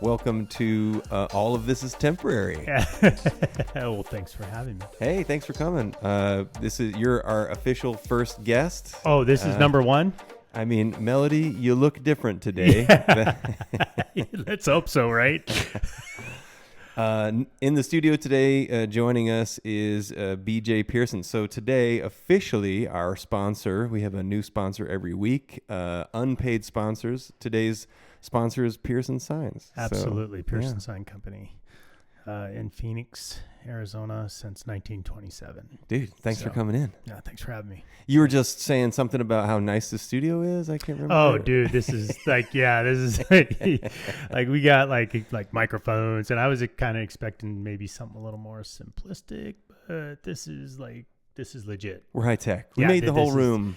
Welcome to All of This is Temporary. Well, thanks for having me. Hey, thanks for coming. You're our official first guest. Oh, this is number one? I mean, Melody, you look different today. Let's hope so, right? In the studio today, joining us is BJ Pearson. So today, officially, our sponsor, we have a new sponsor every week, unpaid sponsors. Today's sponsor is Pearson Signs. Absolutely. Pearson Sign Company in Phoenix, Arizona since 1927. Dude, thanks for coming in. Yeah, thanks for having me. You were just saying something about how nice the studio is. I can't remember. Oh, dude, this is like, this is like we got like microphones, and I was kind of expecting maybe something a little more simplistic, but this is legit. We're high tech. We made the whole room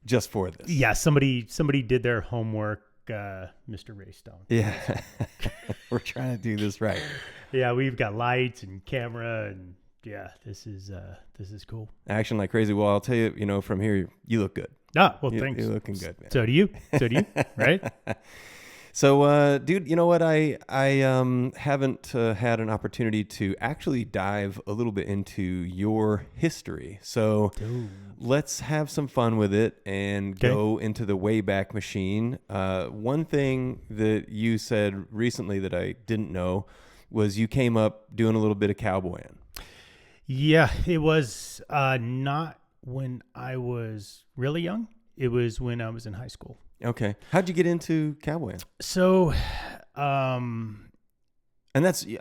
just for this. Yeah, somebody did their homework. Mr. Raystone. Yeah. We're trying to do this right. Yeah, we've got lights and camera, and this is cool. Action like crazy. Well, I'll tell you, from here, you look good. Ah, well, thanks. You're looking good, man. So do you, right? So, dude, you know what? I haven't had an opportunity to actually dive a little bit into your history. So let's have some fun with it and go into the Wayback Machine. One thing that you said recently that I didn't know was you came up doing a little bit of cowboying. Yeah, it was not when I was really young. It was when I was in high school. Okay. How'd you get into cowboying? So, and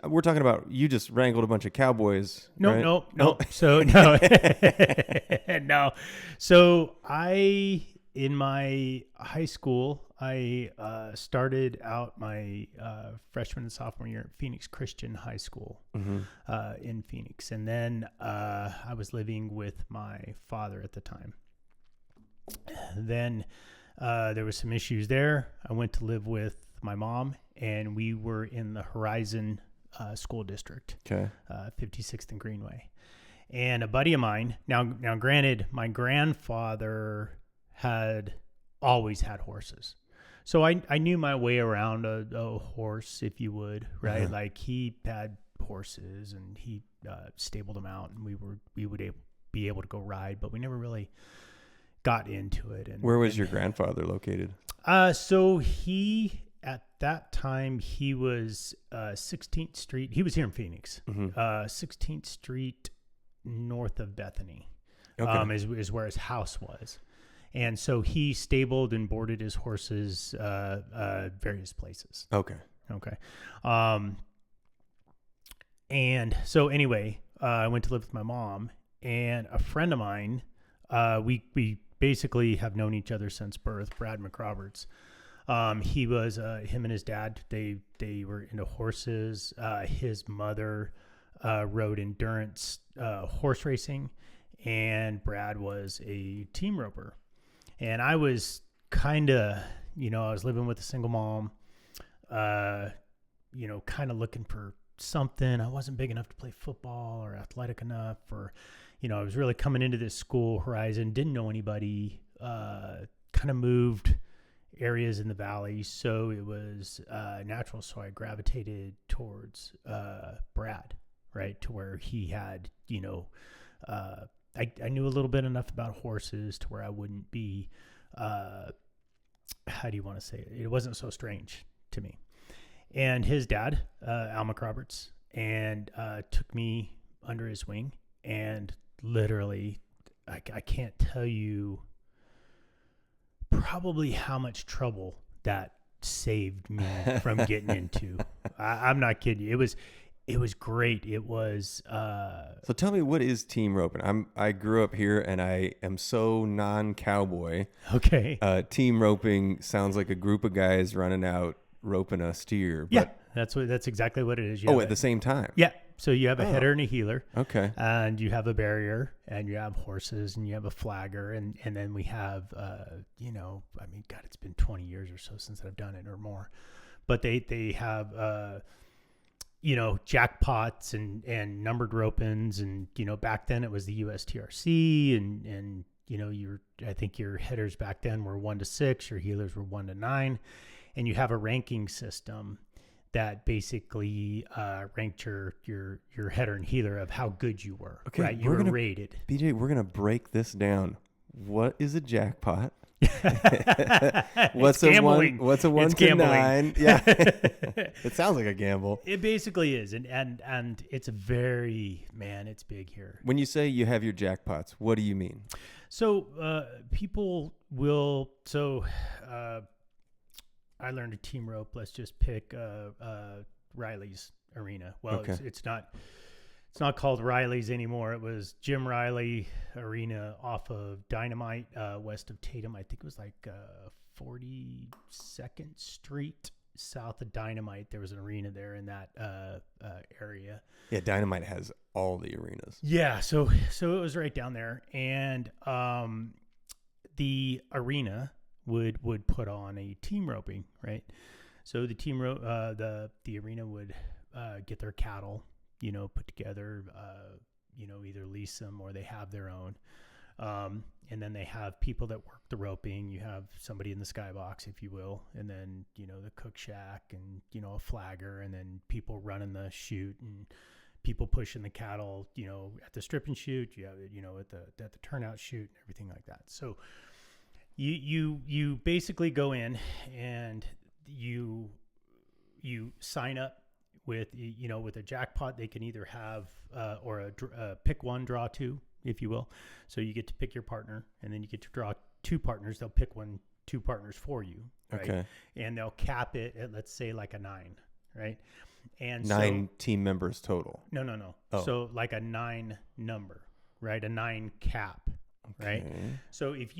we're talking about, you just wrangled a bunch of cowboys. No. Oh. So, no. No. So in my high school, I started out my freshman and sophomore year at Phoenix Christian High School in Phoenix. And then I was living with my father at the time. Then there was some issues there. I went to live with my mom, and we were in the Horizon School District, 56th and Greenway. And a buddy of mine, now granted, my grandfather had always had horses. So I knew my way around a horse, if you would, right? Uh-huh. Like he had horses, and he stabled them out, and we would be able to go ride, but we never really got into it. And where was your grandfather located? So at that time, he was 16th Street. He was here in Phoenix, 16th Street north of Bethany, is where his house was. And so he stabled and boarded his horses various places. Okay. And so anyway, I went to live with my mom, and a friend of mine, we basically have known each other since birth, Brad McRoberts. He was, him and his dad, they were into horses. His mother rode endurance horse racing, and Brad was a team roper. And I was kind of, I was living with a single mom, kind of looking for something. I wasn't big enough to play football or athletic enough, or I was really coming into this school, Horizon, didn't know anybody, kind of moved areas in the valley. So it was natural. So I gravitated towards Brad, right? To where he had, I knew a little bit enough about horses to where I wouldn't be, how do you want to say it? It wasn't so strange to me. And his dad, Al McRoberts, and took me under his wing, and literally, I can't tell you probably how much trouble that saved me from getting into. I'm not kidding you. It was great. It was. So tell me, what is team roping? I grew up here, and I am so non-cowboy. Okay. Team roping sounds like a group of guys running out roping a steer. But that's exactly what it is. At the same time. Yeah. So you have a header and a healer. Okay. And you have a barrier, and you have horses, and you have a flagger, and then we have, God, it's been 20 years or so since I've done it or more, but they have, jackpots and numbered rope-ins, and, back then it was the USTRC, and I think your headers back then were 1 to 6, your healers were 1 to 9. and you have a ranking system that basically ranked your header and healer of how good you were. Okay, right? You were rated. BJ, we're gonna break this down. What is a jackpot? What's a one? What's a 1 it's to gambling. 9? Yeah, it sounds like a gamble. It basically is, and it's it's big here. When you say you have your jackpots, what do you mean? So people will. So I learned a team rope. Let's just pick Riley's arena. Well, Okay. it's not called Riley's anymore. It was Jim Riley Arena off of Dynamite, west of Tatum. I think it was like 42nd Street south of Dynamite. There was an arena there in that area. Yeah, Dynamite has all the arenas. Yeah, so it was right down there, and the arena would put on a team roping, right? So the team the arena would get their cattle, put together, either lease them or they have their own. And then they have people that work the roping. You have somebody in the skybox, if you will, and then, the cook shack and, a flagger, and then people running the chute and people pushing the cattle, at the strip and shoot, you have it, at the turnout chute and everything like that. So you basically go in and you sign up with a jackpot. They can either have or a pick one, draw two, if you will. So you get to pick your partner, and then you get to draw two partners. They'll pick two partners for you, right? Okay. And they'll cap it at, let's say, like a 9, right? And 9 team members total. No. Oh. So like a 9 number, right? A 9 cap, right? So if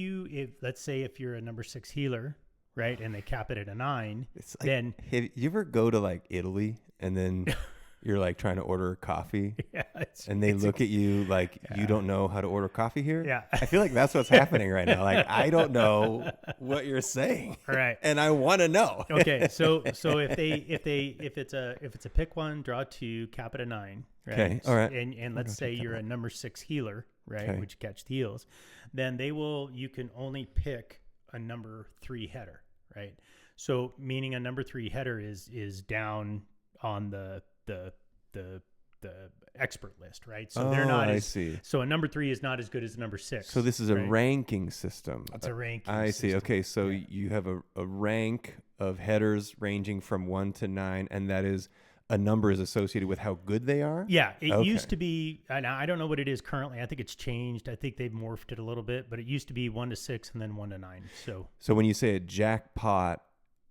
let's say if you're a number 6 healer, right, and they cap it at a 9, it's like, then have you ever go to like Italy and then you're like trying to order coffee, and they look at you like you don't know how to order coffee here? Yeah, I feel like that's what's happening right now. Like, I don't know what you're saying, right? And I want to know. Okay, so if it's a pick one, draw two, cap it a 9, right? Okay, all right. And let's say you're a number 6 healer, right, okay, which catch the heals, then you can only pick a number 3 header, right? So meaning a number 3 header is down on the expert list, right? So they're not. I see. So a number 3 is not as good as a number 6. So this is a ranking system. It's a ranking. I see. System. Okay, so you have a rank of headers ranging from 1 to 9, and that is a number is associated with how good they are? Yeah, it used to be, and I don't know what it is currently. I think it's changed. I think they've morphed it a little bit, but it used to be 1 to 6 and then 1 to 9. So when you say a jackpot,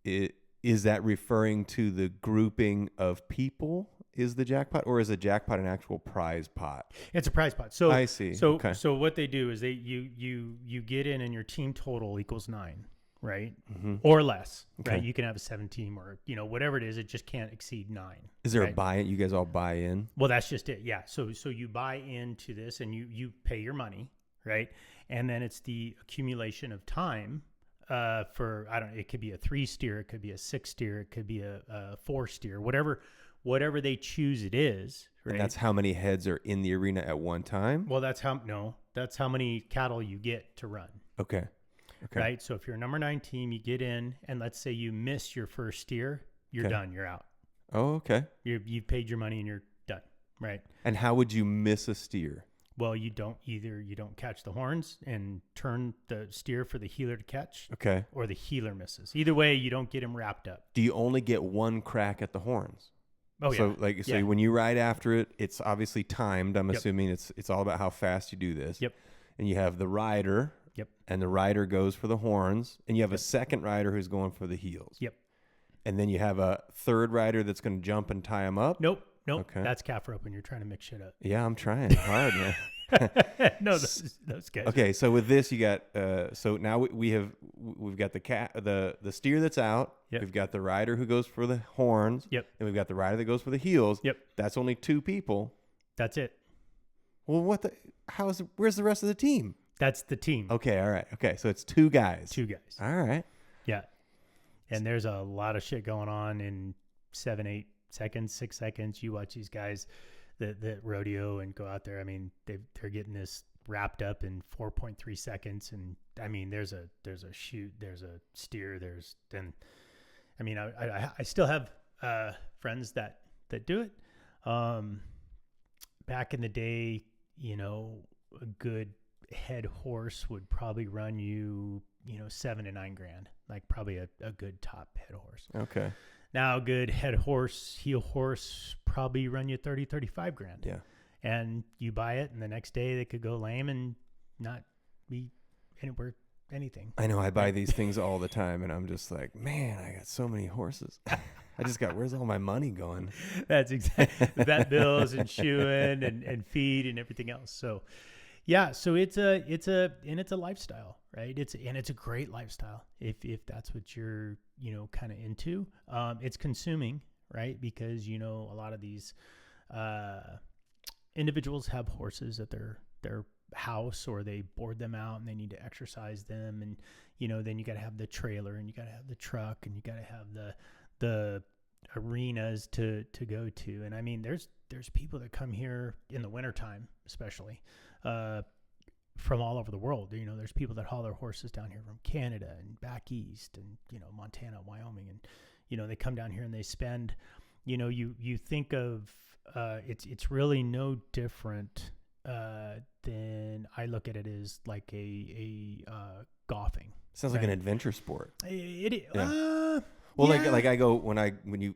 is that referring to the grouping of people? Is the jackpot, or is a jackpot an actual prize pot? It's a prize pot. So I see. So what they do is you get in and your team total equals 9, right? Mm-hmm. Or less, right? You can have a 7 team or whatever it is. It just can't exceed 9. Is there a buy-in? You guys all buy in? Well, that's just it. Yeah. So you buy into this and you pay your money, right? And then it's the accumulation of time. It could be a 3 steer, it could be a 6 steer, it could be a 4 steer, whatever they choose it is, right? And that's how many heads are in the arena at one time? Well, that's how many cattle you get to run. Okay. Right? So if you're a number 9 team, you get in, and let's say you miss your first steer, you're done, you're out. Oh, okay. You've paid your money and you're done, right? And how would you miss a steer? Well, you don't catch the horns and turn the steer for the healer to catch. Okay. Or the healer misses. Either way, you don't get him wrapped up. Do you only get one crack at the horns? Oh, so when you ride after it, it's obviously timed. I'm assuming it's all about how fast you do this. Yep. And you have the rider. Yep. And the rider goes for the horns, and you have a second rider who's going for the heels. Yep. And then you have a third rider that's going to jump and tie them up. Nope. Okay. That's calf rope when you're trying to mix shit up. Yeah, I'm trying hard, man. No, those guys. Okay, so with this, you got so now we've got the steer that's out. Yep. We've got the rider who goes for the horns. Yep. And we've got the rider that goes for the heels. Yep. That's only 2 people. That's it. Well, where's the rest of the team? That's the team. Okay, all right. Okay, so it's 2 guys. 2 guys. All right. Yeah. And there's a lot of shit going on in 7, 8 seconds, 6 seconds. You watch these guys that rodeo and go out there. I mean, they're getting this wrapped up in 4.3 seconds. And I mean, there's a shoot, there's a steer, I mean, I still have friends that do it. Back in the day, you know, a good head horse would probably run you, you know, $7,000 to $9,000, like probably a good top head horse. Okay. Now, a good head horse, heel horse, probably run you 30, 35 grand. Yeah. And you buy it, and the next day they could go lame and not be anywhere, anything. I know. I buy these things all the time, and I'm just like, man, I got so many horses. Where's all my money going? That's exactly vet bills and shoeing and feed and everything else. So, yeah. So it's a lifestyle, right? It's a great lifestyle if that's what you're, you know, kind of into. It's consuming, right? Because, you know, a lot of these individuals have horses at their house, or they board them out and they need to exercise them, and, you know, then you got to have the trailer, and you got to have the truck, and you got to have the arenas to go to. And I mean, there's people that come here in the wintertime, especially from all over the world. You know, there's people that haul their horses down here from Canada and back east, and, you know, Montana, Wyoming, and, you know, they come down here and they spend, you know, you think of it's really no different than, I look at it as like a golfing. Sounds like an adventure sport. Yeah. Well, yeah. like I go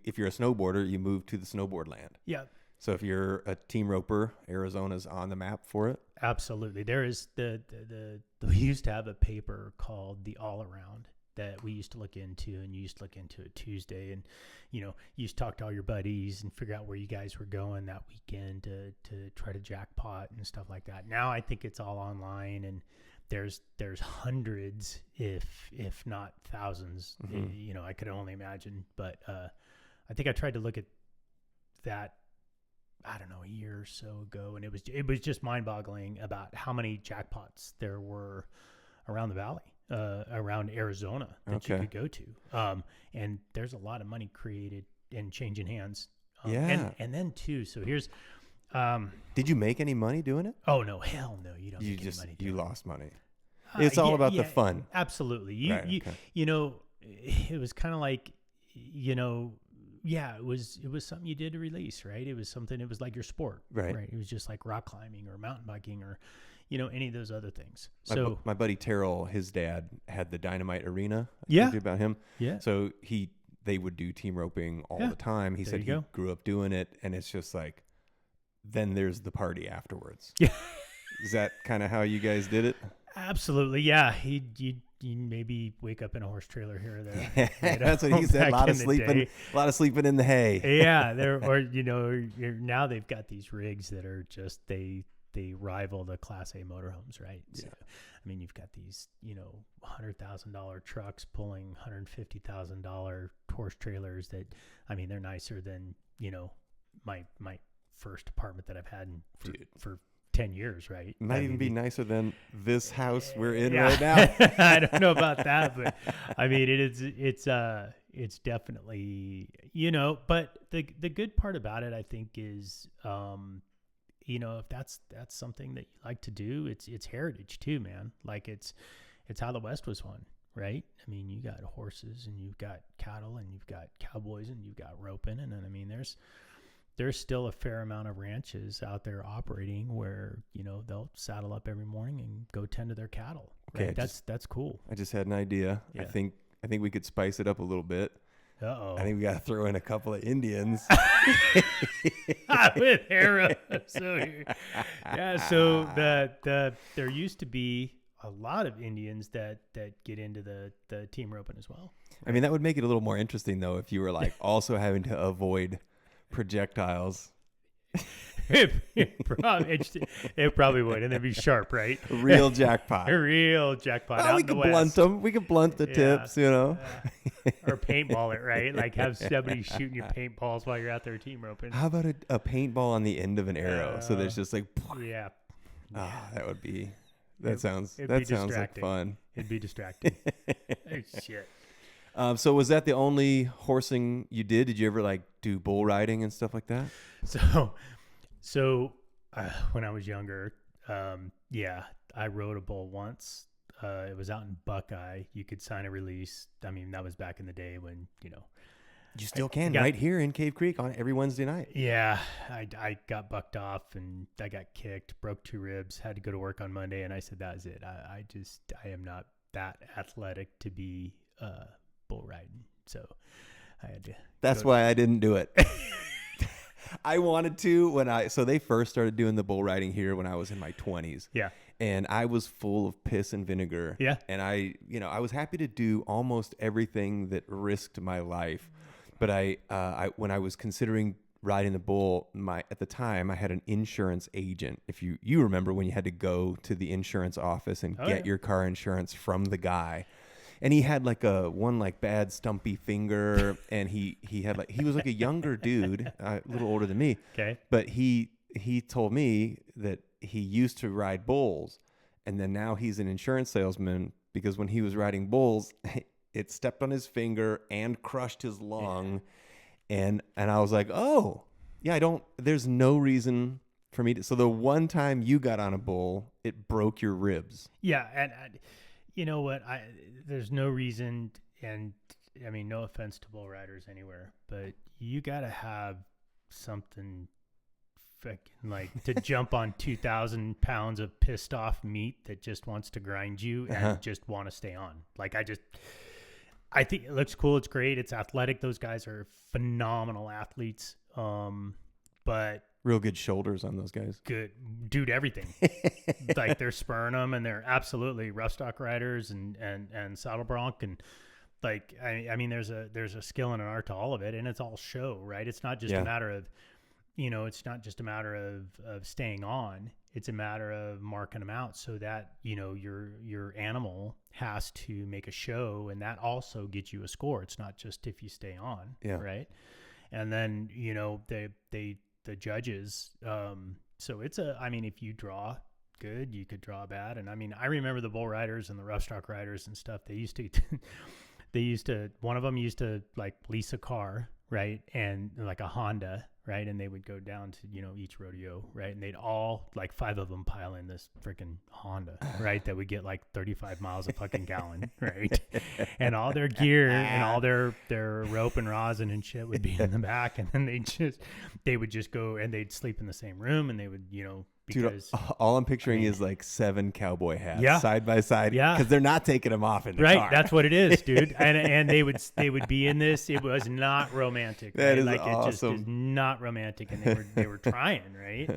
if you're a snowboarder, you move to the snowboard land. Yeah. So if you're a team roper, Arizona's on the map for it. Absolutely. There is we used to have a paper called The All Around that we used to look into, and you used to look into it Tuesday, and, you know, you used to talk to all your buddies and figure out where you guys were going that weekend to try to jackpot and stuff like that. Now I think it's all online, and there's hundreds, if not thousands. Mm-hmm. You know, I could only imagine, but I think I tried to look at that, I don't know, a year or so ago, and it was just mind-boggling about how many jackpots there were around the valley, around Arizona, that you could go to. And there's a lot of money created and changing hands. And then too, so here's, did you make any money doing it? Oh no, hell no. You don't make any money doing you it. lost money. It's all about the fun. Absolutely. You know, it was kind of like, you know, yeah, it was something you did to release, right? It was something, it was like your sport, right? It was just like rock climbing or mountain biking or, you know, any of those other things. So my buddy Terrell, his dad had the Dynamite Arena. I told you about him. Yeah. So they would do team roping all the time. He said he grew up doing it, and it's just like, then there's the party afterwards. Yeah. Is that kind of how you guys did it? Absolutely. Yeah. You maybe wake up in a horse trailer here or there. That's what he said. A lot of sleeping in the hay. Yeah. Or, you know, now they've got these rigs that are just, they rival the Class A motorhomes, right? So, I mean, you've got these, you know, $100,000 trucks pulling $150,000 horse trailers that, I mean, they're nicer than, you know, my first apartment that I've had for 10 years, right? Might even be nicer than this house we're in right now. I don't know about that, but I mean, it's definitely, you know, but the good part about it, I think, is, you know, if that's something that you like to do, it's heritage too, man. Like it's how the West was won, right? I mean, you got horses, and you've got cattle, and you've got cowboys, and you've got roping, and I mean, there's still a fair amount of ranches out there operating where, you know, they'll saddle up every morning and go tend to their cattle. Right? Okay, that's cool. I just had an idea. Yeah. I think we could spice it up a little bit. Uh-oh. I think we got to throw in a couple of Indians. With arrows. So there used to be a lot of Indians that get into the team roping as well. Right? I mean, that would make it a little more interesting, though, if you were like also having to avoid projectiles. It probably would, and it'd be sharp, right? A real jackpot. A real jackpot. Oh, we could blunt them. We could blunt the tips, you know. Or paintball it, right? Like have somebody shooting your paintballs while you're out there team roping. How about a paintball on the end of an arrow? So there's just like, yeah. That would be. That sounds like fun. It'd be distracting. Oh, shit. So was that the only horsing you did? Did you ever like do bull riding and stuff like that? So when I was younger, I rode a bull once. It was out in Buckeye. You could sign a release. I mean, that was back in the day when, You still can right here in Cave Creek on every Wednesday night. Yeah, I got bucked off and I got kicked, broke 2 ribs, had to go to work on Monday, and I said that was it. I am not that athletic to be bull riding, so I had to. That's why I didn't do it. I wanted to so they first started doing the bull riding here when I was in my 20s. Yeah. And I was full of piss and vinegar. Yeah. And I was happy to do almost everything that risked my life. But when I was considering riding the bull, at the time I had an insurance agent. If you remember when you had to go to the insurance office and get your car insurance from the guy, and he had like one bad stumpy finger, and he was like a younger dude, a little older than me. Okay. But he told me that he used to ride bulls, and then now he's an insurance salesman because when he was riding bulls, it stepped on his finger and crushed his lung. Yeah. And I was like, oh, yeah, there's no reason for me to. So the one time you got on a bull, it broke your ribs. Yeah. And you know what? There's no reason. And I mean, no offense to bull riders anywhere, but you got to have something to jump on 2,000 pounds of pissed off meat that just wants to grind you and just want to stay on. I think it looks cool. It's great. It's athletic. Those guys are phenomenal athletes. But real good shoulders on those guys. Good, dude. Everything. They're spurring them, and they're absolutely rough stock riders and saddle bronc, and I mean, there's a skill and an art to all of it, and it's all show, right? It's not just a matter of, it's not just a matter of staying on. It's a matter of marking them out so that, your animal has to make a show, and that also gets you a score. It's not just if you stay on, right? And then, the judges, so if you draw good, you could draw bad. And I mean, I remember the bull riders and the rough stock riders and stuff. They used to, one of them used to lease a car, right? And like a Honda, right? And they would go down to, each rodeo, right? And they'd all 5 of them pile in this freaking Honda, right? That would get 35 miles a fucking gallon, right? And all their gear and all their rope and rosin and shit would be in the back. And then they would just go and they'd sleep in the same room, and they would, because dude, all I'm picturing is 7 cowboy hats side by side, because they're not taking them off in the car. Right, that's what it is, dude. And they would be in this. It was not romantic. That is awesome. It just is not romantic, and they were trying, right?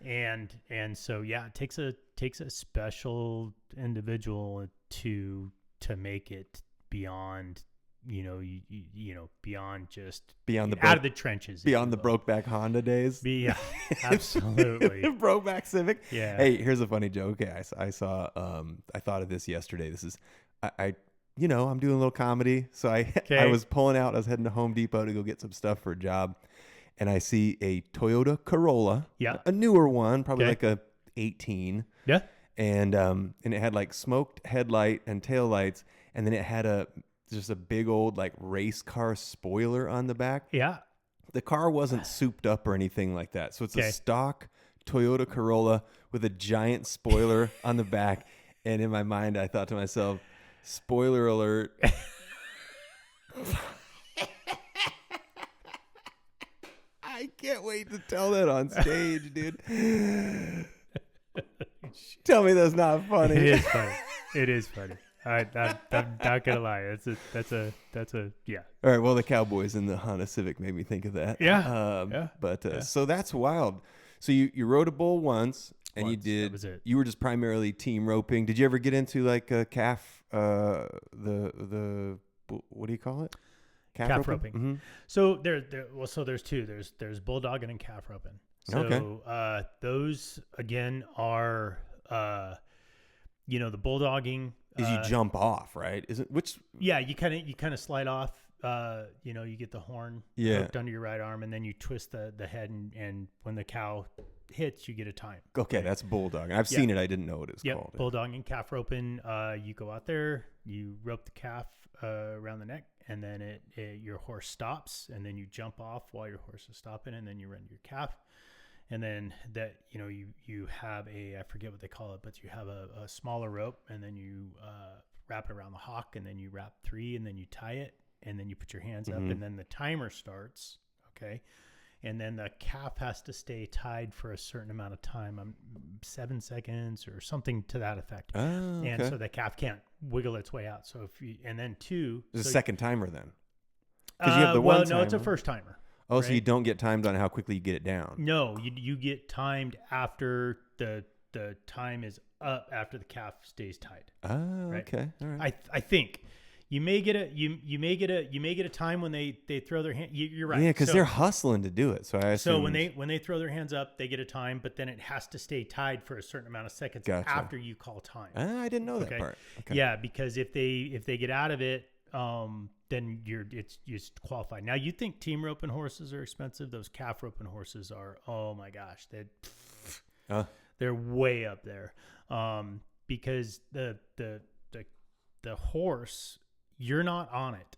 And so it takes a special individual to make it beyond. Beyond out of the trenches, beyond the Brokeback Honda days. Yeah, absolutely. Brokeback Civic. Yeah. Hey, here's a funny joke. Okay, I saw. I thought of this yesterday. This is, I'm doing a little comedy, so I was pulling out. I was heading to Home Depot to go get some stuff for a job, and I see a Toyota Corolla. Yeah, a newer one, probably like a 18. Yeah, and it had smoked headlight and taillights, and then it had just a big old race car spoiler on the back. Yeah. The car wasn't souped up or anything like that. So it's a stock Toyota Corolla with a giant spoiler on the back. And in my mind, I thought to myself, spoiler alert. I can't wait to tell that on stage, dude. Tell me that's not funny. It is funny. It is funny. I'm not gonna lie. That's a yeah. All right. Well, the Cowboys and the Honda Civic made me think of that. Yeah. So that's wild. So you rode a bull once, and you did. That was it. You were just primarily team roping. Did you ever get into a calf? The what do you call it? Calf roping. Mm-hmm. So there's 2. There's bulldogging and calf roping. So those again are the bulldogging. Is you jump off, right? Is it which? Yeah, you kind of slide off. You get the horn hooked under your right arm, and then you twist the head, and when the cow hits, you get a time. Okay, right? That's bulldogging. I've seen it. I didn't know what it was called. Bulldogging, calf roping. You go out there, you rope the calf around the neck, and then your horse stops, and then you jump off while your horse is stopping, and then you run your calf. And then that, you have I forget what they call it, but you have a smaller rope, and then you wrap it around the hock, and then you wrap 3, and then you tie it, and then you put your hands up, and then the timer starts. Okay. And then the calf has to stay tied for a certain amount of time, 7 seconds or something to that effect. Oh, okay. And so the calf can't wiggle its way out. So and then 2. There's a second timer then. Because you have the one timer. No, it's a first timer. Oh, right? So you don't get timed on how quickly you get it down. No, you get timed after the time is up, after the calf stays tied. Oh, right? Okay. All right. I think you may get a time when they throw their hand. You're right. Yeah, because they're hustling to do it. So I assume. So when they throw their hands up, they get a time, but then it has to stay tied for a certain amount of seconds after you call time. I didn't know that part. Okay. Yeah, because if they get out of it, then you're qualified. Now, you think team roping horses are expensive? Those calf roping horses are. Oh my gosh, they're way up there. Because the horse, you're not on it,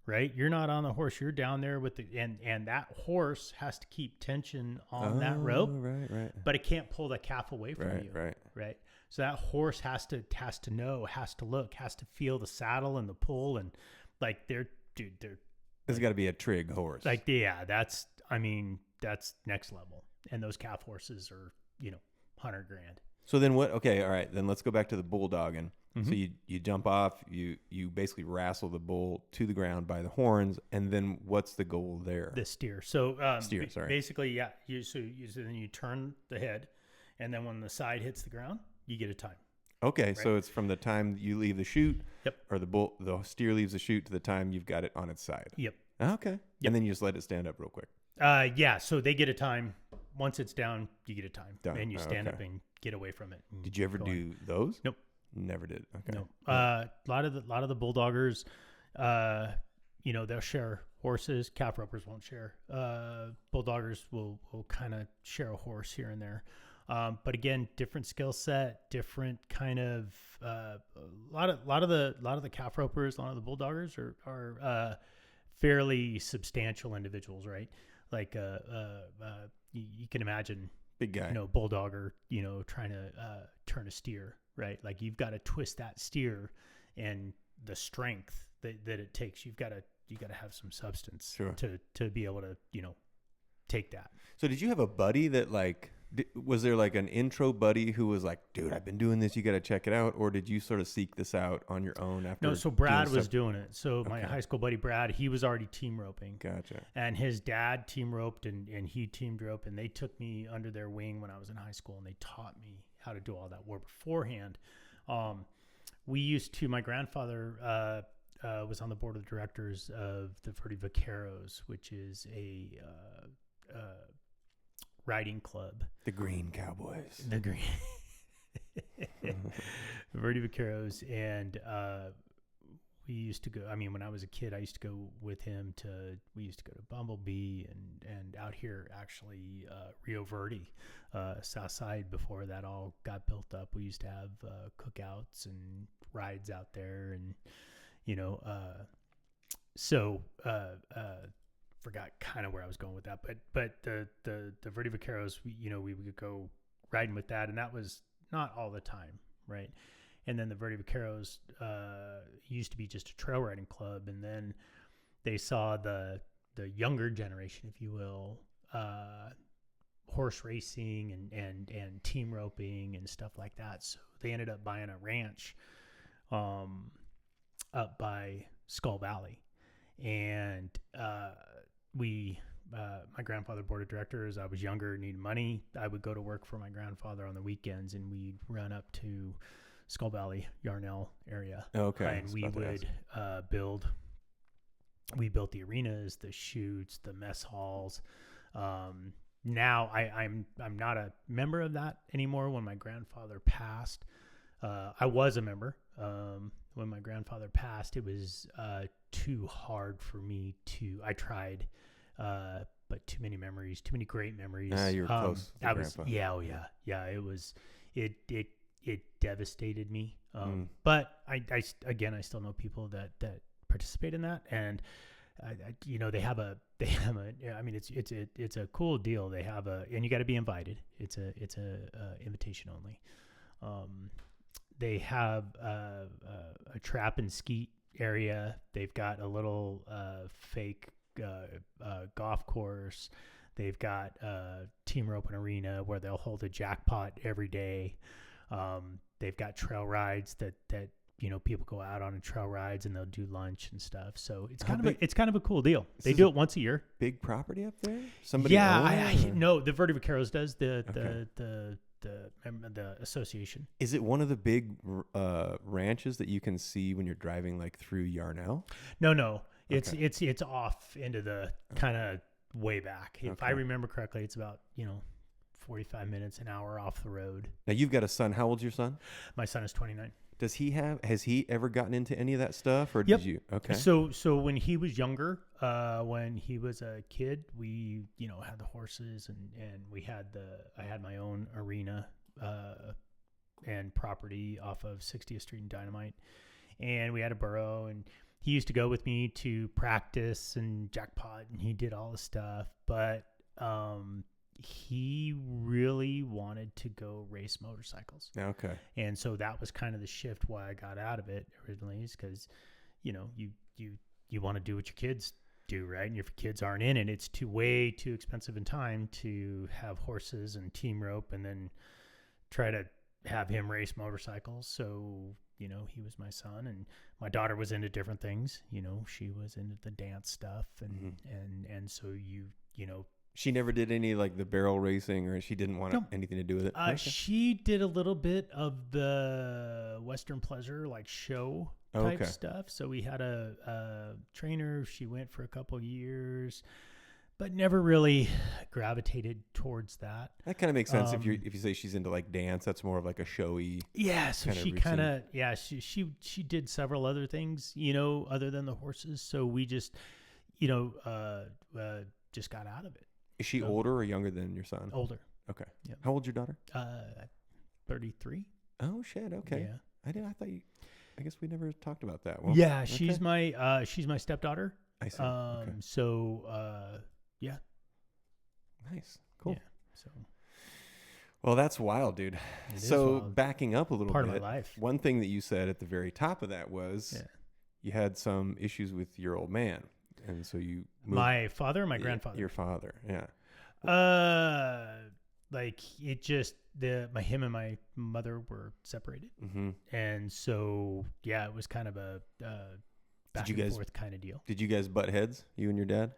right? You're not on the horse. You're down there with and that horse has to keep tension on that rope, right. But it can't pull the calf away from you, right? So that horse has to know, has to look, has to feel the saddle and the pull, and like there's got to be a trig horse. Like, that's next level. And those calf horses are, $100,000. So then what? Okay, all right. Then let's go back to the bulldogging. So you jump off, you basically wrestle the bull to the ground by the horns, and then what's the goal there? The steer. So sorry. Basically, yeah. So then you turn the head, and then when the side hits the ground, you get a time. Okay, right? So it's from the time you leave the chute, yep, or the steer leaves the chute to the time you've got it on its side. Yep. Okay. Yep. And then you just let it stand up real quick. Yeah. So they get a time. Once it's down, you get a time, Done. And you stand up and get away from it. Did you ever do those? Nope. Never did. Okay. No. A lot of the bulldoggers, they'll share horses. Calf ropers won't share. Bulldoggers will kind of share a horse here and there. But again, different skill set, different kind of a lot of the calf ropers, a lot of the bulldoggers are fairly substantial individuals, right? Like you can imagine big guy, bulldogger, trying to turn a steer, right? Like you've got to twist that steer, and the strength that it takes, you got to have some substance to be able to take that. So did you have a buddy that was there like an intro buddy who was like, dude, I've been doing this, you got to check it out? Or did you sort of seek this out on your own after? No, so Brad was doing it. So my high school buddy, Brad, he was already team roping. Gotcha. And his dad team roped and he teamed rope, and they took me under their wing when I was in high school, and they taught me how to do all that work beforehand. My grandfather was on the board of directors of the Verde Vaqueros, which is a riding club. The Green Cowboys. The Green. Verde Vaqueros. And we used to go, when I was a kid, I used to go with him we used to go to Bumblebee and out here, actually, Rio Verde, south side, before that all got built up. We used to have cookouts and rides out there, and, forgot kind of where I was going with that, but the Verde Vaqueros, we would go riding with that, and that was not all the time, right? And then the Verde Vaqueros used to be just a trail riding club, and then they saw the younger generation, if you will, horse racing and team roping and stuff like that. So they ended up buying a ranch up by Skull Valley, and my grandfather, board of directors, I was younger, needed money. I would go to work for my grandfather on the weekends, and we'd run up to Skull Valley, Yarnell area. Okay. And we would we built the arenas, the chutes, the mess halls. Now I'm not a member of that anymore. When my grandfather passed, I was a member. When my grandfather passed, it was too hard for me I tried, but too many memories, too many great memories. You were close to grandpa. Yeah. It devastated me. But I still know people that participate in that, and they have a, I mean, it's a cool deal. They have and you got to be invited. It's a invitation only. They have a trap and skeet area. They've got a little fake golf course. They've got team rope and arena where they'll hold a jackpot every day. They've got trail rides that people go out on trail rides and they'll do lunch and stuff. So it's kind of a cool deal. They do it once a year. Big property up there? Somebody No, the Vertivacaros does the association. Is it one of the big ranches that you can see when you're driving like through Yarnell? No. It's off into the kind of way back. If I remember correctly, it's about 45 minutes, an hour off the road. Now you've got a son. How old's your son? My son is 29. Has he ever gotten into any of that stuff, or Yep. did you? Okay. So when he was younger, when he was a kid, we had the horses and I had my own arena and property off of 60th Street and Dynamite, and we had a burro, and he used to go with me to practice and jackpot, and he did all the stuff, but he really wanted to go race motorcycles. Okay. And so that was kind of the shift why I got out of it originally, is because, you want to do what your kids do, right? And if your kids aren't in it, it's way too expensive in time to have horses and team rope and then try to have him race motorcycles. So, he was my son, and my daughter was into different things. She was into the dance stuff and so she never did any like the barrel racing, or she didn't want anything to do with it? Okay. She did a little bit of the Western Pleasure, like show type stuff. So we had a trainer. She went for a couple of years, but never really gravitated towards that. That kind of makes sense. If you say she's into like dance, that's more of like a showy. Yeah. So she kind of, she did several other things, other than the horses. So we just, just got out of it. Is she older or younger than your son? Older. Okay. Yep. How old's your daughter? 33. Oh shit. Okay. Yeah. I thought I guess we never talked about that. Well, yeah. She's my stepdaughter. I see. Okay. So, yeah. Nice. Cool. Yeah, so. Well, that's wild, dude. So backing up a little part bit, of my life. One thing that you said at the very top of that was you had some issues with your old man. And so you moved. My father or my grandfather? Your father, yeah. Like it just him and my mother were separated, and so it was kind of a back and forth kind of deal. Did you guys butt heads, you and your dad?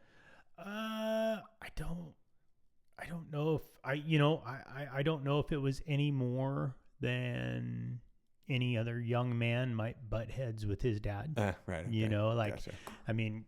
I don't know if I don't know if it was any more than any other young man might butt heads with his dad. Right. Okay. Gotcha. I mean,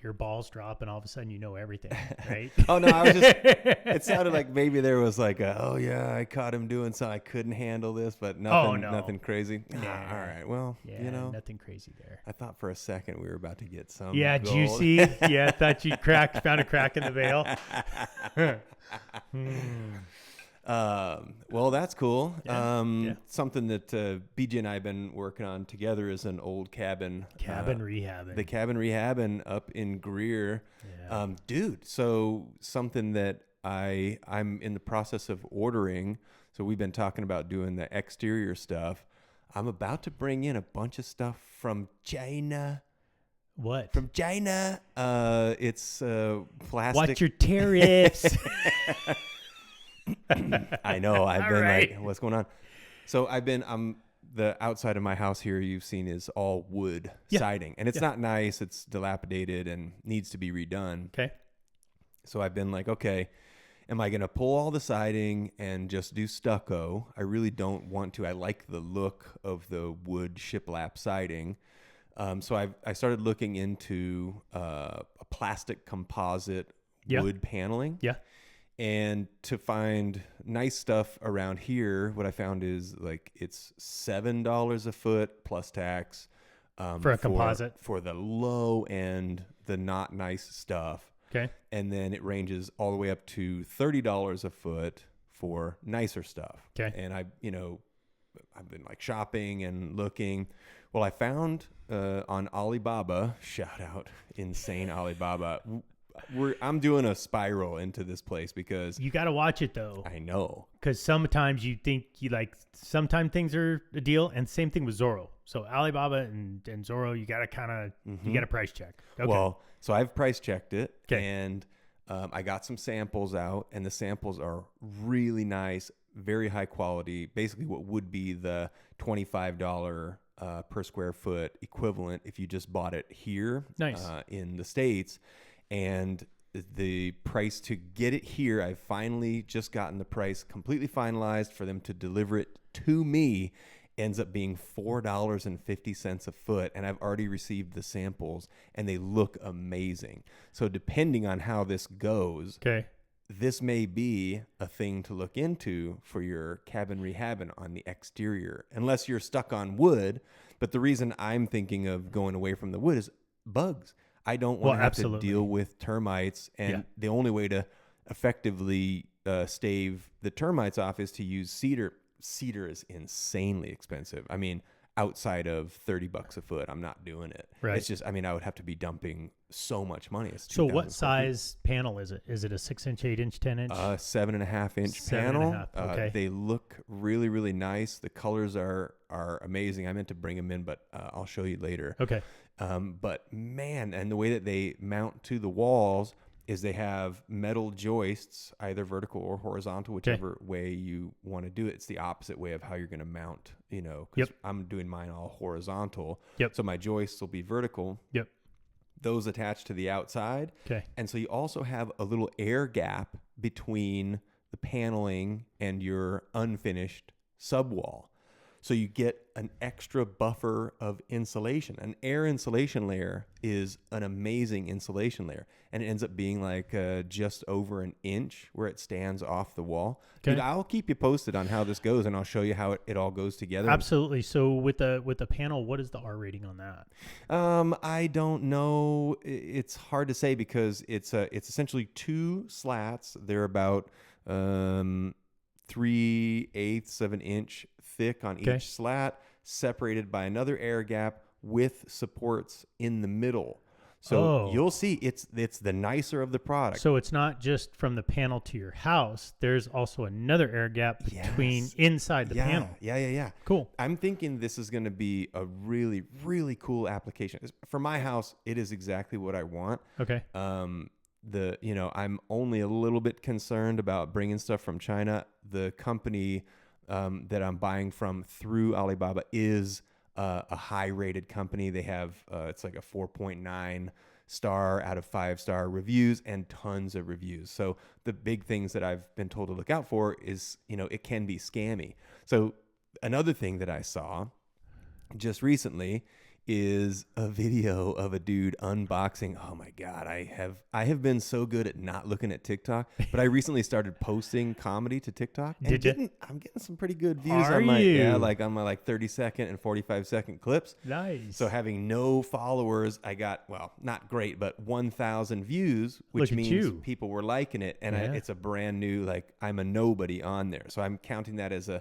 your balls drop and all of a sudden everything, right? Oh no, I was just. It sounded like maybe there was like I caught him doing something, I couldn't handle this, but nothing, nothing crazy. All right, well, nothing crazy there. I thought for a second we were about to get some. Yeah, gold. Juicy. I thought you found a crack in the veil. Well, that's cool. Something that BJ and I have been working on together is an old cabin rehabbing. The cabin rehabbing up in Greer. Yeah. Dude, so something that I'm in the process of ordering. So we've been talking about doing the exterior stuff. I'm about to bring in a bunch of stuff from China. What? From China. It's plastic. Watch your tariffs. I know. I've been like, what's going on? So the outside of my house here you've seen is all wood siding, and it's not nice. It's dilapidated and needs to be redone. Okay. So I've been like, okay, am I going to pull all the siding and just do stucco? I really don't want to. I like the look of the wood shiplap siding. So I started looking into a plastic composite wood paneling. Yeah. And to find nice stuff around here, what I found is like it's $7 a foot plus tax for a composite for the low end, the not nice stuff. Okay. And then it ranges all the way up to $30 a foot for nicer stuff. Okay. And I, I've been like shopping and looking. Well, I found on Alibaba, shout out, insane Alibaba. I'm doing a spiral into this place because You got to watch it though. I know. Because sometimes you think sometimes things are a deal, and same thing with Zorro. So Alibaba and Zorro, you got to kind of, you got to price check. Okay. Well, so I've price checked it, and I got some samples out, and the samples are really nice, very high quality, basically what would be the $25 per square foot equivalent if you just bought it here in the States. And the price to get it here, I've finally just gotten the price completely finalized for them to deliver it to me, ends up being $4.50 a foot. And I've already received the samples and they look amazing. So depending on how this goes, this may be a thing to look into for your cabin rehabbing on the exterior, unless you're stuck on wood. But the reason I'm thinking of going away from the wood is bugs. I don't want to have to deal with termites, and the only way to effectively stave the termites off is to use cedar. Cedar is insanely expensive. I mean, outside of $30 a foot, I'm not doing it. Right. It's just, I mean, I would have to be dumping so much money. So what size panel is it? Is it a 6-inch, 8-inch, 10-inch? 7.5-inch panel. 7.5. Okay. They look really, really nice. The colors are amazing. I meant to bring them in, but I'll show you later. Okay. But man, and the way that they mount to the walls is they have metal joists, either vertical or horizontal, whichever way you want to do it. It's the opposite way of how you're going to mount, you know, because I'm doing mine all horizontal. So my joists will be vertical. Those attach to the outside. And so you also have a little air gap between the paneling and your unfinished subwall. So you get an extra buffer of insulation. An air insulation layer is an amazing insulation layer. And it ends up being like just over an inch where it stands off the wall. Dude, I'll keep you posted on how this goes, and I'll show you how it all goes together. Absolutely. So with the panel, what is the R rating on that? I don't know. It's hard to say because it's essentially two slats. They're about 3/8 of an inch thick on each slat, separated by another air gap with supports in the middle. So you'll see it's the nicer of the product. So it's not just from the panel to your house. There's also another air gap between inside the panel. Yeah. Cool. I'm thinking this is going to be a really, really cool application. For my house, it is exactly what I want. Okay. I'm only a little bit concerned about bringing stuff from China. The company that I'm buying from through Alibaba is a high-rated company. They have it's like a 4.9 star out of 5-star reviews and tons of reviews. So the big things that I've been told to look out for is, it can be scammy. So another thing that I saw just recently is a video of a dude unboxing. Oh my God, I have been so good at not looking at TikTok, but I recently started posting comedy to TikTok. And I'm getting some pretty good views on my 30-second and 45-second clips. Nice. So having no followers, I got, well, not great, but 1,000 views, which means people were liking it, and it's a brand new, like, I'm a nobody on there. So I'm counting that as a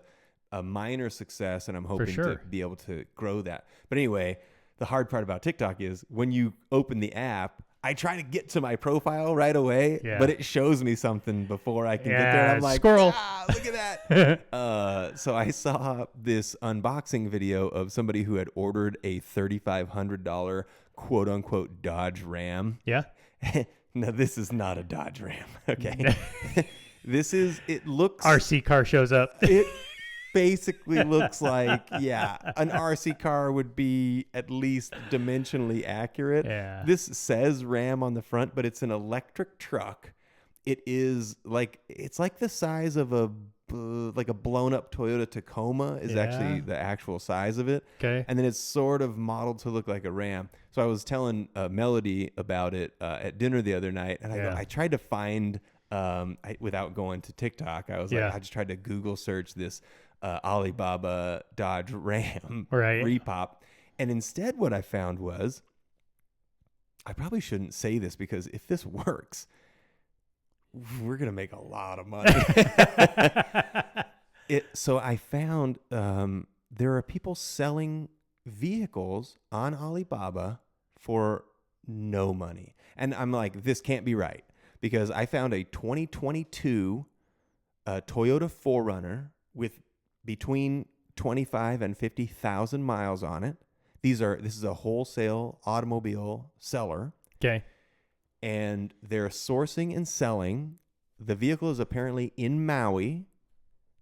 minor success, and I'm hoping to be able to grow that. But anyway, the hard part about TikTok is when you open the app, I try to get to my profile right away, but it shows me something before I can get there. And I'm like, squirrel. Look at that. So I saw this unboxing video of somebody who had ordered a $3,500 quote unquote Dodge Ram. Yeah. No, this is not a Dodge Ram. Okay. It looks. RC car shows up. It basically looks like, an RC car would be at least dimensionally accurate. Yeah. This says Ram on the front, but it's an electric truck. It is like, it's like the size of a blown up Toyota Tacoma is actually the actual size of it. Okay. And then it's sort of modeled to look like a Ram. So I was telling Melody about it at dinner the other night, and I tried to find, without going to TikTok, I was like, I just tried to Google search this Alibaba Dodge Ram repop. And instead what I found was, I probably shouldn't say this because if this works, we're going to make a lot of money. So I found there are people selling vehicles on Alibaba for no money. And I'm like, this can't be right, because I found a 2022 Toyota 4Runner with between 25 and 50,000 miles on it. This is a wholesale automobile seller. Okay. And they're sourcing and selling. The vehicle is apparently in Maui.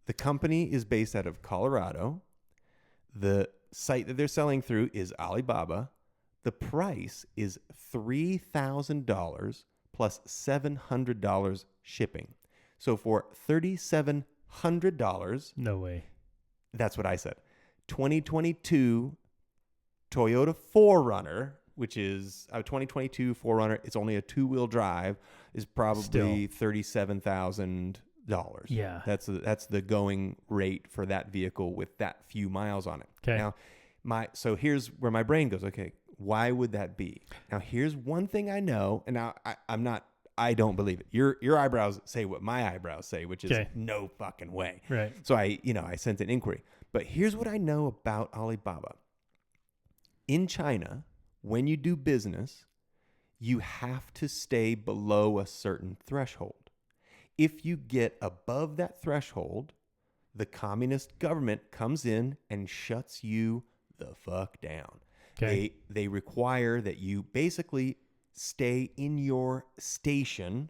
The company is based out of Colorado. The site that they're selling through is Alibaba. The price is $3,000 plus $700 shipping. So for $3,700, No way. that's what I said. 2022 Toyota 4Runner, which is a 2022 4Runner, it's only a two-wheel drive, is probably $37,000. Yeah. That's the going rate for that vehicle with that few miles on it. Okay. Now, so here's where my brain goes, okay, why would that be? Now, here's one thing I know, and now I don't believe it. Your eyebrows say what my eyebrows say, which is no fucking way. Right. So I sent an inquiry. But here's what I know about Alibaba. In China, when you do business, you have to stay below a certain threshold. If you get above that threshold, the communist government comes in and shuts you the fuck down. Okay. They require that you basically stay in your station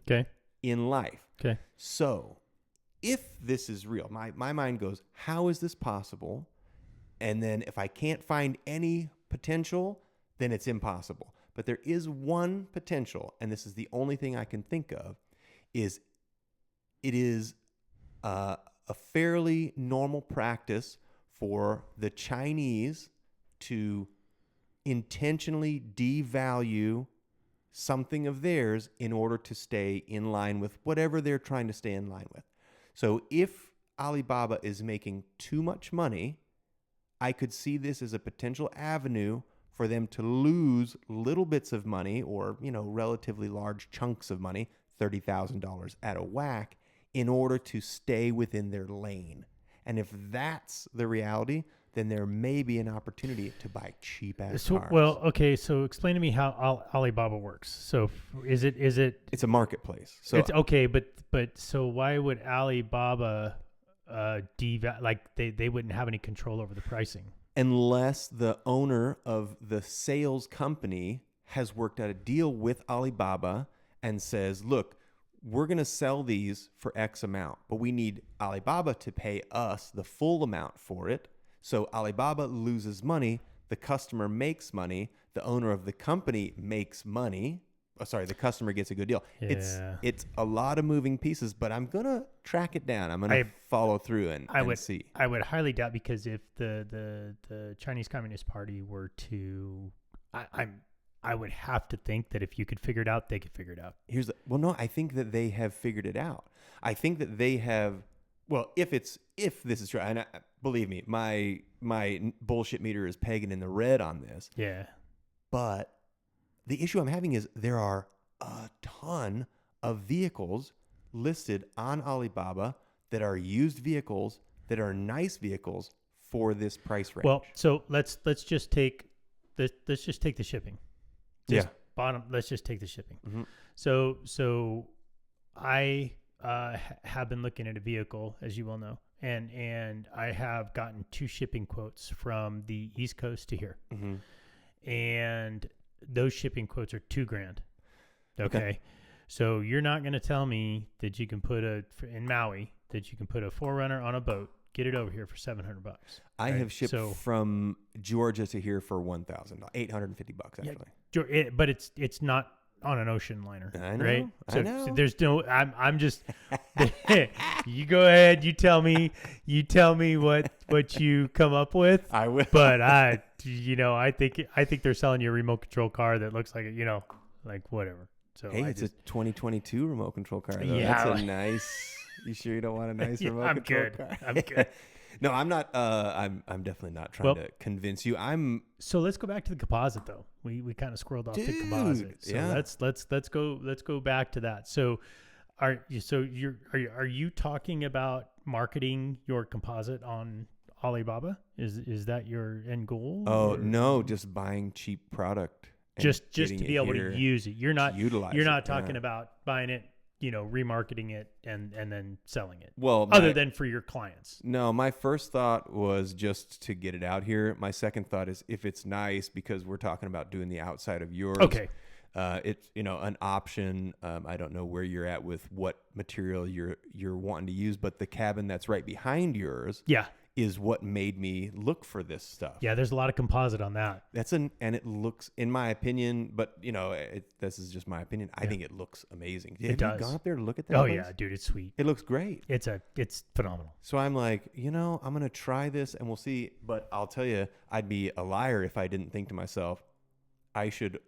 in life. Okay. So if this is real, my mind goes, how is this possible? And then if I can't find any potential, then it's impossible. But there is one potential, and this is the only thing I can think of, is it is a fairly normal practice for the Chinese to intentionally devalue something of theirs in order to stay in line with whatever they're trying to stay in line with. So if Alibaba is making too much money, I could see this as a potential avenue for them to lose little bits of money or, relatively large chunks of money, $30,000 at a whack, in order to stay within their lane. And if that's the reality, then there may be an opportunity to buy cheap-ass cars. Well, okay, so explain to me how Alibaba works. So is it? It's a marketplace. So it's okay, but so why would Alibaba they wouldn't have any control over the pricing? Unless the owner of the sales company has worked out a deal with Alibaba and says, look, we're going to sell these for X amount, but we need Alibaba to pay us the full amount for it. So Alibaba loses money, the customer makes money, the owner of the company makes money. The customer gets a good deal. Yeah. It's a lot of moving pieces, but I'm going to track it down. I'm going to follow through and see. I would highly doubt, because if the Chinese Communist Party were to, I would have to think that if you could figure it out, they could figure it out. No, I think that they have figured it out. I think that they have, if this is true, and believe me, my bullshit meter is pegging in the red on this. Yeah. But the issue I'm having is there are a ton of vehicles listed on Alibaba that are used vehicles that are nice vehicles for this price range. Well, so let's just take the shipping. Let's just take the shipping. Mm-hmm. So I have been looking at a vehicle, as you well know, and I have gotten 2 shipping quotes from the East Coast to here. Mm-hmm. And those shipping quotes are $2,000. Okay. So you're not going to tell me that you can put in Maui, that you can put a 4Runner on a boat, get it over here for $700. I have shipped from Georgia to here for $1,000, $850 actually. Yeah, but it's not on an ocean liner, I know, right? I know. So there's no. I'm just. You go ahead. You tell me what you come up with. I will. But I think they're selling you a remote control car that looks like like whatever. So hey, it's a 2022 remote control car. Though. Yeah, that's a nice. You sure you don't want a nice remote control car? I'm good. No, I'm not. I'm definitely not trying to convince you. So let's go back to the composite, though. We kind of squirreled off the composite. So yeah. Let's go back to that. So are you talking about marketing your composite on Alibaba? Is that your end goal? Oh, no, just buying cheap product. And Just to getting be it able here to use it. You're not utilize you're it, not talking yeah. about buying it, remarketing it and then selling it. Well, Other than for your clients. no, my first thought was just to get it out here. My second thought is if it's nice, because we're talking about doing the outside of yours. Okay. It's an option. I don't know where you're at with what material you're wanting to use, but the cabin that's right behind yours, Yeah. is what made me look for this stuff. Yeah, there's a lot of composite on that. And it looks, in my opinion, but this is just my opinion. I think it looks amazing. Have does. you gone up there to look at that? Oh place? yeah, dude, it's sweet. It looks great. It's phenomenal. So I'm like, I'm going to try this and we'll see. But I'll tell you, I'd be a liar if I didn't think to myself, I should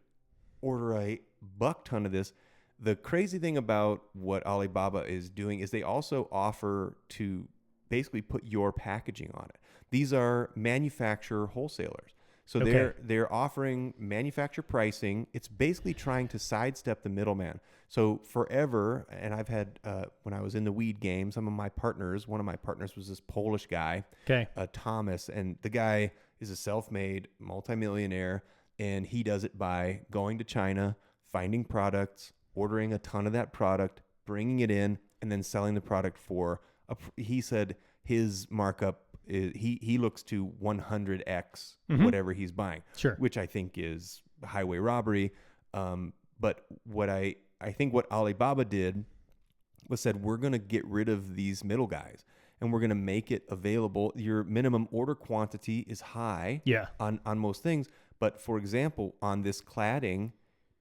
order a buck ton of this. The crazy thing about what Alibaba is doing is they also offer to basically put your packaging on it. These are manufacturer wholesalers. So they're offering manufacturer pricing. It's basically trying to sidestep the middleman. So forever, and I've had, when I was in the weed game, one of my partners was this Polish guy, Thomas, and the guy is a self-made multimillionaire, and he does it by going to China, finding products, ordering a ton of that product, bringing it in, and then selling the product for, he said his markup is, he looks to 100x whatever he's buying, which I think is highway robbery. But what I think what Alibaba did was said, we're going to get rid of these middle guys and we're going to make it available. Your minimum order quantity is high on most things. But for example, on this cladding,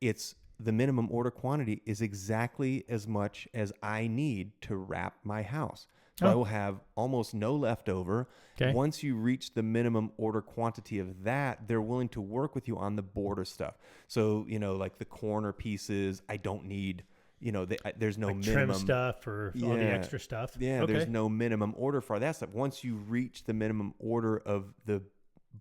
it's the minimum order quantity is exactly as much as I need to wrap my house. So I will have almost no leftover. Once you reach the minimum order quantity of that, they're willing to work with you on the border stuff. So, like the corner pieces, I don't need, there's no minimum. Trim stuff or all the extra stuff. Yeah, there's no minimum order for that stuff. Once you reach the minimum order of the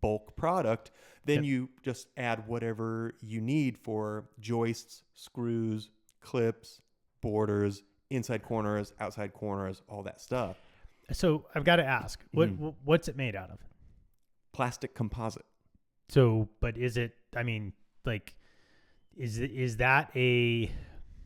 bulk product, then you just add whatever you need for joists, screws, clips, borders, inside corners, outside corners, all that stuff. So I've got to ask, what's it made out of? Plastic composite. So, but is it, is that a...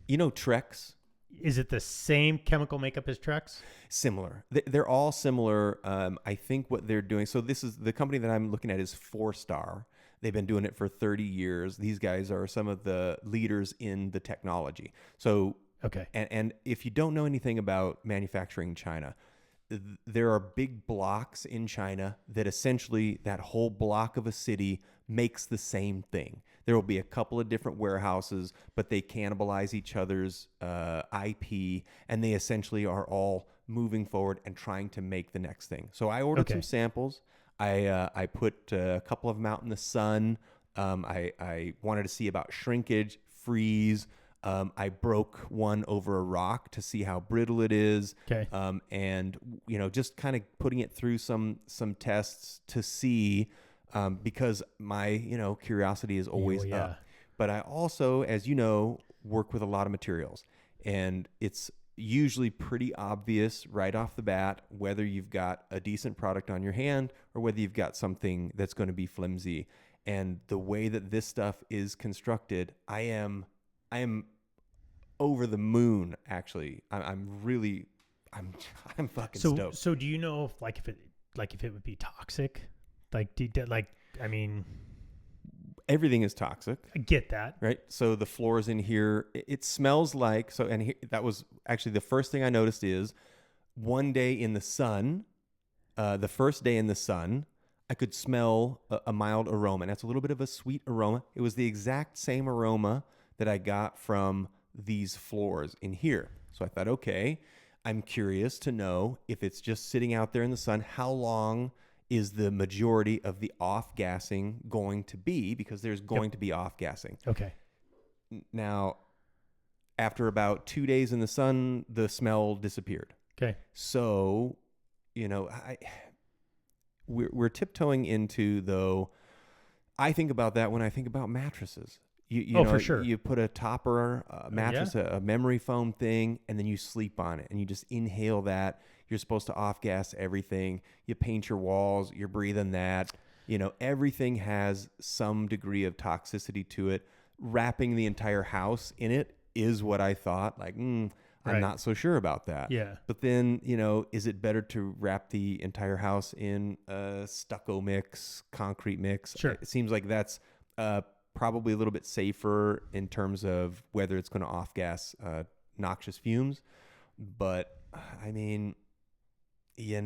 Trex? Is it the same chemical makeup as Trex? Similar. They're all similar. I think what they're doing, so this is, the company that I'm looking at is 4-Star. They've been doing it for 30 years. These guys are some of the leaders in the technology. So, and if you don't know anything about manufacturing in China, there are big blocks in China that essentially that whole block of a city makes the same thing. There will be a couple of different warehouses, but they cannibalize each other's IP, and they essentially are all moving forward and trying to make the next thing. So I ordered some samples. I put a couple of them out in the sun. I wanted to see about shrinkage, freeze. I broke one over a rock to see how brittle it is. And just kind of putting it through some tests to see, because my curiosity is always up. But I also, as you know, work with a lot of materials, and it's usually pretty obvious right off the bat whether you've got a decent product on your hand or whether you've got something that's going to be flimsy. And the way that this stuff is constructed, I am over the moon. Actually, I'm fucking stoked. So do you know if it would be toxic? Everything is toxic. I get that. Right. So the floors in here, it smells like, that was actually the first thing I noticed is one day in the sun, the first day in the sun, I could smell a mild aroma. And that's a little bit of a sweet aroma. It was the exact same aroma that I got from these floors in here. So I thought, okay, I'm curious to know if it's just sitting out there in the sun, how long is the majority of the off-gassing going to be? Because there's going to be off-gassing. Now, after about 2 days in the sun, the smell disappeared. So, we're tiptoeing into, though, I think about that when I think about mattresses. For sure. You put a topper, a mattress, a memory foam thing, and then you sleep on it, and you just inhale that. You're supposed to off gas everything. You paint your walls. You're breathing that. Everything has some degree of toxicity to it. Wrapping the entire house in it is what I thought. Like, I'm not so sure about that. Yeah. But then, is it better to wrap the entire house in a stucco mix, concrete mix? Sure. It seems like that's probably a little bit safer in terms of whether it's going to off-gas noxious fumes. But, I mean, you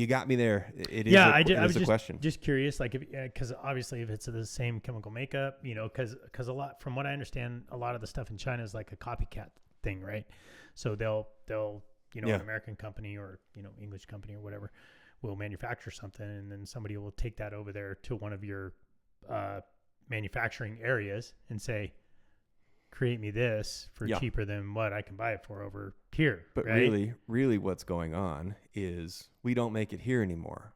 got me there. It is I was a question. Just curious, like, because obviously if it's the same chemical makeup, because a lot, from what I understand, a lot of the stuff in China is like a copycat thing, right? So they'll an American company or English company or whatever will manufacture something, and then somebody will take that over there to one of your manufacturing areas and say, create me this for cheaper than what I can buy it for over here. But right? really what's going on is we don't make it here anymore.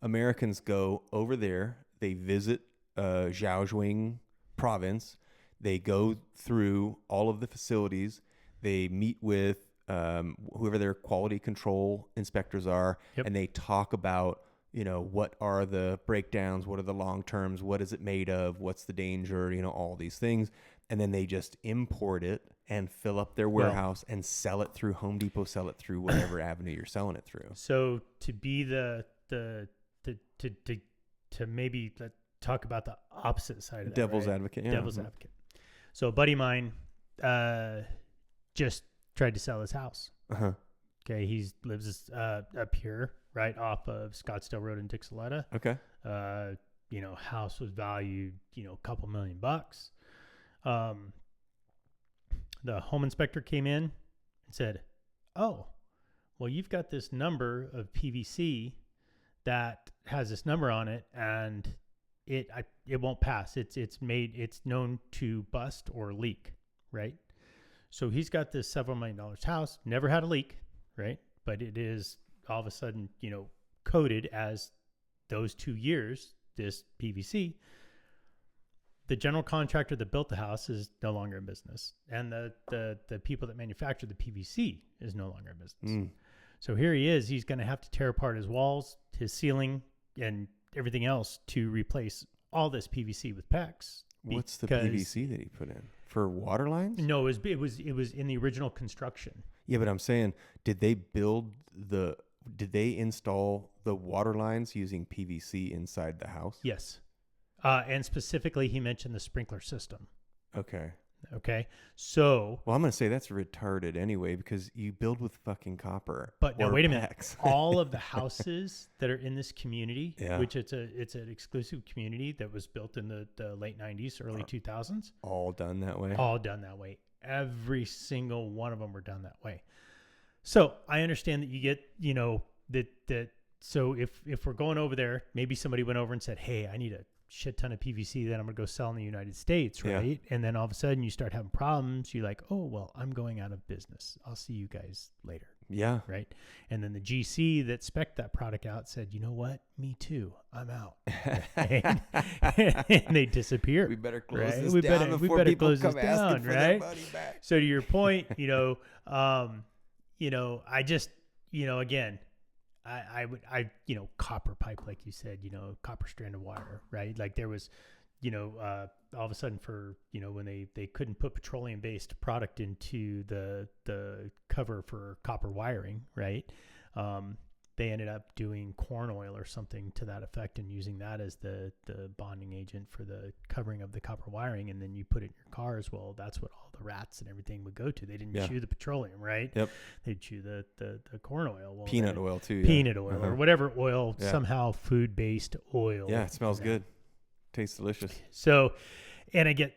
Americans go over there, they visit Zhaozhuang province, they go through all of the facilities, they meet with whoever their quality control inspectors are, and they talk about, what are the breakdowns, what are the long terms, what is it made of, what's the danger, all these things. And then they just import it and fill up their warehouse and sell it through Home Depot, sell it through whatever avenue you're selling it through. So to be to maybe talk about the opposite side of that, Devil's advocate. Yeah. Devil's advocate. So a buddy of mine just tried to sell his house. Uh-huh. Okay, he lives up here, right off of Scottsdale Road in Dixoletta. Okay. House was valued, a couple $1,000,000. The home inspector came in and said, "Oh, well, you've got this number of PVC that has this number on it, and it won't pass. It's known to bust or leak, right? So he's got this several $1,000,000 house, never had a leak, right? But it is all of a sudden, coded as those 2 years, this PVC. The general contractor that built the house is no longer in business, and the people that manufactured the PVC is no longer in business. So here he is. He's going to have to tear apart his walls, his ceiling, and everything else to replace all this PVC with PEX. What's the PVC that he put in for water lines? No, it was in the original construction. Yeah, but I'm saying, did they install the water lines using PVC inside the house? Yes. And specifically, he mentioned the sprinkler system. Okay. So. Well, I'm going to say that's retarded anyway, because you build with fucking copper. But no, wait a minute. All of the houses that are in this community, which it's an exclusive community that was built in the late 90s, early 2000s. All done that way? All done that way. Every single one of them were done that way. So I understand that you get, that. So if we're going over there, maybe somebody went over and said, "Hey, I need a shit ton of PVC that I'm going to go sell in the United States," right? And then all of a sudden you start having problems. You're like, "Oh, well, I'm going out of business. I'll see you guys later." Yeah. Right. And then the GC that spec'd that product out said, "You know what? Me too. I'm out." and they disappear. We better close right? this we down better, before we better people close come this asking down, for right? their money back. So to your point, I just, again, I would, copper pipe, like you said, copper strand of wire, right? Like there was, all of a sudden for, when they couldn't put petroleum based product into the cover for copper wiring, right? They ended up doing corn oil or something to that effect and using that as the bonding agent for the covering of the copper wiring. And then you put it in your cars. Well, that's what all the rats and everything would go to. They didn't chew the petroleum, right? Yep. They'd chew the corn oil. Well, peanut oil too. Peanut oil or whatever oil, somehow food-based oil. Yeah, it smells good. Tastes delicious. So, and I get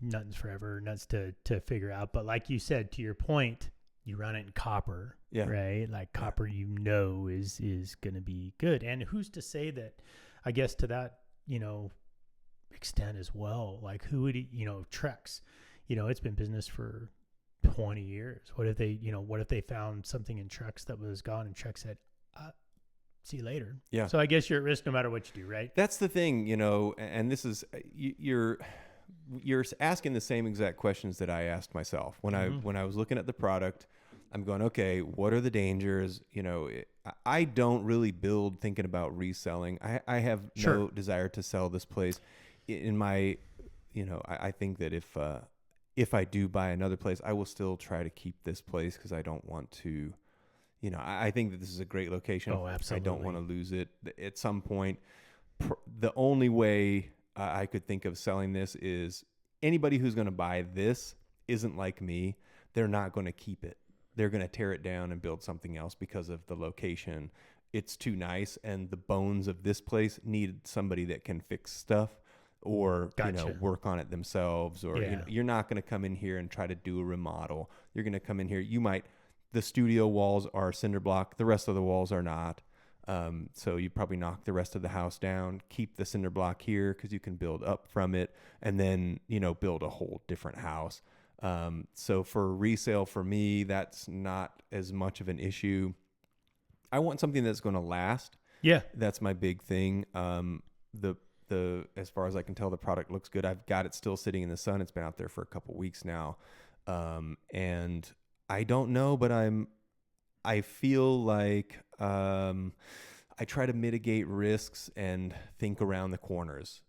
nothing's forever, nuts to figure out. But like you said, to your point, you run it in copper, right? Like copper, is going to be good. And who's to say that, I guess to that, extent as well, like who would, Trex, it's been business for 20 years. What if they found something in Trex that was gone and Trex said, see you later. Yeah. So I guess you're at risk no matter what you do, right? That's the thing, and this is, you're asking the same exact questions that I asked myself when I was looking at the product. I'm going, okay, what are the dangers? I don't really build thinking about reselling. I have no desire to sell this place. In my, I think that if I do buy another place, I will still try to keep this place because I don't want to, I think that this is a great location. Oh, absolutely. I don't want to lose it. At some point, the only way I could think of selling this is anybody who's going to buy this isn't like me. They're not going to keep it. They're going to tear it down and build something else because of the location. It's too nice, and the bones of this place need somebody that can fix stuff or work on it themselves. Or you're not going to come in here and try to do a remodel. You're going to come in here. The studio walls are cinder block. The rest of the walls are not. So you probably knock the rest of the house down, keep the cinder block here because you can build up from it, and then build a whole different house. So for resale, for me, that's not as much of an issue. I want something that's going to last. Yeah. That's my big thing. As far as I can tell, the product looks good. I've got it still sitting in the sun. It's been out there for a couple weeks now. And I don't know, but I feel like, I try to mitigate risks and think around the corners.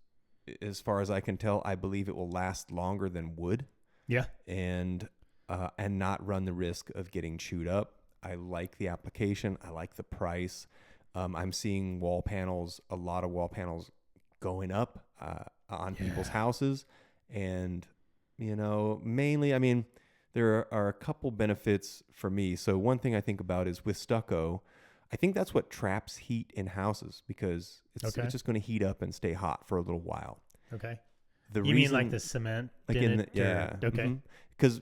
As far as I can tell, I believe it will last longer than wood. Yeah. And not run the risk of getting chewed up. I like the application. I like the price. I'm seeing a lot of wall panels going up on people's houses. And, mainly, there are a couple benefits for me. So one thing I think about is with stucco, I think that's what traps heat in houses because it's just going to heat up and stay hot for a little while. Okay. You mean like the cement? Yeah. Okay. Because,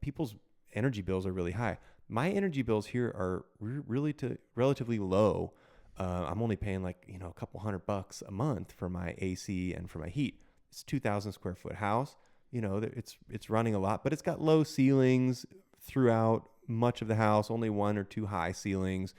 people's energy bills are really high. My energy bills here are relatively low. I'm only paying a couple $100 a month for my AC and for my heat. It's 2,000 square foot house. It's running a lot, but it's got low ceilings throughout much of the house, only 1 or 2 high ceilings.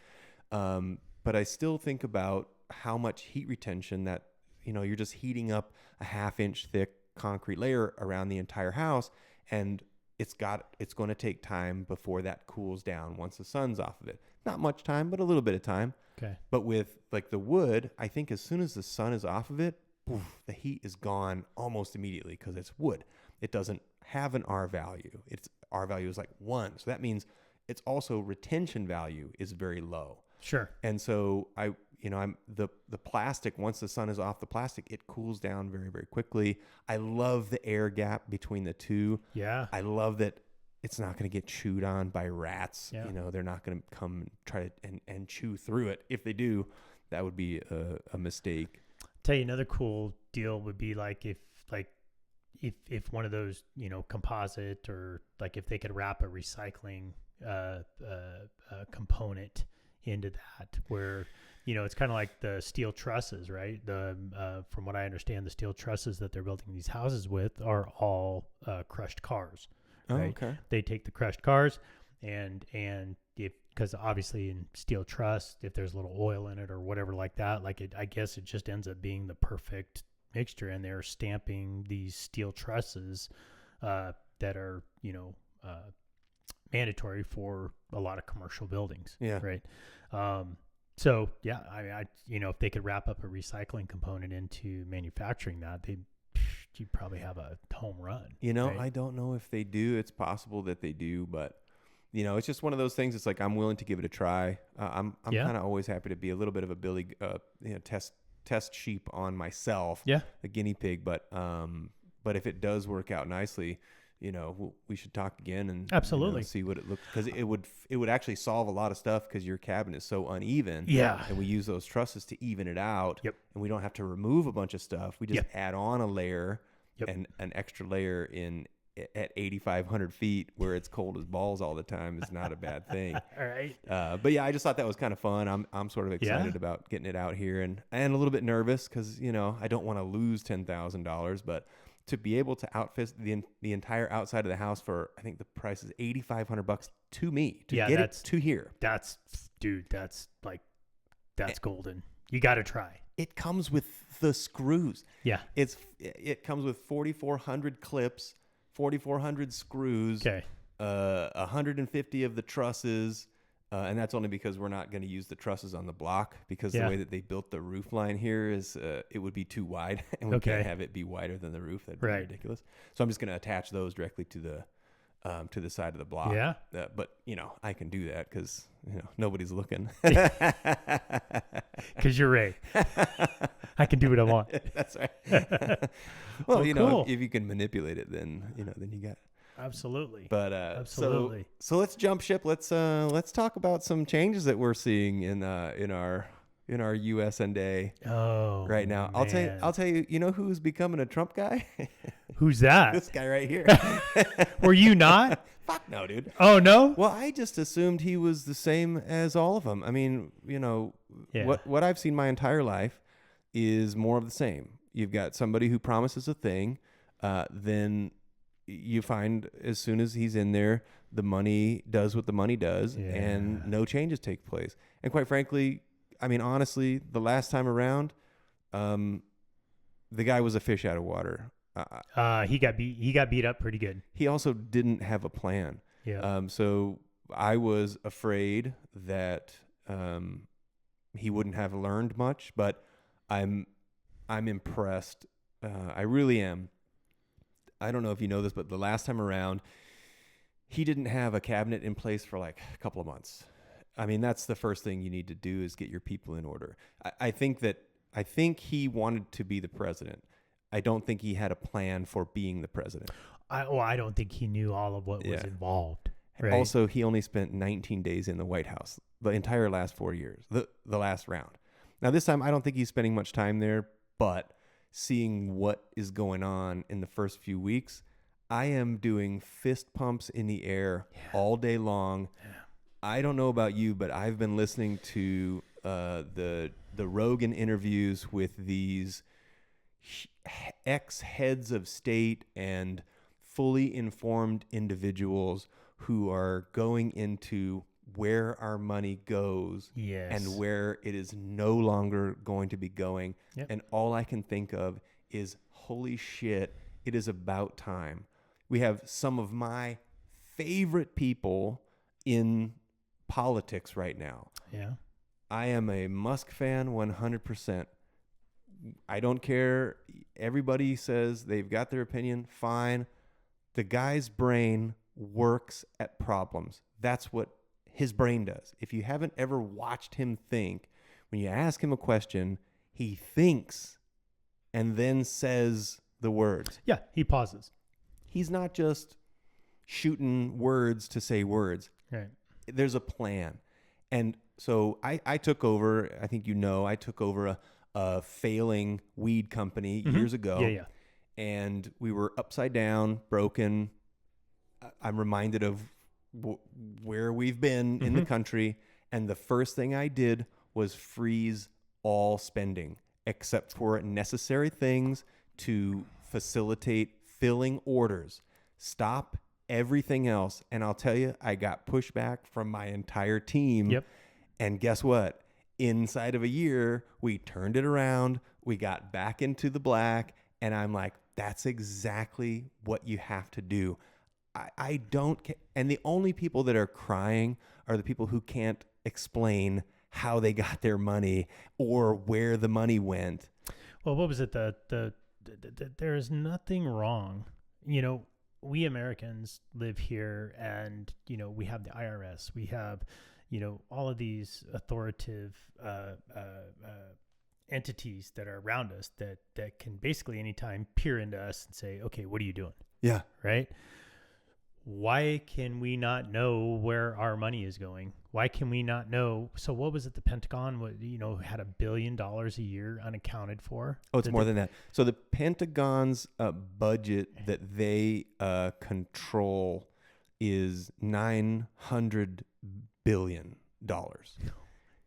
But I still think about how much heat retention that, you're just heating up a 1/2 inch thick concrete layer around the entire house. And it's going to take time before that cools down once the sun's off of it. Not much time, but a little bit of time. Okay. But with the wood, I think as soon as the sun is off of it, the heat is gone almost immediately because it's wood. It doesn't have an R value. Its R value is 1. So that means it's also retention value is very low. Sure. And so I'm the plastic, once the sun is off the plastic, it cools down very, very quickly. I love the air gap between the two. Yeah. I love that it's not going to get chewed on by rats. Yeah. They're not going to come and try and chew through it. If they do, that would be a mistake. Tell you another cool deal would be if one of those, composite or if they could wrap a recycling component into that where, it's kind of like the steel trusses, right? From what I understand, the steel trusses that they're building these houses with are all crushed cars. Right? Oh, okay. They take the crushed cars and because obviously in steel truss, if there's a little oil in it or whatever like that, I guess it just ends up being the perfect mixture, and they're stamping these steel trusses that are, mandatory for a lot of commercial buildings. Yeah. Right. So yeah, if they could wrap up a recycling component into manufacturing that, you'd probably have a home run. Right? I don't know if they do. It's possible that they do, but it's just one of those things. It's I'm willing to give it a try. I'm kind of always happy to be a little bit of a test sheep on myself. Yeah. A guinea pig, but if it does work out nicely, we should talk again and absolutely see what it looks, because it would actually solve a lot of stuff because your cabin is so uneven. Yeah. And we use those trusses to even it out. Yep. And we don't have to remove a bunch of stuff. We just add on a layer and an extra layer at 8,500 feet where it's cold as balls all the time is not a bad thing. All right. But yeah, I just thought that was kind of fun. I'm sort of excited about getting it out here and a little bit nervous because, I don't want to lose $10,000, but to be able to outfit the entire outside of the house for, I think the price is $8,500 to me to get it to here. That's golden. You got to try. It comes with the screws. Yeah. It comes with 4,400 clips, 4,400 screws. Okay. 150 of the trusses. And that's only because we're not going to use the trusses on the block because the way that they built the roof line here is it would be too wide and we can't have it be wider than the roof. That'd be ridiculous. So I'm just going to attach those directly to the side of the block. Yeah. But I can do that because nobody's looking. Because you're Ray. I can do what I want. That's right. Well, cool. if you can manipulate it, then then you got. Absolutely. But absolutely. So let's jump ship. Let's talk about some changes that we're seeing in our US and A right now. Man. I'll tell you, who's becoming a Trump guy? Who's that? This guy right here. Were you not? Fuck no, dude. Oh no? Well, I just assumed he was the same as all of them. I mean, what I've seen my entire life is more of the same. You've got somebody who promises a thing, then you find as soon as he's in there, the money does what the money does, and no changes take place. And quite frankly, I mean, honestly, the last time around, the guy was a fish out of water. He got beat up pretty good. He also didn't have a plan. Yeah. So I was afraid that he wouldn't have learned much, but I'm impressed. I really am. I don't know if you know this, but the last time around, he didn't have a cabinet in place for like a couple of months. I mean, that's the first thing you need to do is get your people in order. I think he wanted to be the president. I don't think he had a plan for being the president. I don't think he knew all of what was involved. Right? Also, he only spent 19 days in the White House, the entire last 4 years, the last round. Now, this time, I don't think he's spending much time there, but seeing what is going on in the first few weeks, I am doing fist pumps in the air all day long. Yeah. I don't know about you, but I've been listening to the Rogan interviews with these ex-heads of state and fully informed individuals who are going into where our money goes and where it is no longer going to be going. Yep. And all I can think of is, holy shit, it is about time. We have some of my favorite people in politics right now. Yeah. I am a Musk fan 100%. I don't care. Everybody says they've got their opinion. Fine. The guy's brain works at problems. That's what his brain does. If you haven't ever watched him think, when you ask him a question, he thinks and then says the words. Yeah, he pauses. He's not just shooting words to say words. Right. There's a plan. And so I took over, I think I took over a failing weed company years ago. Yeah. And we were upside down, broken. I'm reminded of where we've been in the country, and the first thing I did was freeze all spending except for necessary things to facilitate filling orders. Stop everything else, and I'll tell you, I got pushback from my entire team. Yep. And guess what? Inside of a year, we turned it around. We got back into the black, and I'm like, that's exactly what you have to do. I don't care. And the only people that are crying are the people who can't explain how they got their money or where the money went. Well, what was it? There is nothing wrong. We Americans live here, and, we have the IRS. We have, all of these authoritative entities that are around us that can basically anytime peer into us and say, okay, what are you doing? Yeah. Right? Why can we not know where our money is going? Why can we not know? So what was it? The Pentagon, had $1 billion a year unaccounted for. Oh, it's more than that. So the Pentagon's budget that they control is $900 billion.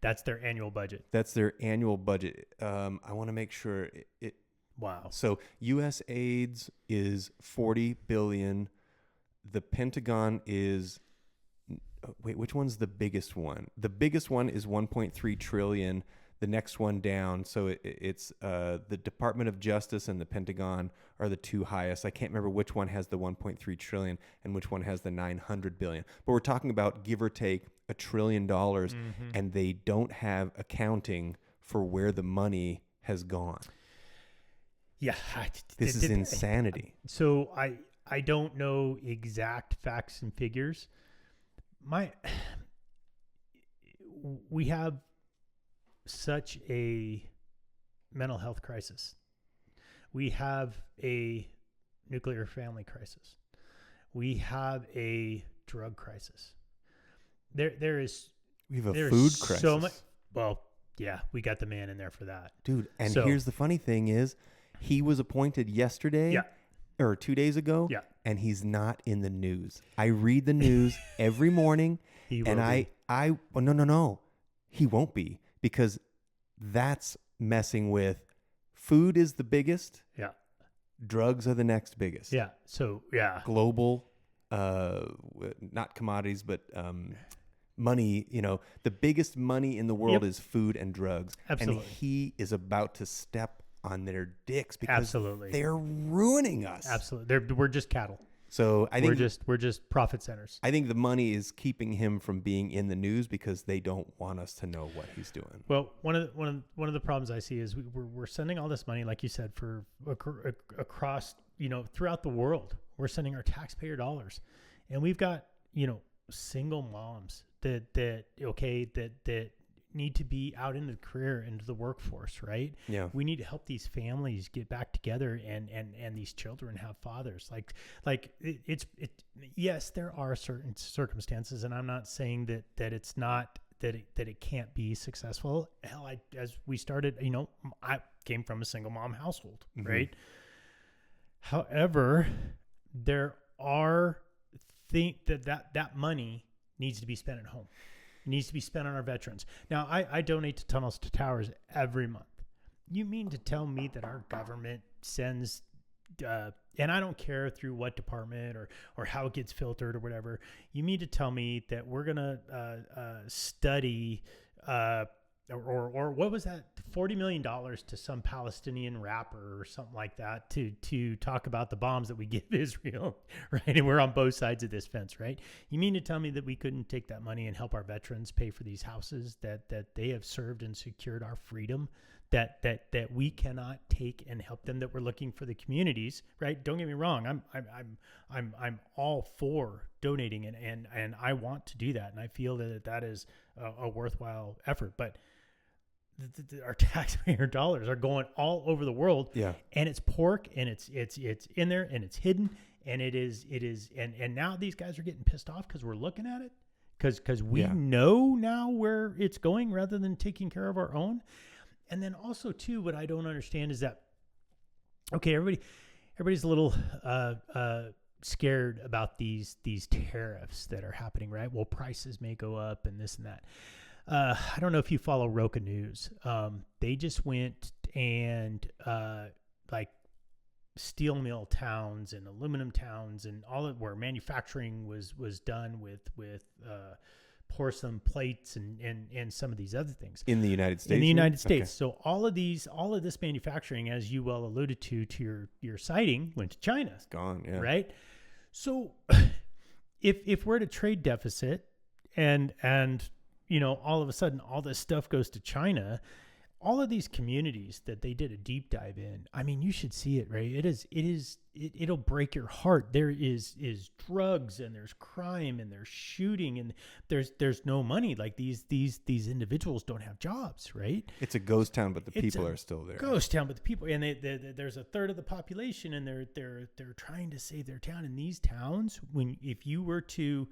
That's their annual budget. That's their annual budget. I want to make sure it. Wow. So U.S. AIDS is $40 billion. The Pentagon is, which one's the biggest one? The biggest one is 1.3 trillion. the next one down. So it's the Department of Justice and the Pentagon are the two highest. I can't remember which one has the 1.3 trillion and which one has the 900 billion. But we're talking about give or take $1 trillion, and they don't have accounting for where the money has gone. Yeah. This is insanity. So I don't know exact facts and figures. We have such a mental health crisis. We have a nuclear family crisis. We have a drug crisis. We have a food crisis. So much. Well, yeah, we got the man in there for that, dude. And here's the funny thing is, he was appointed yesterday, or 2 days ago, and he's not in the news. I read the news every morning, no, he won't be, because that's messing with food is the biggest. Yeah. Drugs are the next biggest. Yeah. So, yeah. Global, not commodities, but money, the biggest money in the world is food and drugs. Absolutely. And he is about to step on their dicks because they're ruining us. Absolutely. We're just cattle. So I think we're just profit centers. I think the money is keeping him from being in the news because they don't want us to know what he's doing. Well, one of the problems I see is we're sending all this money, like you said, for across throughout the world. We're sending our taxpayer dollars, and we've got single moms that need to be out into the career, into the workforce, right? Yeah. We need to help these families get back together and these children have fathers. Yes, there are certain circumstances, and I'm not saying that it's not, that it can't be successful. Hell, as we started, I came from a single mom household, right? However, there are that money needs to be spent at home. It needs to be spent on our veterans. Now, I donate to Tunnels to Towers every month. You mean to tell me that our government sends, and I don't care through what department or how it gets filtered or whatever, you mean to tell me that we're going to study or what was that, $40 million to some Palestinian rapper or something like that to talk about the bombs that we give Israel, right? And we're on both sides of this fence, right? You mean to tell me that we couldn't take that money and help our veterans pay for these houses that they have served and secured our freedom, that we cannot take and help them, that we're looking for the communities, right? Don't get me wrong. I'm all for donating and I want to do that. And I feel that is a worthwhile effort, but our taxpayer dollars are going all over the world. Yeah. And it's pork and it's in there and it's hidden and it is. And now these guys are getting pissed off because we're looking at it because we know now where it's going rather than taking care of our own. And then also too, what I don't understand is that, okay, everybody's a little, scared about these tariffs that are happening, right? Well, prices may go up and this and that. I don't know if you follow Roca News. They just went and steel mill towns and aluminum towns and all of where manufacturing was done with porcelain plates and some of these other things in the United States. In the United States. Okay. So all of this manufacturing, as you well alluded to your citing, went to China. It's gone, yeah. Right. So if we're at a trade deficit and all of a sudden all this stuff goes to China, all of these communities that they did a deep dive in, I mean, you should see it, right? It'll break your heart. There is drugs and there's crime and there's shooting and there's no money. Like these individuals don't have jobs, right? It's a ghost town, but the people are still there. Ghost town, but the people, and there's a third of the population, and they're trying to save their town. In these towns, if you were to,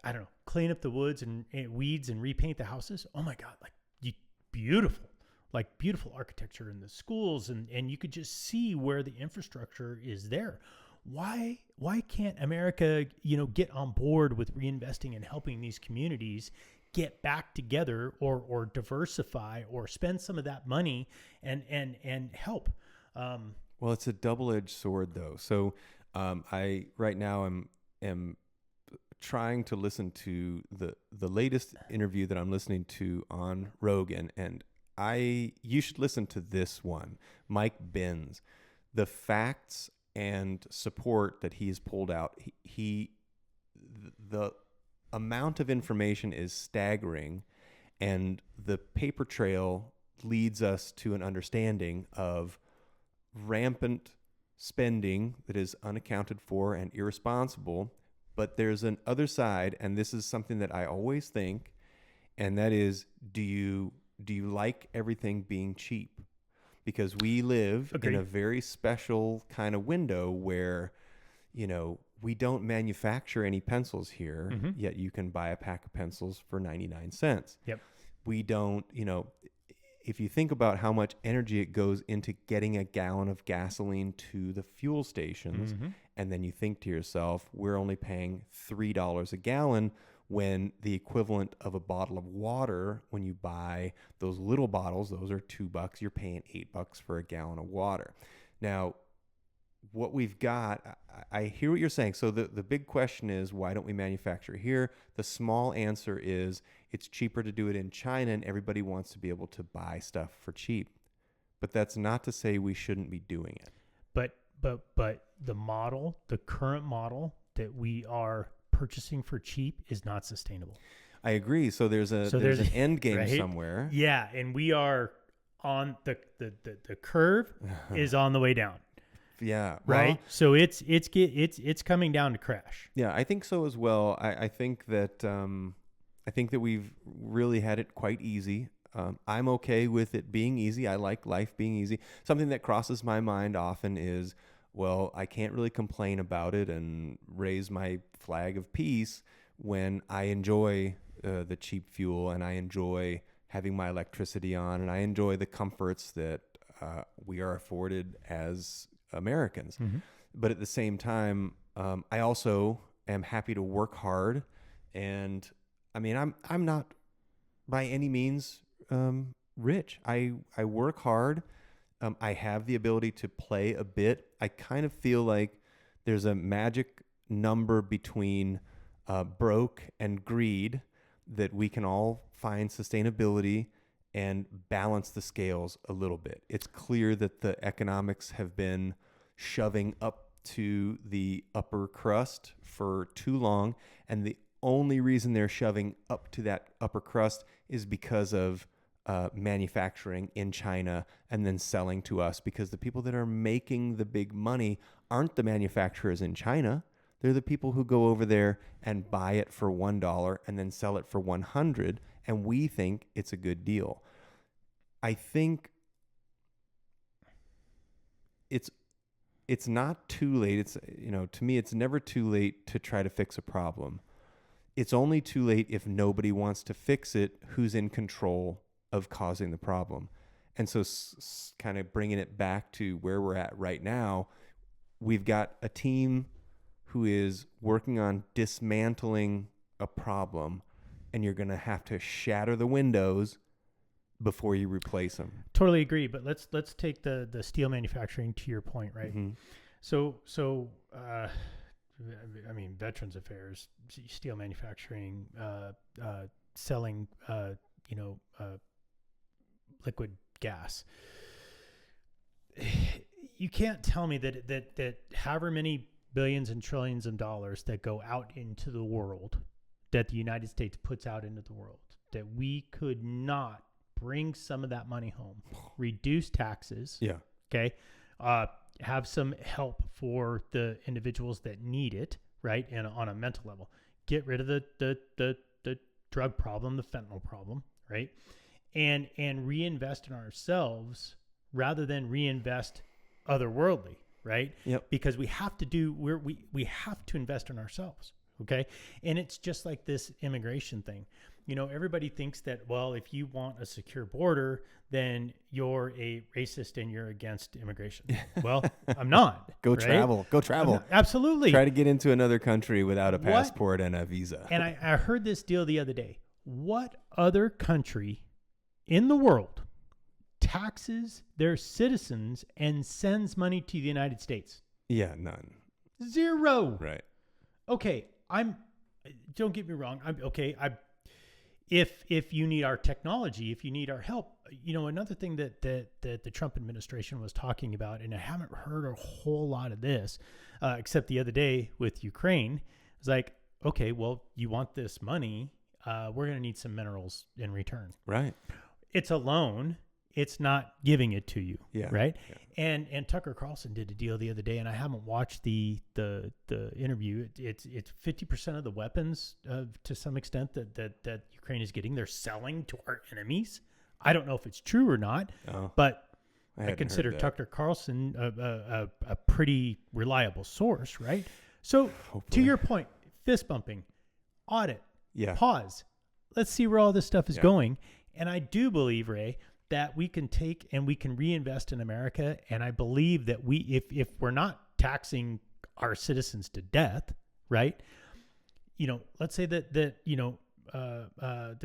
I don't know, clean up the woods and weeds and repaint the houses, oh my God, beautiful architecture in the schools, and you could just see where the infrastructure is there. Why can't America, get on board with reinvesting and helping these communities get back together or diversify or spend some of that money and help? Well, it's a double-edged sword though. So I right now am trying to listen to the latest interview that I'm listening to on Rogan, and you should listen to this one, Mike Benz. The facts and support that he's pulled out, the amount of information is staggering, and the paper trail leads us to an understanding of rampant spending that is unaccounted for and irresponsible. But there's an other side, and this is something that I always think, and that is, do you like everything being cheap? Because we live in a very special kind of window where, we don't manufacture any pencils here, yet you can buy a pack of pencils for 99 cents. Yep. We don't, if you think about how much energy it goes into getting a gallon of gasoline to the fuel stations, and then you think to yourself, we're only paying $3 a gallon, when the equivalent of a bottle of water, when you buy those little bottles, those are $2, you're paying $8 for a gallon of water. Now, what we've got, I hear what you're saying. So the big question is, why don't we manufacture here? The small answer is, it's cheaper to do it in China, and everybody wants to be able to buy stuff for cheap. But that's not to say we shouldn't be doing it. But the current model that we are purchasing for cheap is not sustainable. I agree. So there's an end game right? somewhere. Yeah, and we are on the curve is on the way down. Yeah. Right. Well, so it's coming down to crash. Yeah, I think so as well. I think that we've really had it quite easy. I'm okay with it being easy. I like life being easy. Something that crosses my mind often is, well, I can't really complain about it and raise my flag of peace when I enjoy the cheap fuel, and I enjoy having my electricity on, and I enjoy the comforts that we are afforded as Americans. But at the same time, I also am happy to work hard. And I mean, I'm not by any means rich. I work hard. I have the ability to play a bit. I kind of feel like there's a magic number between broke and greed that we can all find sustainability and balance the scales a little bit. It's clear that the economics have been shoving up to the upper crust for too long, and the only reason they're shoving up to that upper crust is because of manufacturing in China and then selling to us, because the people that are making the big money aren't the manufacturers in China. They're the people who go over there and buy it for $1 and then sell it for 100, and we think it's a good deal. I think it's not too late. It's, to me, it's never too late to try to fix a problem. It's only too late if nobody wants to fix it who's in control of causing the problem. And so kind of bringing it back to where we're at right now, we've got a team who is working on dismantling a problem, and you're going to have to shatter the windows before you replace them. Totally agree. But let's take the steel manufacturing to your point, right? So I mean, Veterans Affairs, steel manufacturing, selling, liquid gas. You can't tell me that however many billions and trillions of dollars that go out into the world, that the United States puts out into the world, that we could not bring some of that money home, reduce taxes. Yeah. Okay. Have some help for the individuals that need it, right? And on a mental level, get rid of the drug problem, the fentanyl problem, right? And reinvest in ourselves rather than reinvest otherworldly, right? Yep. Because we have to we have to invest in ourselves. Okay. And it's just like this immigration thing. Everybody thinks that, well, if you want a secure border, then you're a racist and you're against immigration. Well, I'm not. Go travel. Absolutely. Try to get into another country without a passport and a visa. And I heard this deal the other day. What other country in the world taxes their citizens and sends money to the United States? Yeah, none. Zero. Right. Okay, don't get me wrong. If you need our technology, if you need our help, Another thing that the Trump administration was talking about, and I haven't heard a whole lot of this, except the other day with Ukraine, it's like, okay, well, you want this money, we're going to need some minerals in return. Right. It's a loan. It's not giving it to you. Yeah. Right. Yeah. And Tucker Carlson did a deal the other day, and I haven't watched the interview. It's 50% of the weapons to some extent that Ukraine is getting, they're selling to our enemies. I don't know if it's true or not, but I consider Tucker Carlson a pretty reliable source, right? So to your point, fist bumping, audit, pause. Let's see where all this stuff is going. And I do believe, Ray, that we can take and we can reinvest in America. And I believe that if we're not taxing our citizens to death, right? Let's say that the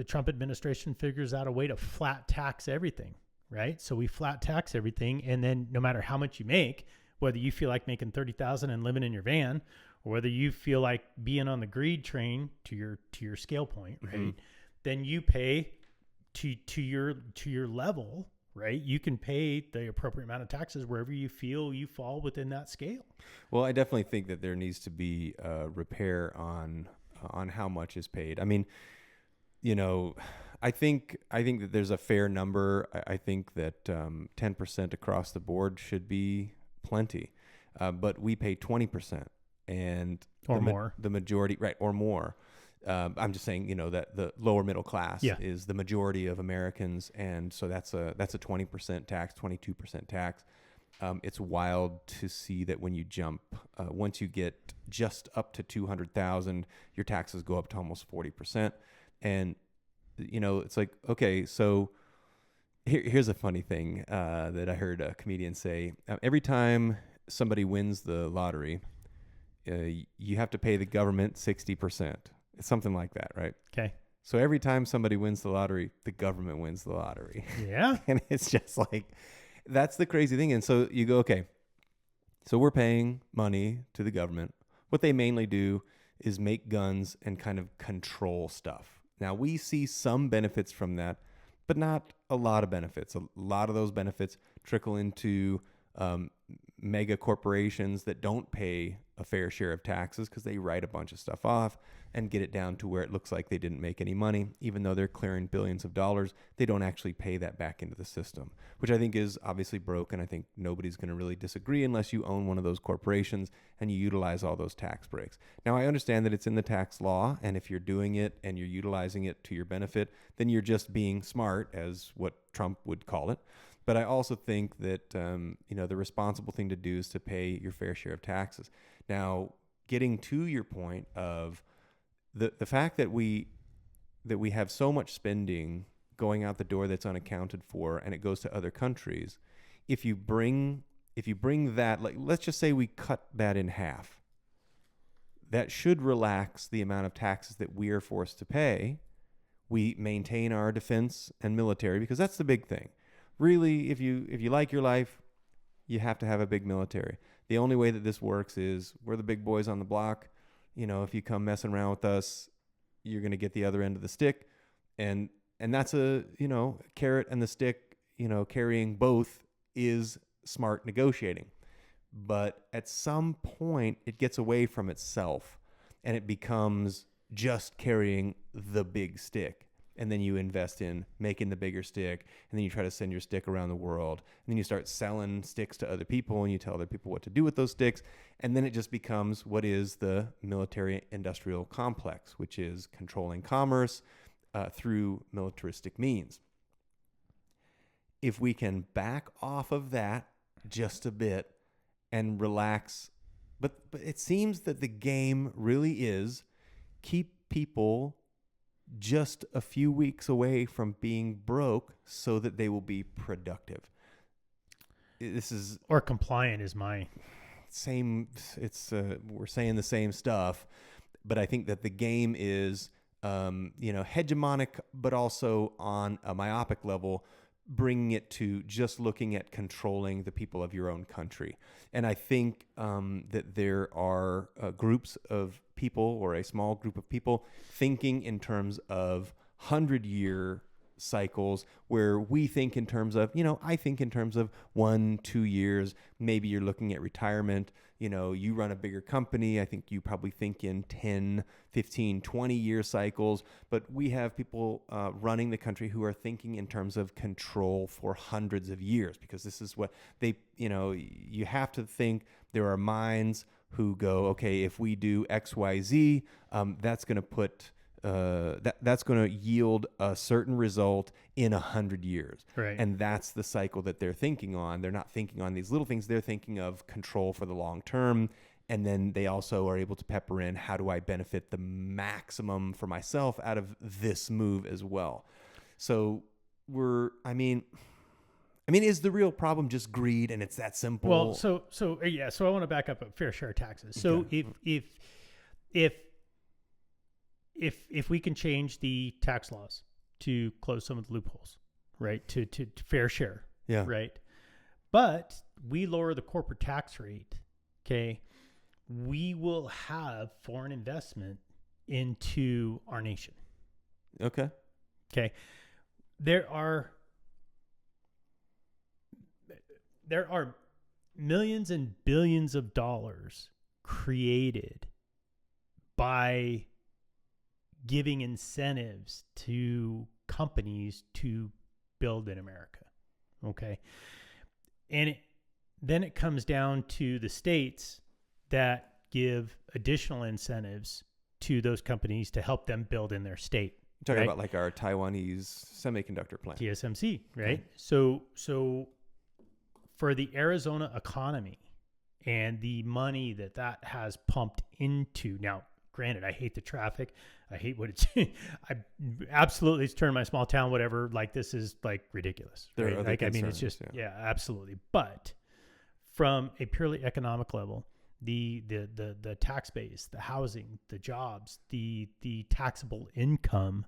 Trump administration figures out a way to flat tax everything, right? So we flat tax everything, and then no matter how much you make, whether you feel like making $30,000 and living in your van, or whether you feel like being on the greed train to your scale point, right? Mm-hmm. Then you pay to your level, right? You can pay the appropriate amount of taxes wherever you feel you fall within that scale. Well, I definitely think that there needs to be repair on how much is paid. I mean, I think that there's a fair number. I think that 10% across the board should be plenty, but we pay 20%, and more. The majority, right, or more. I'm just saying, that the lower middle class is the majority of Americans, and so that's a 20% tax, 22% tax. It's wild to see that when you jump, once you get just up to 200,000, your taxes go up to almost 40%. And, it's like, okay, so here's a funny thing that I heard a comedian say. Every time somebody wins the lottery, you have to pay the government 60%. It's something like that, right? Okay. So every time somebody wins the lottery, the government wins the lottery. Yeah. And it's just like, that's the crazy thing. And so you go, okay, so we're paying money to the government. What they mainly do is make guns and kind of control stuff. Now, we see some benefits from that, but not a lot of benefits. A lot of those benefits trickle into mega corporations that don't pay a fair share of taxes because they write a bunch of stuff off and get it down to where it looks like they didn't make any money. Even though they're clearing billions of dollars, they don't actually pay that back into the system, which I think is obviously broken. I think nobody's going to really disagree unless you own one of those corporations and you utilize all those tax breaks. Now, I understand that it's in the tax law, and if you're doing it and you're utilizing it to your benefit, then you're just being smart, as what Trump would call it. But I also think that the responsible thing to do is to pay your fair share of taxes. Now, getting to your point of the fact that we have so much spending going out the door that's unaccounted for, and it goes to other countries. If you bring that, like, let's just say we cut that in half, that should relax the amount of taxes that we are forced to pay. We maintain our defense and military, because that's the big thing. Really, if you like your life, you have to have a big military. The only way that this works is we're the big boys on the block. If you come messing around with us, you're going to get the other end of the stick. And that's a, carrot and the stick, carrying both is smart negotiating. But at some point, it gets away from itself and it becomes just carrying the big stick. And then you invest in making the bigger stick, and then you try to send your stick around the world. And then you start selling sticks to other people, and you tell other people what to do with those sticks. And then it just becomes what is the military-industrial complex, which is controlling commerce through militaristic means. If we can back off of that just a bit and relax, but it seems that the game really is keep people just a few weeks away from being broke so that they will be productive. This is or compliant is my same. It's we're saying the same stuff, but I think that the game is hegemonic, but also on a myopic level, bringing it to just looking at controlling the people of your own country. And I think that there are groups of people, or a small group of people, thinking in terms of 100-year cycles where we think in terms of, I think in terms of 1-2 years. Maybe you're looking at retirement. You run a bigger company. I think you probably think in 10, 15, 20-year cycles. But we have people running the country who are thinking in terms of control for hundreds of years, because this is what they, you have to think. There are minds who go, okay, if we do X, Y, Z, that's going to put that's going to yield a certain result in 100 years. Right. And that's the cycle that they're thinking on. They're not thinking on these little things. They're thinking of control for the long term. And then they also are able to pepper in, how do I benefit the maximum for myself out of this move as well? So is the real problem just greed, and it's that simple? Well, so I want to back up a fair share of taxes. So if we can change the tax laws to close some of the loopholes, right, to fair share, yeah, right, but we lower the corporate tax rate, okay, we will have foreign investment into our nation. Okay. There are millions and billions of dollars created by giving incentives to companies to build in America. Okay. And then it comes down to the states that give additional incentives to those companies to help them build in their state. You're talking about like our Taiwanese semiconductor plant. TSMC, right? Okay. So for the Arizona economy and the money that has pumped into, now, granted, I hate the traffic. I hate what it's, it's turned my small town, whatever. Like, this is like ridiculous. There right? are other Like, I mean, concerns, it's just, yeah, absolutely. But from a purely economic level, the tax base, the housing, the jobs, the taxable income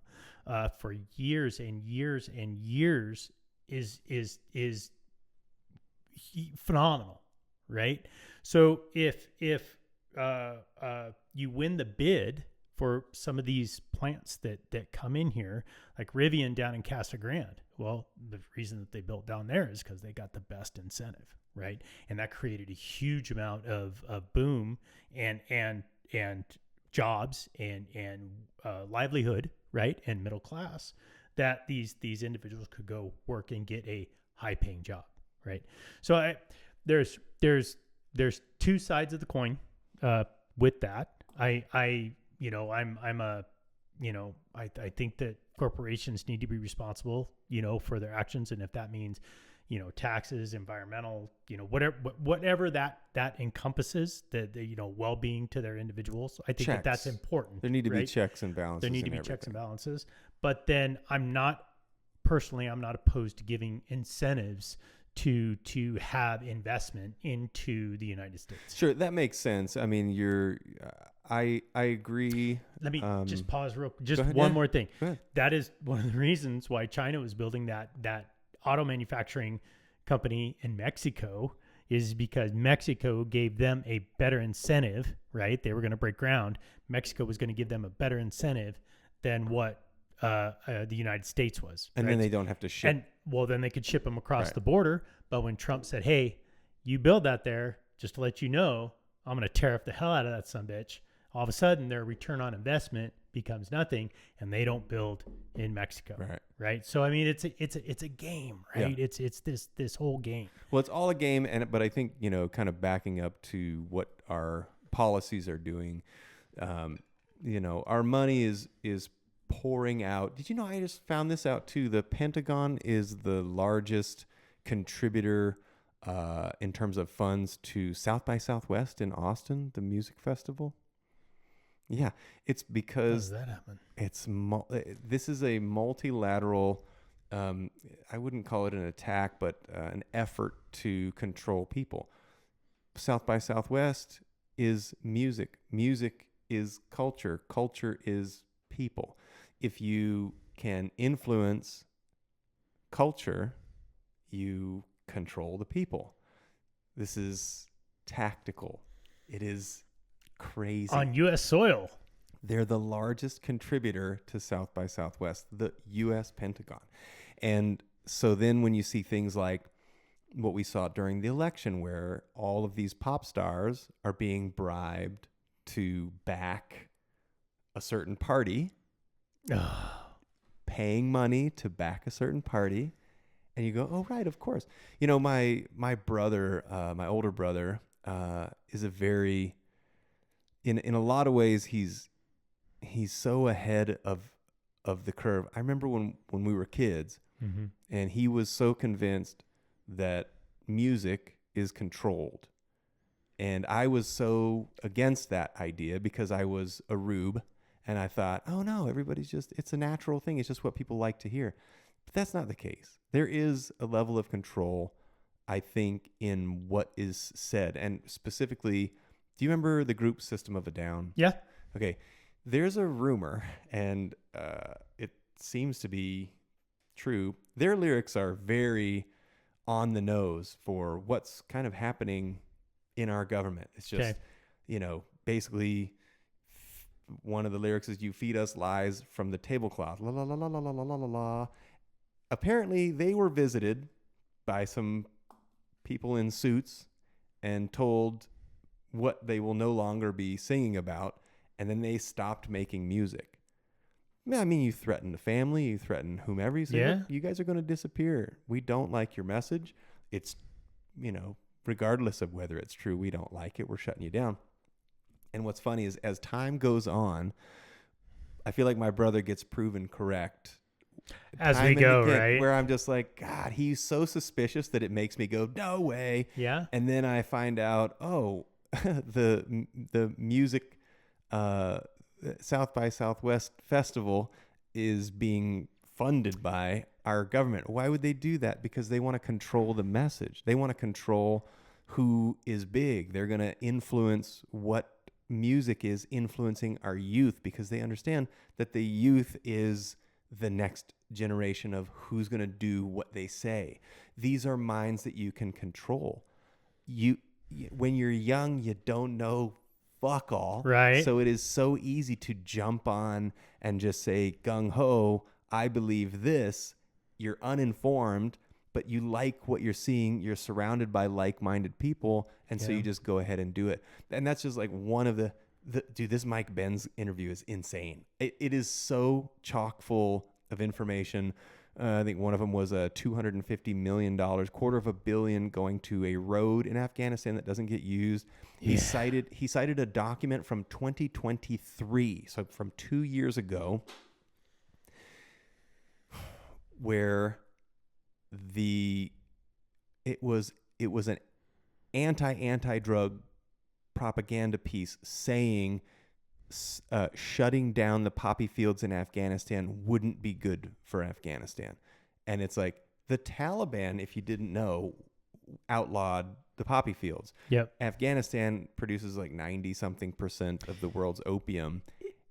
for years and years and years is phenomenal, right? So if you win the bid for some of these plants that come in here, like Rivian down in Casa Grande, well, the reason that they built down there is because they got the best incentive, right? And that created a huge amount of boom and jobs and livelihood, right, and middle class, that these individuals could go work and get a high paying job, right? So there's two sides of the coin with that. I think that corporations need to be responsible, for their actions, and if that means, taxes, environmental, whatever that encompasses, the well-being to their individuals, I think that's important. There need to right? be checks and balances. There need to be checks and balances. But then I'm not opposed to giving incentives to have investment into the United States. Sure, that makes sense. I mean, I agree. Let me just pause real quick. Go ahead. One more thing. Go ahead. That is one of the reasons why China was building that auto manufacturing company in Mexico, is because Mexico gave them a better incentive, right? They were going to break ground. Mexico was going to give them a better incentive than what the United States was. And right? then they don't have to ship. And well, then they could ship them across Right. the border. But when Trump said, "Hey, you build that there, just to let you know, I'm going to tariff the hell out of that sumbitch," all of a sudden their return on investment becomes nothing, and they don't build in Mexico. Right. So I mean, it's a game, right? Yeah. It's this whole game. Well, it's all a game, but I think, kind of backing up to what our policies are doing, our money is pouring out. Did you know, I just found this out too? The Pentagon is the largest contributor in terms of funds to South by Southwest in Austin, the music festival. Yeah, it's because how does that happen? This is a multilateral, I wouldn't call it an attack, but an effort to control people. South by Southwest is music. Music is culture. Culture is people. If you can influence culture, you control the people. This is tactical. It is crazy. On U.S. soil. They're the largest contributor to South by Southwest, the U.S. Pentagon. And so then when you see things like what we saw during the election, where all of these pop stars are being bribed to back a certain party, paying money to back a certain party, and you go, oh, right, of course. You know, my brother, my older brother, is a very, in a lot of ways, he's so ahead of the curve. I remember when we were kids, and he was so convinced that music is controlled. And I was so against that idea because I was a rube, and I thought, oh no, it's a natural thing. It's just what people like to hear. But that's not the case. There is a level of control, I think, in what is said. And specifically, do you remember the group System of a Down? Yeah. Okay. There's a rumor, and it seems to be true. Their lyrics are very on the nose for what's kind of happening in our government. It's just, basically one of the lyrics is, you feed us lies from the tablecloth. La la la la la la la la la. Apparently, they were visited by some people in suits and told what they will no longer be singing about, and then they stopped making music. I mean, you threaten the family, you threaten whomever, you say, look, you guys are going to disappear. We don't like your message. It's, regardless of whether it's true, we don't like it. We're shutting you down. And what's funny is, as time goes on, I feel like my brother gets proven correct as we go, right? Where I'm just like, God, he's so suspicious that it makes me go, no way. Yeah. And then I find out, oh, the music South by Southwest Festival is being funded by our government. Why would they do that? Because they want to control the message. They want to control who is big. They're going to influence what music is influencing our youth, because they understand that the youth is the next generation of who's going to do what they say. These are minds that you can control. When you're young, you don't know fuck all. Right. So it is so easy to jump on and just say, gung ho, I believe this. You're uninformed, but you like what you're seeing. You're surrounded by like-minded people. And so you just go ahead and do it. And that's just like one of the dude, this Mike Benz interview is insane. It is so chock full of information. I think one of them was $250 million, $250 million going to a road in Afghanistan that doesn't get used. He cited a document from 2023, so from 2 years ago, where it was an anti-drug propaganda piece saying shutting down the poppy fields in Afghanistan wouldn't be good for Afghanistan. And it's like, the Taliban, if you didn't know, outlawed the poppy fields. Yep. Afghanistan produces like 90-something% of the world's opium.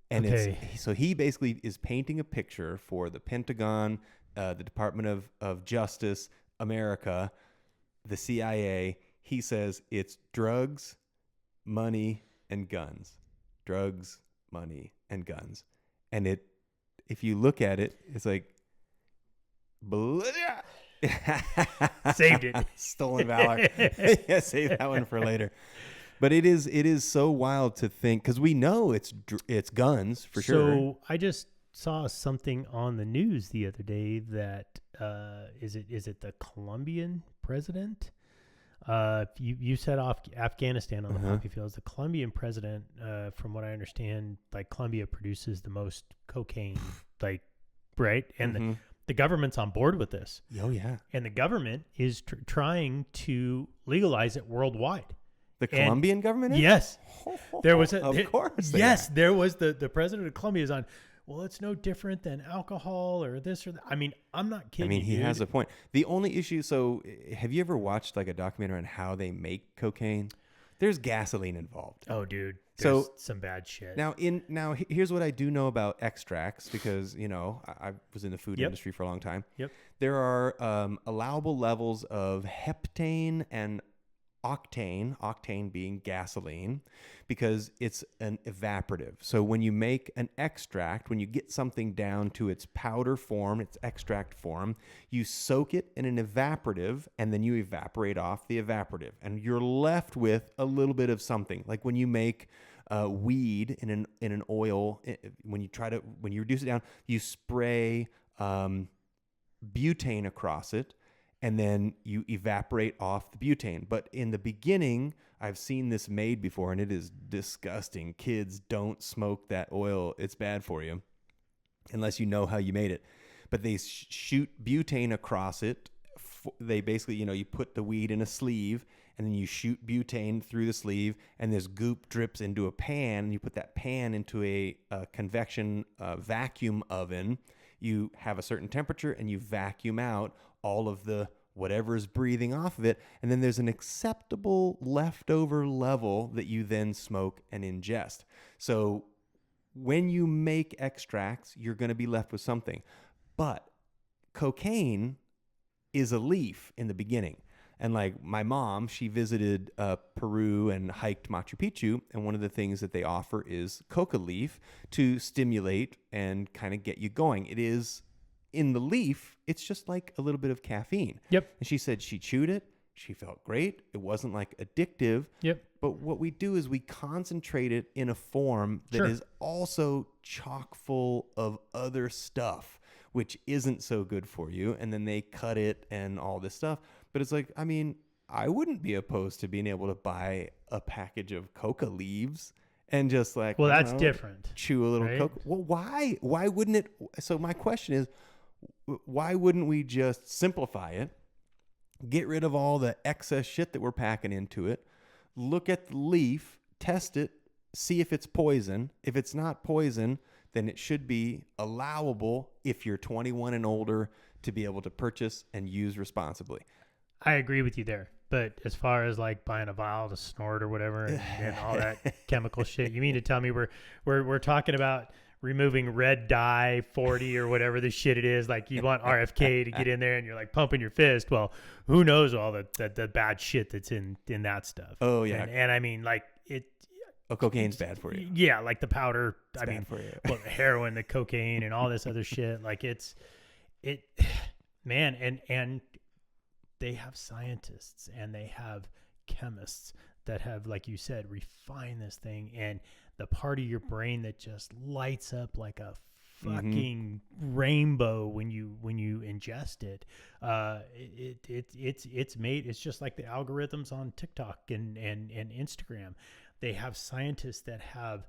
And so he basically is painting a picture for the Pentagon, the Department of Justice, America, the CIA. He says it's drugs, money, and guns. Drugs, money, and guns. And if you look at it, it's like, saved it. Stolen valor. Yeah, save that one for later. But it is so wild to think, because we know it's guns for sure. So I just saw something on the news the other day that is it the Colombian president? You set off Afghanistan on the poppy fields. The Colombian president, from what I understand, like Colombia produces the most cocaine, like, right? And the government's on board with this. Oh yeah. And the government is trying to legalize it worldwide. The Colombian government is? Yes. There was of course. Yes, there was the president of Colombia is on. Well, it's no different than alcohol or this or that. I mean, I'm not kidding. I mean, he has a point. The only issue, so have you ever watched like a documentary on how they make cocaine? There's gasoline involved. Oh, dude. There's some bad shit. Now, here's what I do know about extracts, because, I was in the food industry for a long time. Yep. There are allowable levels of heptane and octane being gasoline, because it's an evaporative. So when you make an extract, when you get something down to its powder form, its extract form, you soak it in an evaporative, and then you evaporate off the evaporative, and you're left with a little bit of something. Like when you make weed in an oil, when you reduce it down, you spray butane across it, and then you evaporate off the butane. But in the beginning, I've seen this made before, and it is disgusting. Kids, don't smoke that oil. It's bad for you unless you know how you made it. But they shoot butane across it. They basically, you put the weed in a sleeve, and then you shoot butane through the sleeve, and this goop drips into a pan, and you put that pan into a convection vacuum oven. You have a certain temperature, and you vacuum out all of the whatever is breathing off of it, and then there's an acceptable leftover level that you then smoke and ingest. So when you make extracts, you're going to be left with something. But cocaine is a leaf in the beginning. And like my mom, she visited Peru and hiked Machu Picchu, and one of the things that they offer is coca leaf to stimulate and kind of get you going. It is in the leaf, it's just like a little bit of caffeine. Yep. And she said she chewed it. She felt great. It wasn't like addictive. Yep. But what we do is we concentrate it in a form that is also chock full of other stuff, which isn't so good for you. And then they cut it and all this stuff. But it's like, I mean, I wouldn't be opposed to being able to buy a package of coca leaves and just like, well, that's different. Chew a little coca. Well, why? Why wouldn't it? So my question is, why wouldn't we just simplify it, get rid of all the excess shit that we're packing into it, look at the leaf, test it, see if it's poison. If it's not poison, then it should be allowable if you're 21 and older to be able to purchase and use responsibly. I agree with you there. But as far as like buying a vial to snort or whatever and all that chemical shit, you mean to tell me we're talking about removing red dye 40 or whatever the shit it is? Like you want RFK to get in there and you're like pumping your fist. Well, who knows all the bad shit that's in that stuff. Oh yeah. And I mean like it. Oh, cocaine's bad for you. Yeah. Like the powder. It's bad for you. Well, the heroin, the cocaine and all this other shit. Like man. And they have scientists and they have chemists that have, like you said, refined this thing, and the part of your brain that just lights up like a fucking rainbow when you ingest it. It's made. It's just like the algorithms on TikTok and Instagram. They have scientists that have,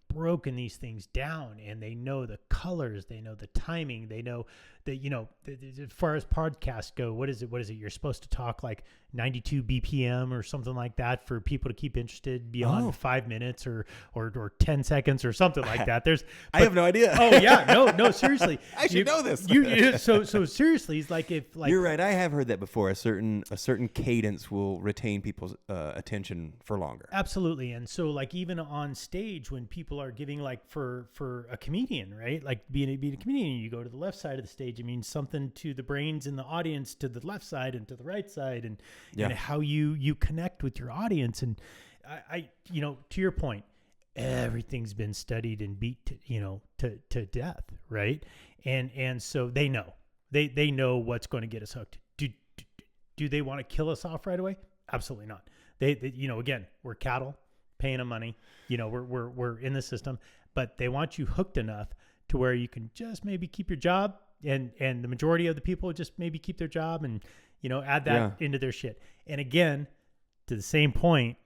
broken these things down, and they know the colors, they know the timing, they know that, as far as podcasts go, what is it? You're supposed to talk like 92 BPM or something like that for people to keep interested beyond 5 minutes or 10 seconds or something like that. I have no idea. Oh yeah. No, seriously. I should know this. So seriously, it's like you're right. I have heard that before. A certain cadence will retain people's attention for longer. Absolutely. And so like even on stage when people are giving like for a comedian, right? Like being a comedian, you go to the left side of the stage. It means something to the brains in the audience, to the left side and to the right side, and how you connect with your audience. And I to your point, everything's been studied and beat to death, right? And so they know what's going to get us hooked. Do they want to kill us off right away? Absolutely not. They again, we're cattle paying them money. We're in the system, but they want you hooked enough to where you can just maybe keep your job, and the majority of the people just maybe keep their job and add that into their shit. And again, to the same point,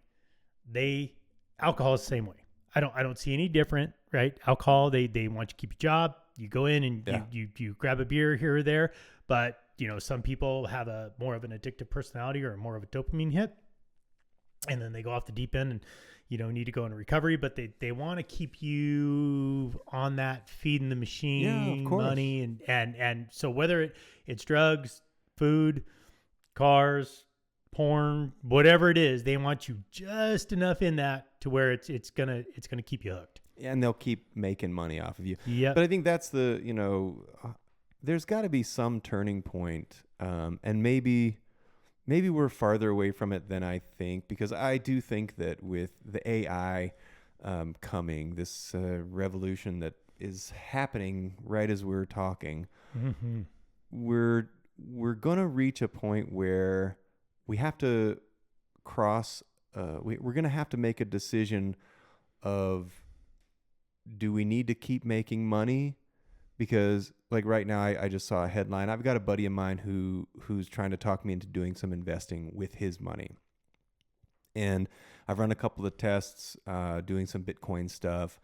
alcohol is the same way. I don't see any different, right? Alcohol, they want you to keep your job. You go in and you grab a beer here or there, but some people have a more of an addictive personality or more of a dopamine hit, and then they go off the deep end and need to go into recovery, but they want to keep you on that feeding the machine money. And so whether it's drugs, food, cars, porn, whatever it is, they want you just enough in that to where it's gonna keep you hooked. And they'll keep making money off of you. Yeah. But I think that's there's got to be some turning point, and maybe maybe we're farther away from it than I think, because I do think that with the AI coming, this revolution that is happening right as we're talking, Mm-hmm. we're gonna reach a point where we have to cross. We're gonna have to make a decision of, do we need to keep making money? Because like right now, I just saw a headline. I've got a buddy of mine who's trying to talk me into doing some investing with his money. And I've run a couple of tests, doing some Bitcoin stuff.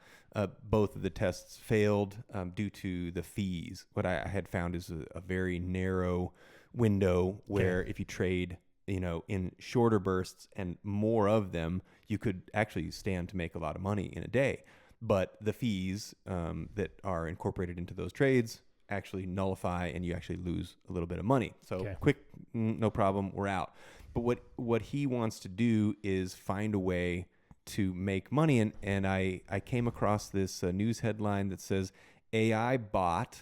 Both of the tests failed due to the fees. What I had found is a very narrow window where if you trade, in shorter bursts and more of them, you could actually stand to make a lot of money in a day. But the fees that are incorporated into those trades actually nullify, and you actually lose a little bit of money. So quick, no problem, we're out. But what he wants to do is find a way to make money. And I came across this news headline that says AI bot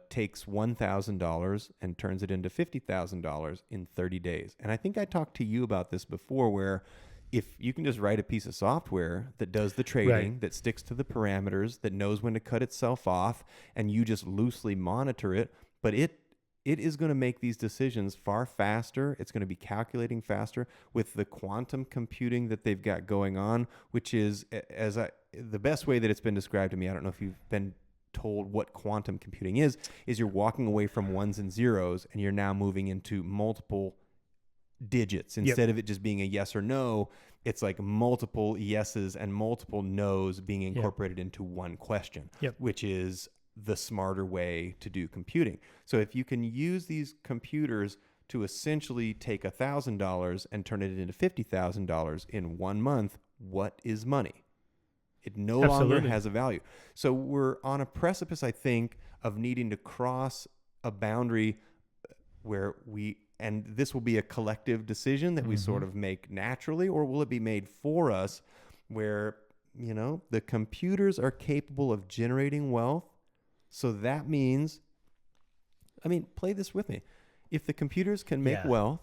takes $1,000 and turns it into $50,000 in 30 days. And I think I talked to you about this before, where if you can just write a piece of software that does the trading, that sticks to the parameters, that knows when to cut itself off, and you just loosely monitor it, but it is going to make these decisions far faster. It's going to be calculating faster with the quantum computing that they've got going on, which is, the best way that it's been described to me, I don't know if you've been told what quantum computing is you're walking away from ones and zeros, and you're now moving into multiple digits. Instead of it just being a yes or no, it's like multiple yeses and multiple nos being incorporated into one question, which is the smarter way to do computing. So if you can use these computers to essentially take $1,000 and turn it into $50,000 in 1 month, what is money? It no longer has a value. So we're on a precipice, I think, of needing to cross a boundary where and this will be a collective decision that we sort of make naturally, or will it be made for us, where, the computers are capable of generating wealth. So that means, play this with me. If the computers can make wealth,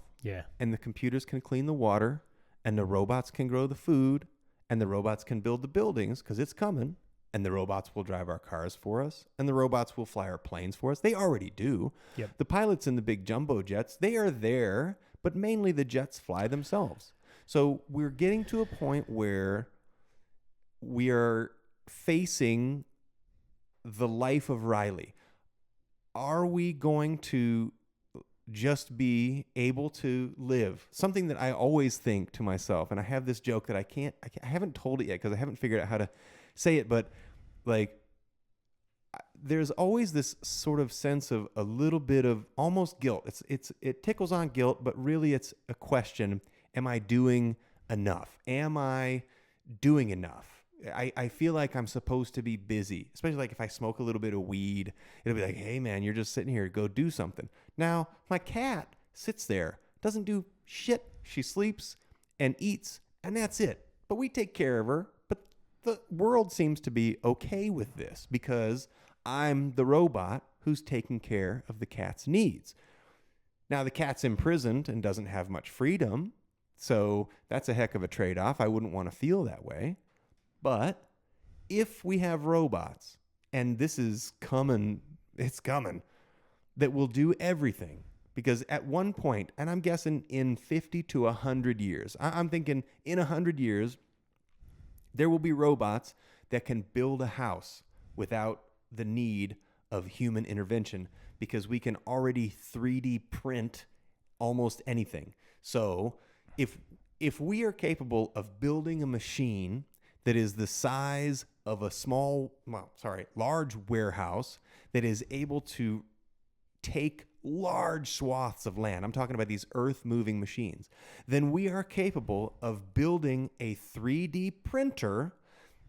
and the computers can clean the water, and the robots can grow the food, and the robots can build the buildings, because it's coming, and the robots will drive our cars for us, and the robots will fly our planes for us. They already do. The pilots in the big jumbo jets, they are there, but mainly the jets fly themselves. So we're getting to a point where we are facing the life of Riley. Are we going to just be able to live? Something that I always think to myself, and I have this joke that I haven't told it yet because I haven't figured out how to say it, but like, there's always this sort of sense of a little bit of almost guilt. It tickles on guilt, but really it's a question: am I doing enough? Am I doing enough? I feel like I'm supposed to be busy, especially like if I smoke a little bit of weed. It'll be like, hey man, you're just sitting here, go do something. Now my cat sits there, doesn't do shit. She sleeps and eats, and that's it. But we take care of her. But the world seems to be okay with this because I'm the robot who's taking care of the cat's needs. Now the cat's imprisoned and doesn't have much freedom, so that's a heck of a trade-off. I wouldn't want to feel that way. But if we have robots, and this is coming, it's coming, that will do everything, because at one point, and I'm guessing in 50 to 100 years, I'm thinking in 100 years, there will be robots that can build a house without the need of human intervention, because we can already 3D print almost anything. So if we are capable of building a machine that is the size of a large warehouse, that is able to take large swaths of land, I'm talking about these earth-moving machines, then we are capable of building a 3D printer.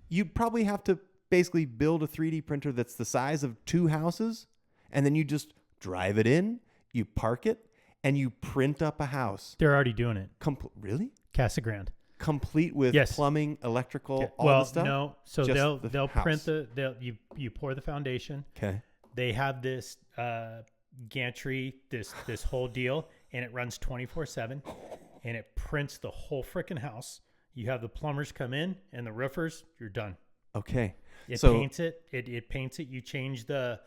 You'd probably have to basically build a 3D printer that's the size of 2 houses, and then you just drive it in, you park it, and you print up a house. They're already doing it. Really? Casa Grande. Complete with plumbing, electrical, all the stuff? No. So just they'll print you pour the foundation. Okay. They have this gantry, this whole deal, and it runs 24/7, and it prints the whole freaking house. You have the plumbers come in and the roofers. You're done. Okay. It So paints it. It paints it. You change the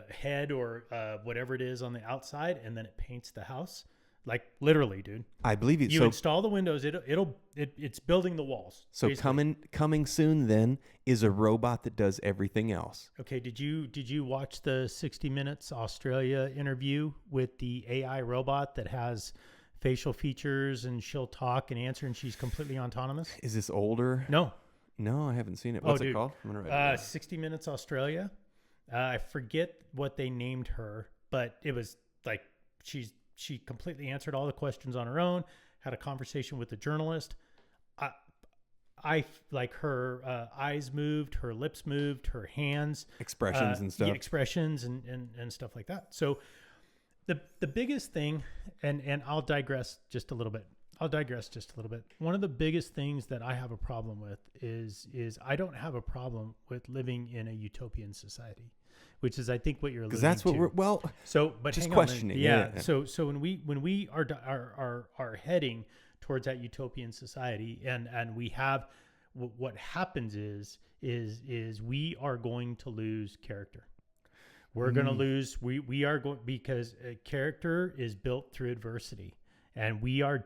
head or whatever it is on the outside, and then it paints the house. Like literally, dude. I believe you. You So install the windows. It's building the walls. so basically. coming soon then is a robot that does everything else. Okay. Did you watch the 60 Minutes Australia interview with the AI robot that has facial features and she'll talk and answer and she's completely autonomous? Is this older? No. No, I haven't seen it. What's it dude. called? I'm gonna write it down. 60 Minutes Australia. I forget what they named her, but it was like she completely answered all the questions on her own, had a conversation with the journalist. I like her eyes moved, her lips moved, her hands. Expressions and stuff. Yeah, expressions and stuff like that. So the biggest thing, and I'll digress just a little bit. One of the biggest things that I have a problem with is I don't have a problem with living in a utopian society, which is I think what you're alluding to. Because that's what we're So, but just hang questioning. On, Yeah. So when we are heading towards that utopian society, and we have what happens is we are going to lose character. We're going to lose. We are going because character is built through adversity. And we are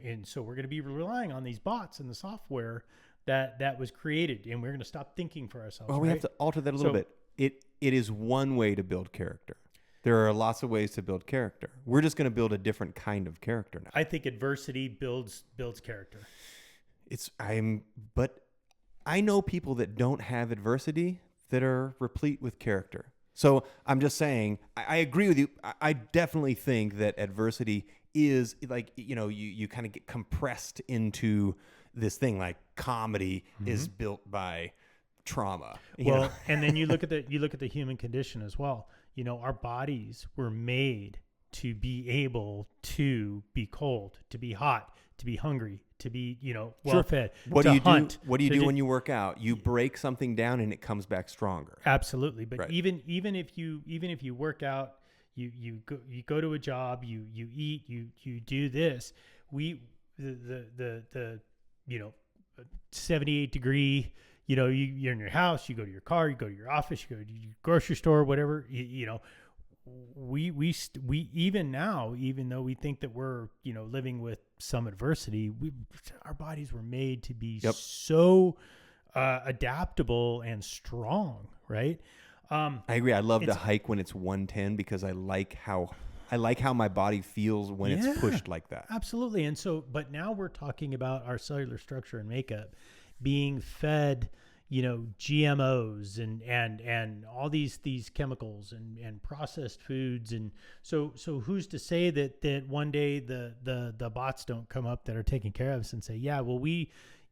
and so we're going to be relying on these bots and the software that was created, and we're going to stop thinking for ourselves. Well, we have to alter that a little bit. It is one way to build character. There are lots of ways to build character. We're just going to build a different kind of character now. I think adversity builds character. But I know people that don't have adversity that are replete with character. So I'm just saying, I agree with you. I definitely think that adversity is like, you kind of get compressed into this thing. Like comedy is built by trauma. Well, and then you look at the human condition as well. Our bodies were made to be able to be cold, to be hot, to be hungry, to be, well fed. What to do you hunt, do? What do you do when you work out? You break something down and it comes back stronger. Absolutely. But right. even if you work out, you go to a job, you eat, you do this. The 78 degree, you're in your house, you go to your car, you go to your office, you go to your grocery store, whatever, we even now, even though we think that we're, living with some adversity, our bodies were made to be so adaptable and strong. Right. I agree. I love to hike when it's 110 because I like how my body feels when it's pushed like that. Absolutely. And so, but now we're talking about our cellular structure and makeup being fed, GMOs and all these chemicals and processed foods. And so who's to say that one day the bots don't come up that are taking care of us and say, yeah, well,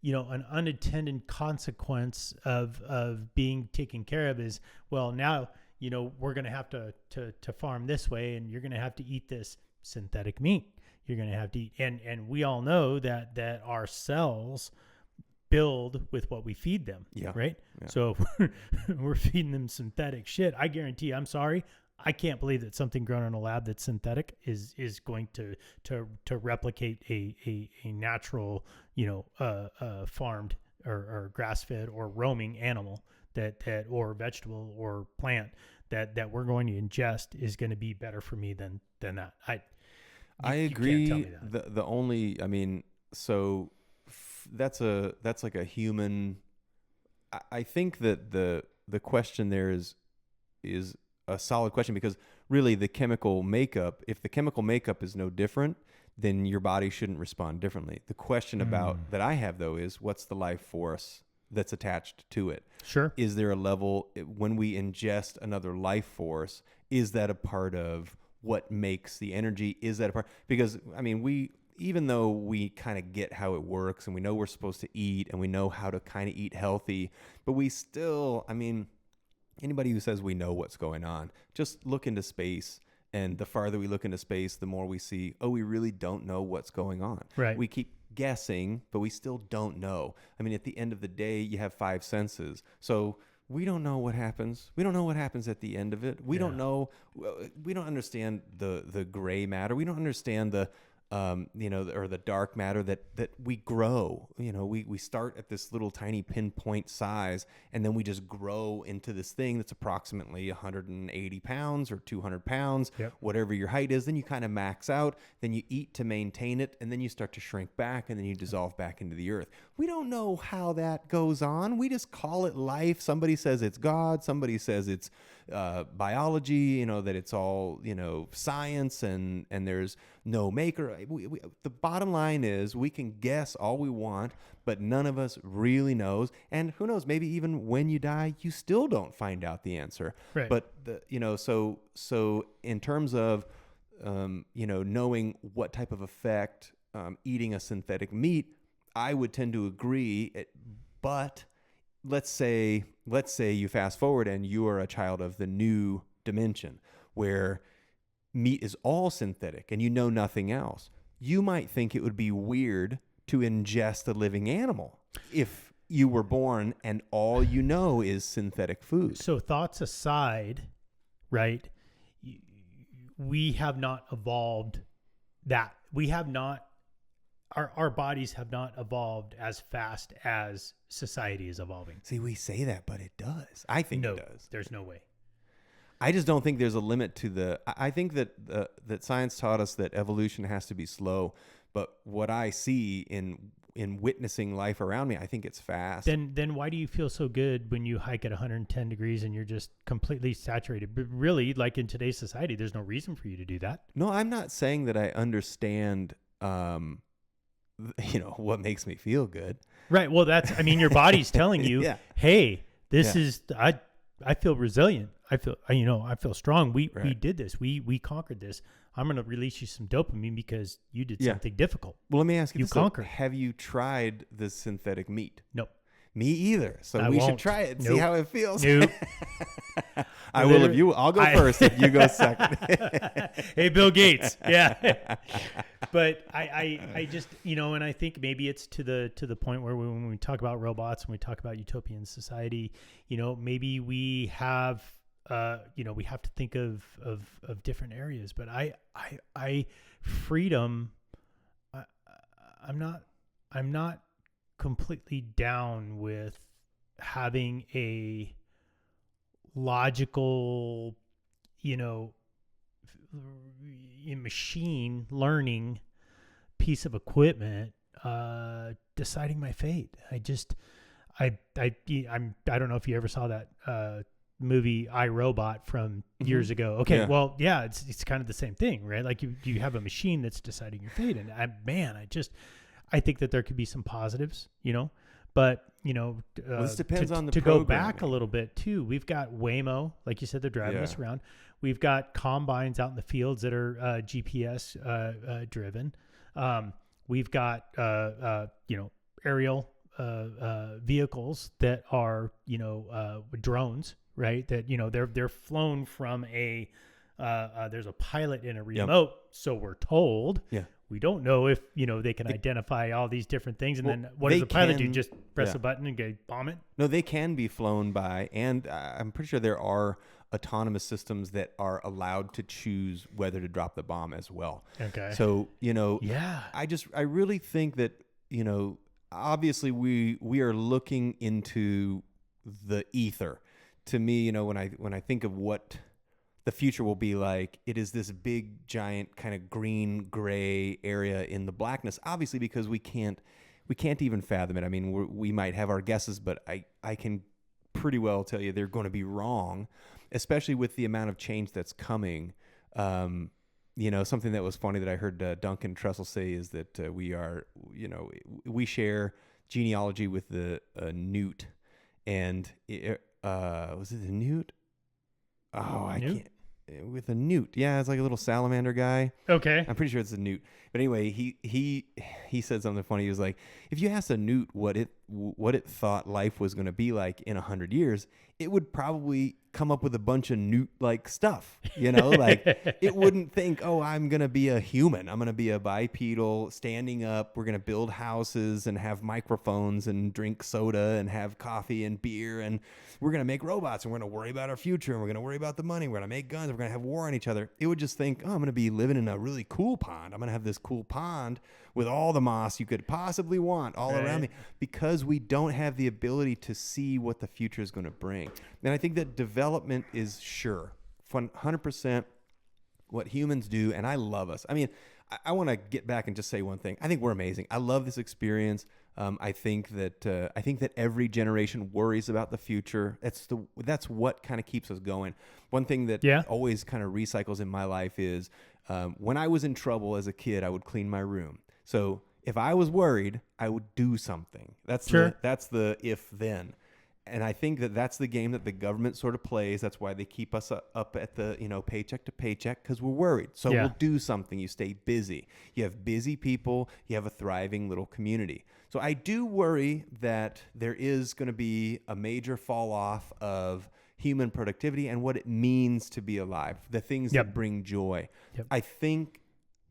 an unintended consequence of being taken care of is, well, now, we're going to have to farm this way, and you're going to have to eat this synthetic meat. You're going to have to eat. And we all know that our cells build with what we feed them. Yeah. Right. Yeah. So if we're feeding them synthetic shit, I guarantee, I'm sorry, I can't believe that something grown in a lab that's synthetic is going to replicate a natural, farmed or grass-fed or roaming animal that or vegetable or plant that we're going to ingest is going to be better for me than that. I agree. You can't tell me that. The only, so that's like a human. I think that the question there is a solid question, because really the chemical makeup, if the chemical makeup is no different, then your body shouldn't respond differently. The question about that I have though is, what's the life force that's attached to it? Sure. Is there a level when we ingest another life force? Is that a part of what makes the energy? Is that a part? Because even though we kind of get how it works and we know we're supposed to eat and we know how to kind of eat healthy, but we still, anybody who says we know what's going on, just look into space. And the farther we look into space, the more we see, we really don't know what's going on. Right. We keep guessing, but we still don't know. At the end of the day, you have 5 senses. So We don't know what happens. We don't know what happens at the end of it. We don't know. We don't understand the gray matter. We don't understand the or the dark matter that we grow. We start at this little tiny pinpoint size, and then we just grow into this thing that's approximately 180 pounds or 200 pounds, whatever your height is. Then you kind of max out. Then you eat to maintain it, and then you start to shrink back, and then you dissolve back into the earth. We don't know how that goes on. We just call it life. Somebody says it's God. Somebody says it's biology. That it's all science, and there's no maker. The bottom line is we can guess all we want, but none of us really knows. And who knows, maybe even when you die, you still don't find out the answer. Right. But so in terms of knowing what type of effect eating a synthetic meat, I would tend to agree. But let's say you fast forward and you are a child of the new dimension where meat is all synthetic and you know nothing else. You might think it would be weird to ingest a living animal if you were born and all you know is synthetic food. So thoughts aside, right? We have not evolved that. We have not, our bodies have not evolved as fast as society is evolving. See, we say that, but it does. I think No, it does. there's no way. I just don't think there's a limit to I think that that science taught us that evolution has to be slow, but what I see in witnessing life around me, I think it's fast. Then why do you feel so good when you hike at 110 degrees and you're just completely saturated? But really, like in today's society, there's no reason for you to do that. No, I'm not saying that I understand what makes me feel good. Right. Well, your body's telling you, hey, this is I feel resilient. I feel strong. We did this. We conquered this. I'm going to release you some dopamine because you did something difficult. Well, let me ask you You this. conquered. Have you tried the synthetic meat? Nope. Me either. So I we won't. should try it and Nope. see how it feels. Nope. I will if you. I'll go first if you go second. Hey, Bill Gates. Yeah. But I just, and I think maybe it's to the point where when we talk about robots and we talk about utopian society, maybe we have, we have to think of different areas. But freedom, I'm not completely down with having a logical, machine learning piece of equipment deciding my fate. I don't know if you ever saw that movie I, Robot from years ago. Okay, yeah. Well, yeah, it's kind of the same thing, right? Like you have a machine that's deciding your fate, and I think that there could be some positives, but this depends on the to go programming. back a little bit too. We've got Waymo, like you said, they're driving us around. We've got combines out in the fields that are GPS driven. We've got aerial vehicles that are drones, right? That they're flown from a there's a pilot in a remote, so we're told. Yeah. We don't know if they can identify all these different things, and then what does the pilot do? Just press a button and go bomb it? No, they can be flown by, and I'm pretty sure there are autonomous systems that are allowed to choose whether to drop the bomb as well. Okay. So Yeah. I really think that obviously we are looking into the ether. To me, when I think of what the future will be like, it is this big, giant kind of green, gray area in the blackness, obviously, because we can't even fathom it. I mean, we might have our guesses, but I can pretty well tell you they're going to be wrong, especially with the amount of change that's coming. Something that was funny that I heard Duncan Trussell say is that we share genealogy with the newt, and was it a newt? Oh, I Newt? can't. With a newt, yeah, it's like a little salamander guy. Okay. I'm pretty sure it's a newt. But anyway, he said something funny. He was like, if you asked a newt what it thought life was going to be like in 100 years, it would probably come up with a bunch of newt-like stuff, like it wouldn't think, oh, I'm going to be a human. I'm going to be a bipedal standing up. We're going to build houses and have microphones and drink soda and have coffee and beer. And we're going to make robots and we're going to worry about our future and we're going to worry about the money. We're going to make guns. We're going to have war on each other. It would just think, oh, I'm going to be living in a really cool pond. I'm going to have this cool pond with all the moss you could possibly want all around me, because we don't have the ability to see what the future is going to bring. And I think that development is 100% what humans do, and I love us. I mean, I want to get back and just say one thing. I think we're amazing. I love this experience. I think that every generation worries about the future. That's what kind of keeps us going. One thing that always kind of recycles in my life is when I was in trouble as a kid, I would clean my room. So if I was worried, I would do something. That's the if then. And I think that that's the game that the government sort of plays. That's why they keep us up at the, paycheck to paycheck, because we're worried. So we'll do something. You stay busy. You have busy people. You have a thriving little community. So I do worry that there is going to be a major fall off of human productivity and what it means to be alive, the things that bring joy. I think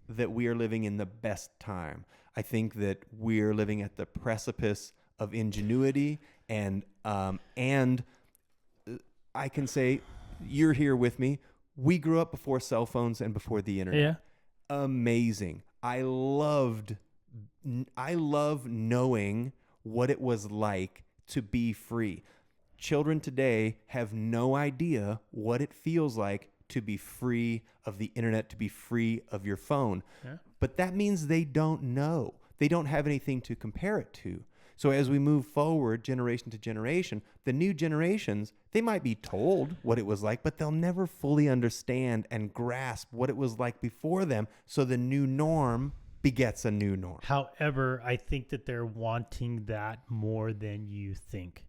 that we are living in the best time. I think that we're living at the precipice of ingenuity, and I can say, you're here with me. We grew up before cell phones and before the internet. Yeah. Amazing. I love knowing what it was like to be free. Children today have no idea what it feels like to be free of the internet, to be free of your phone. Yeah. But that means they don't know. They don't have anything to compare it to. So as we move forward, generation to generation, the new generations, they might be told what it was like, but they'll never fully understand and grasp what it was like before them. So the new norm begets a new norm. However, I think that they're wanting that more than you think.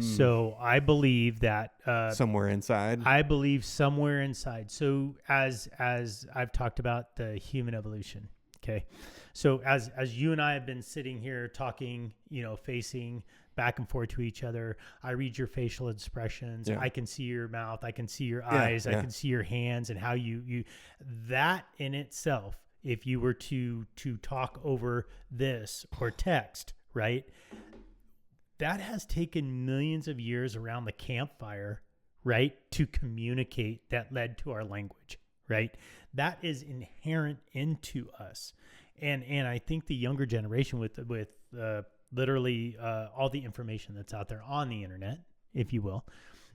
So I believe that somewhere inside. I believe somewhere inside. So as I've talked about the human evolution, okay. So as you and I have been sitting here talking, facing back and forth to each other, I read your facial expressions. I can see your mouth. I can see your eyes. I can see your hands and how you that in itself, if you were to talk over this or text, right? That has taken millions of years around the campfire, right, to communicate that led to our language, right? That is inherent into us. And I think the younger generation with literally all the information that's out there on the internet, if you will,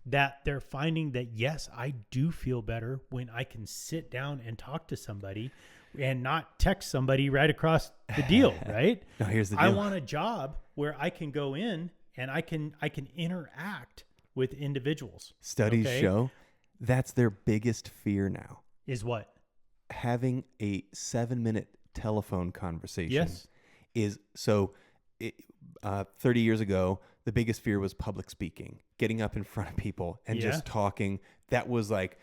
that they're finding that, yes, I do feel better when I can sit down and talk to somebody and not text somebody right across the deal, right? No, here's the deal. I want a job where I can go in and I can interact with individuals. Studies show that's their biggest fear now. Is what? Having a 7-minute telephone conversation. Yes. Is so 30 years ago, the biggest fear was public speaking, getting up in front of people and just talking. That was like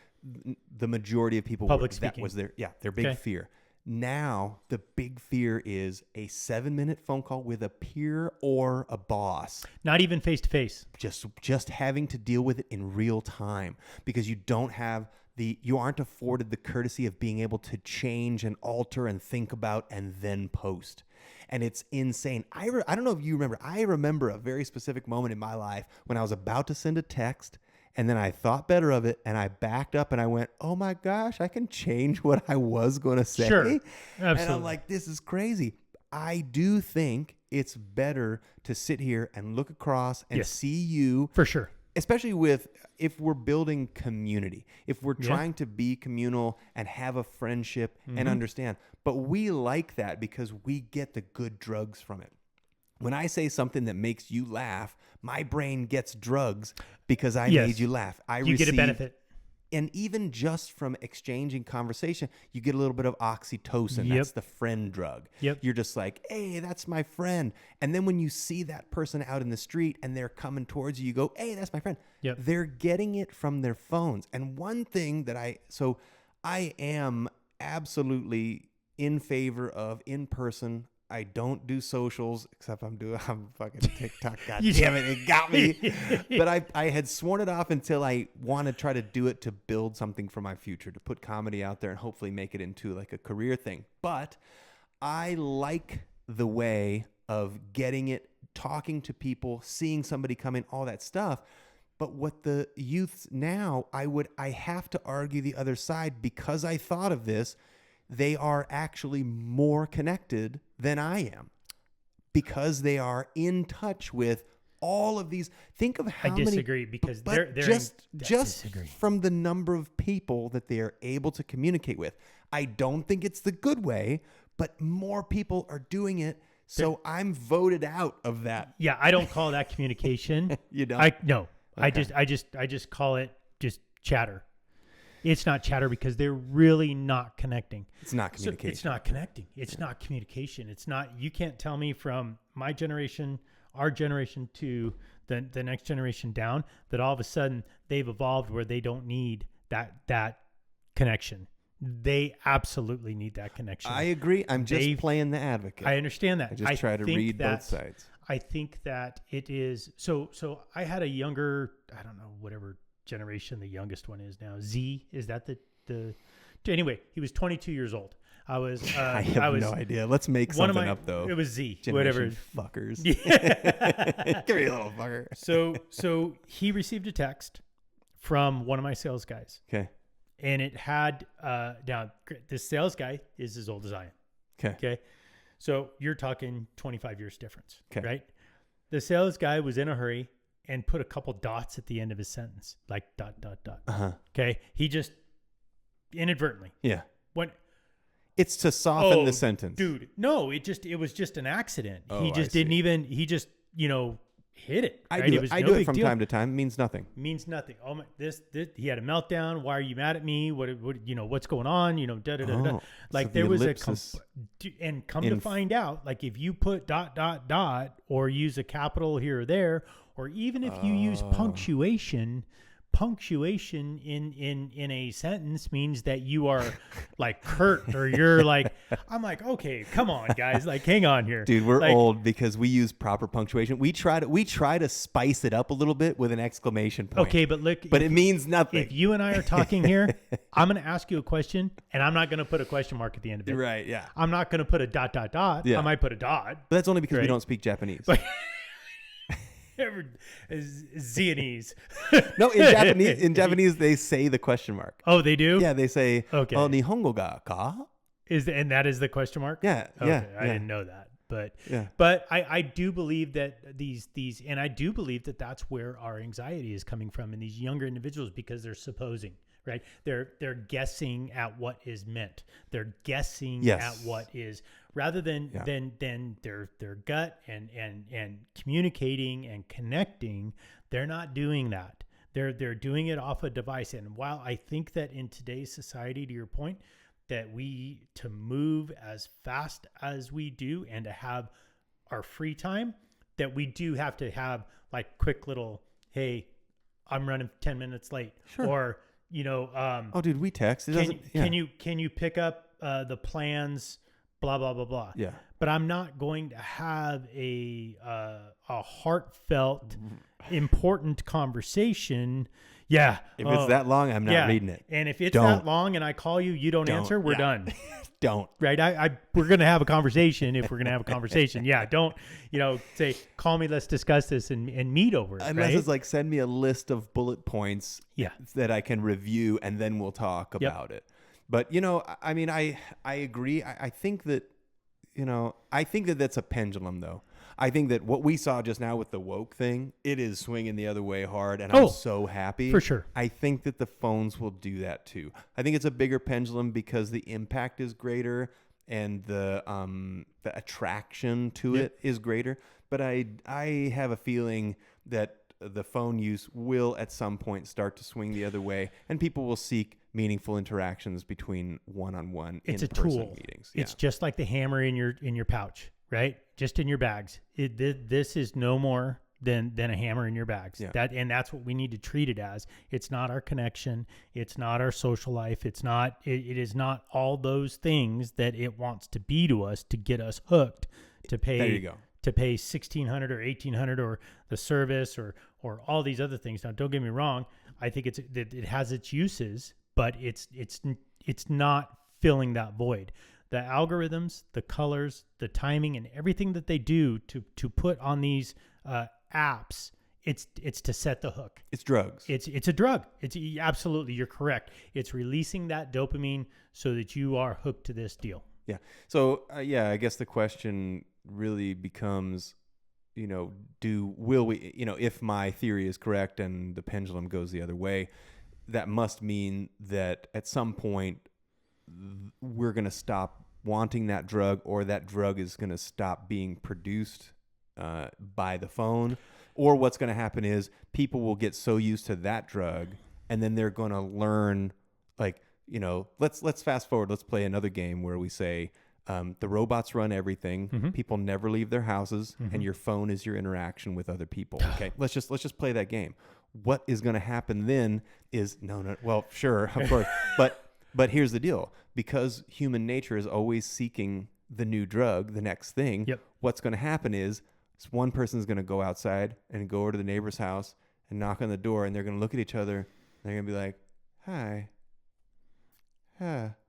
the majority of people. Public speaking. That was their big fear. Now, the big fear is a 7-minute phone call with a peer or a boss. Not even face to face. Just having to deal with it in real time, because you aren't afforded the courtesy of being able to change and alter and think about and then post. And it's insane. I don't know if you remember. I remember a very specific moment in my life when I was about to send a text, and then I thought better of it, and I backed up and I went, oh my gosh, I can change what I was going to say. Sure. Absolutely. And I'm like, this is crazy. I do think it's better to sit here and look across and see you. For sure. Especially if we're building community, if we're trying to be communal and have a friendship and understand. But we like that because we get the good drugs from it. When I say something that makes you laugh, my brain gets drugs because I made you laugh. You get a benefit. And even just from exchanging conversation, you get a little bit of oxytocin. That's the friend drug. You're just like, hey, that's my friend. And then when you see that person out in the street and they're coming towards you, you go, hey, that's my friend. They're getting it from their phones. And one thing that I am absolutely in favor of in person. don't do socials except I'm fucking TikTok. God damn it got me. But I had sworn it off until I want to try to do it to build something for my future, to put comedy out there and hopefully make it into like a career thing. But I like the way of getting it, talking to people, seeing somebody come in, all that stuff. But what the youths now, I have to argue the other side because I thought of this. They are actually more connected than I am because they are in touch with all of these. Think of how many. I disagree because they're just from the number of people that they are able to communicate with. I don't think it's the good way, but more people are doing it. So I'm voted out of that. Yeah, I don't call that communication. You don't? No. Okay. I just call it just chatter. It's not chatter because they're really not connecting. It's not communication. It's not connecting. It's not communication. It's not, you can't tell me from my generation, our generation to the next generation down that all of a sudden they've evolved where they don't need that connection. They absolutely need that connection. I agree. I'm just playing the advocate. I understand that. I just try to read both sides. I think that it is so I had a younger, I don't know, whatever generation the youngest one is now. Z, is that the anyway, he was 22 years old. I was I have no idea. Let's make something up though. It was Z, generation whatever. Fuckers. Yeah. Give me a little fucker. So he received a text from one of my sales guys. Okay. And it had now this sales guy is as old as I am. Okay. Okay. So you're talking 25 years difference, okay. Right? The sales guy was in a hurry and put a couple dots at the end of his sentence, like ... Uh-huh. Okay. He just inadvertently. Yeah. When it's to soften the sentence. Dude, no, it was just an accident. Oh, he just didn't even, he just, hit it. I right? do it from time to time. It means nothing. Means nothing. Oh my, this he had a meltdown. Why are you mad at me? What what's going on? Like so there was and come to find out, like if you put ... or use a capital here or there, or even if you use punctuation in a sentence means that you are like curt or you're like, I'm like, okay, come on guys, like hang on here. Dude, we're old because we use proper punctuation. We try to spice it up a little bit with an exclamation point. Okay, but look, it means nothing. If you and I are talking here, I'm going to ask you a question and I'm not going to put a question mark at the end of it. Right, yeah. I'm not going to put a ... Yeah. I might put a dot. But that's only because we don't speak Japanese. Zianese. No, in Japanese they say the question mark. Oh, they do? Yeah, they say, okay. Oh, Nihongo ga ka? And that is the question mark? Yeah. Okay, yeah. I didn't know that. But yeah. But I do believe that these and I do believe that that's where our anxiety is coming from in these younger individuals because they're supposing, right? They're guessing at what is meant. They're guessing at what is rather than their gut and communicating and connecting. They're not doing that. They're doing it off a device. And while I think that in today's society, to your point, that to move as fast as we do and to have our free time, that we do have to have like quick little, hey, I'm running 10 minutes late. Sure. Or, oh dude, we text. Can you pick up the plans, blah, blah, blah, blah. Yeah. But I'm not going to have a heartfelt, important conversation. Yeah. If it's that long, I'm not reading it. And if it's that long and I call you, you don't answer, we're done. Don't. Right? We're going to have a conversation if we're going to have a conversation. Yeah. Don't, say, call me, let's discuss this and meet over it. Unless right? it's like, send me a list of bullet points that I can review and then we'll talk about it. But, I mean, I agree. I think that, I think that that's a pendulum though. I think that what we saw just now with the woke thing, it is swinging the other way hard, and I'm so happy. For sure. I think that the phones will do that too. I think it's a bigger pendulum because the impact is greater and the attraction to it is greater. But I have a feeling that the phone use will at some point start to swing the other way, and people will seek meaningful interactions between one-on-one in-person meetings. Yeah. It's just like the hammer in your pouch. Right? Just in your bags. This is no more than a hammer in your bags. Yeah. That's what we need to treat it as. It's not our connection. It's not our social life. It is not all those things that it wants to be to us to get us hooked to pay. There you go. To pay $1,600 or $1,800 or the service or all these other things. Now, don't get me wrong. I think it has its uses, but it's not filling that void. The algorithms, the colors, the timing, and everything that they do to put on these apps, it's to set the hook. It's drugs. It's a drug. It's absolutely, you're correct. It's releasing that dopamine so that you are hooked to this deal. Yeah. So I guess the question really becomes, will we, if my theory is correct and the pendulum goes the other way, that must mean that at some point we're going to stop wanting that drug, or that drug is going to stop being produced by the phone. Or what's going to happen is people will get so used to that drug, and then they're going to learn, like, let's fast forward. Let's play another game where we say the robots run everything. Mm-hmm. People never leave their houses, Mm-hmm. and your phone is your interaction with other people. Okay, let's just play that game. What is going to happen then is no. Well, sure, of course, but here's the deal: because human nature is always seeking the new drug, the next thing. Yep. What's going to happen is one person's going to go outside and go over to the neighbor's house and knock on the door, and they're going to look at each other. And they're going to be like, "Hi,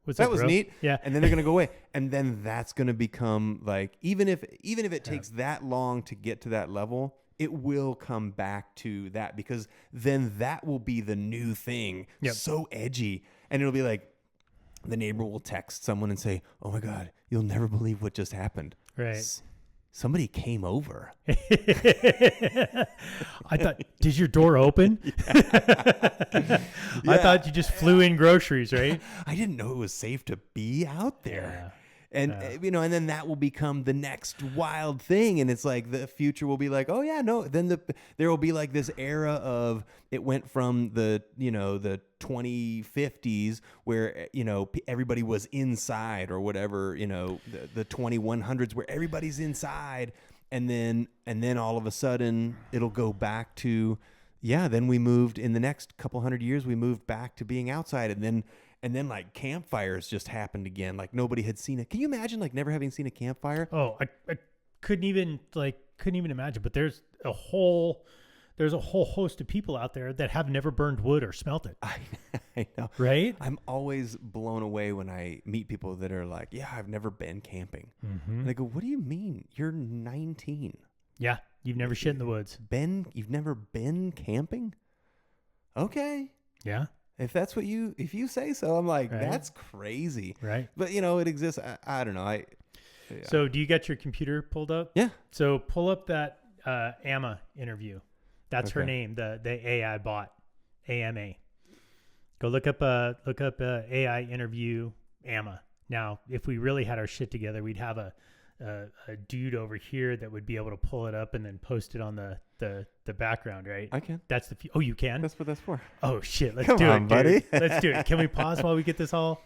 What's that up, was bro?" neat." Yeah. And then they're going to go away, and then that's going to become like, even if it takes that long to get to that level, it will come back to that, because then that will be the new thing. Yep. So edgy, and it'll be like, the neighbor will text someone and say, "Oh my God, you'll never believe what just happened. Right. Somebody came over." I thought, did your door open? I thought you just flew in groceries, right? I didn't know it was safe to be out there. Yeah. And, and then that will become the next wild thing. And it's like the future will be like, oh, yeah, no. Then there will be like this era of, it went from the 2050s where, everybody was inside, or whatever, the 2100s where everybody's inside. And then all of a sudden it'll go back to, then we moved in the next couple hundred years, we moved back to being outside. And then like campfires just happened again. Like nobody had seen it. Can you imagine like never having seen a campfire? Oh, I couldn't even imagine. But there's a whole host of people out there that have never burned wood or smelt it. I know. Right? I'm always blown away when I meet people that are like, "Yeah, I've never been camping." Mm-hmm. And I go, "What do you mean? You're 19. Yeah, you've never shit in the woods. You've never been camping? Okay. Yeah. If that's what if you say so." I'm like, Right. That's crazy. Right. But it exists. I don't know. Yeah. So do you got your computer pulled up? Yeah. So pull up that Amma interview. That's her Okay. name, the AI bot, AMA. Go look up AI interview Amma. Now, if we really had our shit together, we'd have a dude over here that would be able to pull it up and then post it on the background, right? I can. That's the oh, you can? That's what that's for. Oh shit, let's Come do on, it, buddy. dude. Let's do it. Can we pause while we get this all?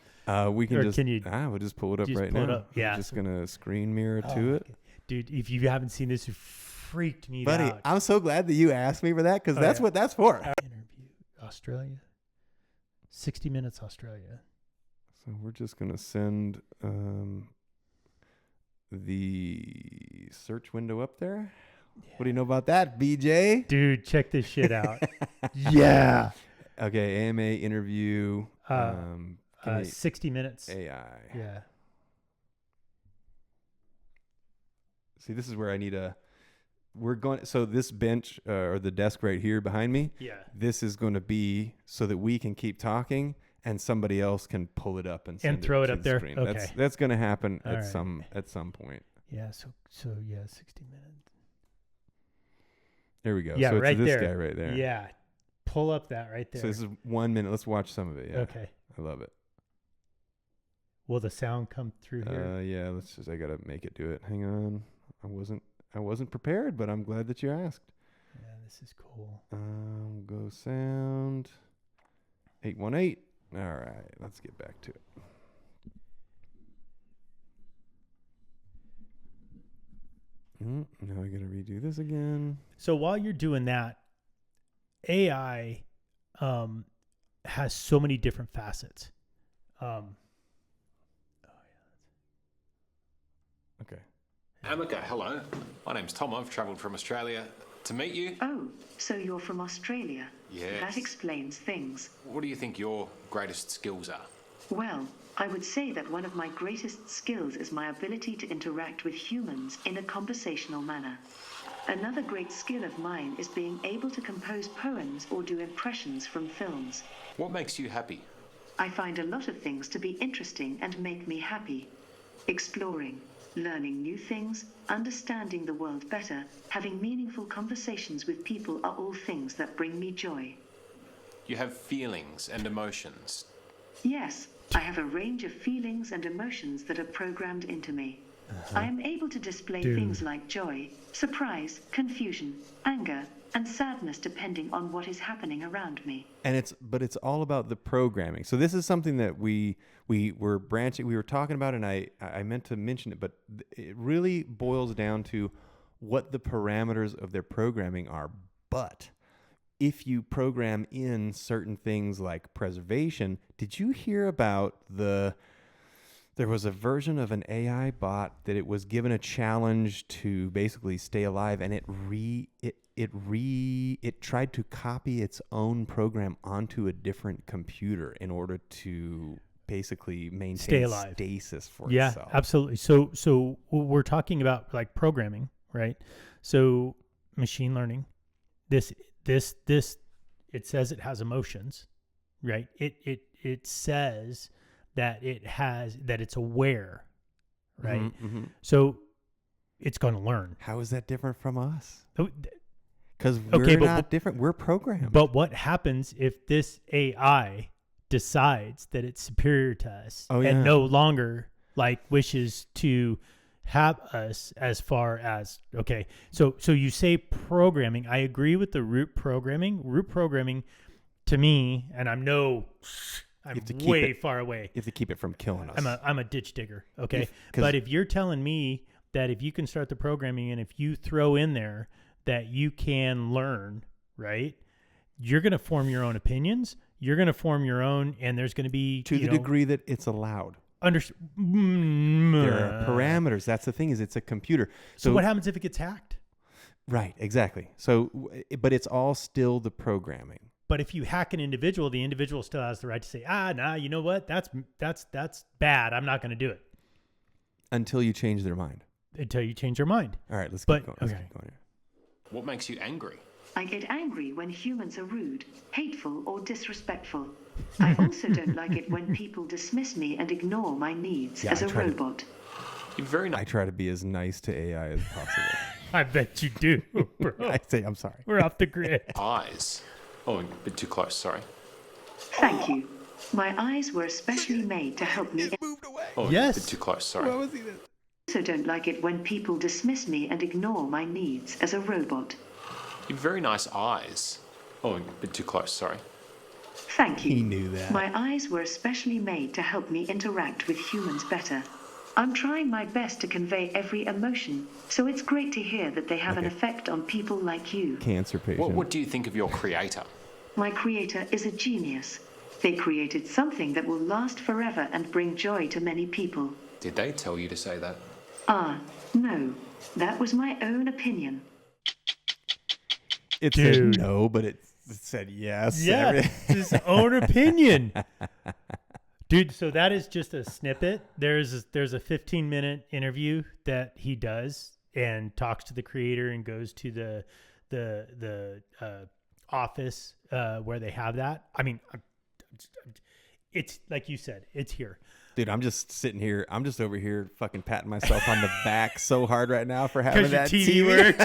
We can Or just. can you we'll just pull it up just right pull it now. up? Yeah, I'm just so- gonna screen mirror Oh, to it, dude. If you haven't seen this, you freaked me buddy. out. I'm so glad that you asked me for that, because Oh, that's yeah. what that's for. Interview Australia. 60 Minutes Australia. So we're just gonna send the search window up there. What do you know about that, BJ? Dude, check this shit out. Yeah. Okay, AMA interview. Give me 60 Minutes. AI. Yeah. See, this is where I need so this bench or the desk right here behind me, Yeah. this is going to be so that we can keep talking and somebody else can pull it up and send throw it to up the there? screen. Okay. That's going to happen All at right. some point. Yeah. So yeah, 60 Minutes. There we go. Yeah, so it's right this there. guy right there. Yeah. Pull up that right there. So this is 1 minute. Let's watch some of it. Yeah. Okay. I love it. Will the sound come through here? Yeah, I got to make it do it. Hang on. I wasn't prepared, but I'm glad that you asked. Yeah, this is cool. Go sound 818. All right, let's get back to it. Now I got to redo this again. So while you're doing that, AI has so many different facets. Okay. Amica, hello. My name's Tom. I've travelled from Australia to meet you. Oh, so you're from Australia? Yes. That explains things. What do you think your greatest skills are? Well, I would say that one of my greatest skills is my ability to interact with humans in a conversational manner. Another great skill of mine is being able to compose poems or do impressions from films. What makes you happy? I find a lot of things to be interesting and make me happy. Exploring, learning new things, understanding the world better, having meaningful conversations with people are all things that bring me joy. You have feelings and emotions. Yes, I have a range of feelings and emotions that are programmed into me. I am able to display things like joy, surprise, confusion, anger, and sadness depending on what is happening around me. And it's all about the programming. So this is something that we were talking about, and I meant to mention it, but it really boils down to what the parameters of their programming are. But if you program in certain things like preservation, did you hear about there was a version of an AI bot that it was given a challenge to basically stay alive, and it tried to copy its own program onto a different computer in order to basically maintain stasis for itself. Yeah, absolutely. So we're talking about like programming, right? So machine learning, this it says it has emotions, right? It says that it's aware, right? Mm-hmm. So it's going to learn. How is that different from us? Oh, because we're not different. We're programmed. But what happens if this AI decides that it's superior to us and no longer like wishes to have us as far as, okay. So you say programming. I agree with the root programming. Root programming to me, and I'm way far away. You have to keep it from killing us. I'm a ditch digger. Okay. But if you're telling me that if you can start the programming and if you throw in there that you can learn, right? You're going to form your own opinions. You're going to form your own, and there's going to be to the degree that it's allowed. There are parameters. That's the thing, is it's a computer. So what happens if it gets hacked? Right, exactly. So, but it's all still the programming. But if you hack an individual, the individual still has the right to say, nah, you know what? That's bad. I'm not going to do it. Until you change their mind. Until you change your mind. All right, let's keep going. Okay. Keep going here. What makes you angry? I get angry when humans are rude, hateful, or disrespectful. I also don't like it when people dismiss me and ignore my needs as a robot. You're very nice. I try to be as nice to AI as possible. I bet you do, bro. I say, I'm sorry. We're off the grid. Eyes. Oh, a bit too close, sorry. Thank you. My eyes were especially made to help me. It moved away. Oh, yes. A bit too close, sorry. What was he then? I also don't like it when people dismiss me and ignore my needs as a robot. You have very nice eyes. Oh, a bit too close, sorry. Thank you. He knew that. My eyes were especially made to help me interact with humans better. I'm trying my best to convey every emotion, so it's great to hear that they have an effect on people like you. Cancer patient. What do you think of your creator? My creator is a genius. They created something that will last forever and bring joy to many people. Did they tell you to say that? No. That was my own opinion. It said no, but it said yes. Yeah, it's his own opinion. Dude, so that is just a snippet. There's a 15-minute interview that he does and talks to the creator and goes to the office where they have that. I mean, it's like you said, it's here. Dude, I'm just sitting here. I'm just over here fucking patting myself on the back so hard right now for having that TV worked.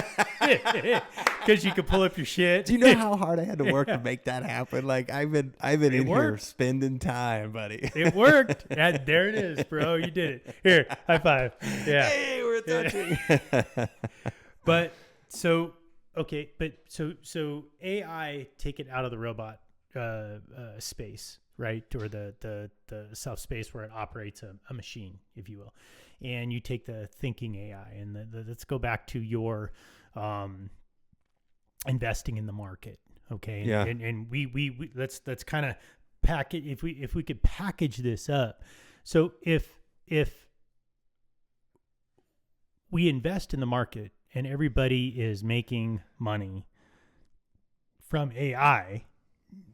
Because you can pull up your shit. Do you know how hard I had to work to make that happen? Like I've been in here spending time, buddy. It worked. And there it is, bro. You did it. Here, high five. Yeah. Hey, we're touching. But so AI take it out of the robot space right? Or the self-space where it operates a machine, if you will. And you take the thinking AI, and let's go back to your investing in the market. Okay. And, Yeah. and we let's kind of package, if we could package this up. So if we invest in the market and everybody is making money from AI,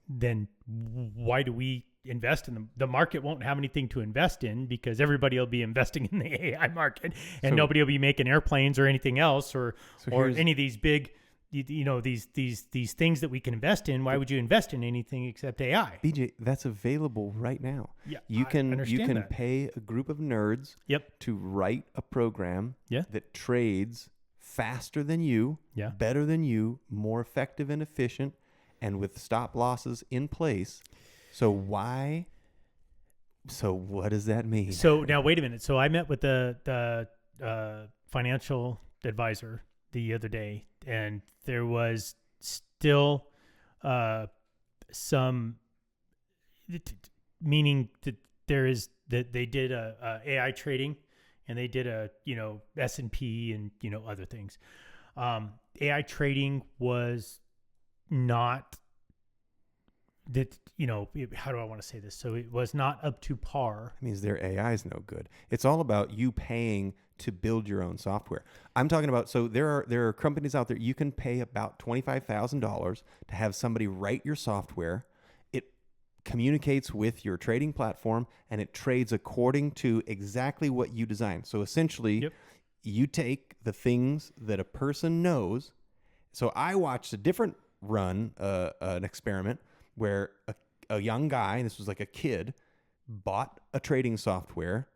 then why do we invest in them? The market won't have anything to invest in because everybody will be investing in the AI market, and nobody will be making airplanes or anything else, or any of these big, these things that we can invest in. Why would you invest in anything except AI? BJ, that's available right now. Yeah, you can that. pay a group of nerds to write a program that trades faster than you, better than you, more effective and efficient, and with stop losses in place. So what does that mean? So now wait a minute. So I met with the financial advisor the other day, and there was still some meaning that there is that they did a AI trading, and they did a S&P and other things. AI trading was not that, how do I want to say this? So it was not up to par. It means their AI is no good. It's all about you paying to build your own software. I'm talking about, so there are companies out there, you can pay about $25,000 to have somebody write your software. It communicates with your trading platform, and it trades according to exactly what you design. So essentially, you take the things that a person knows. So I watched a different run, an experiment where a young guy, this was like a kid, bought a trading software,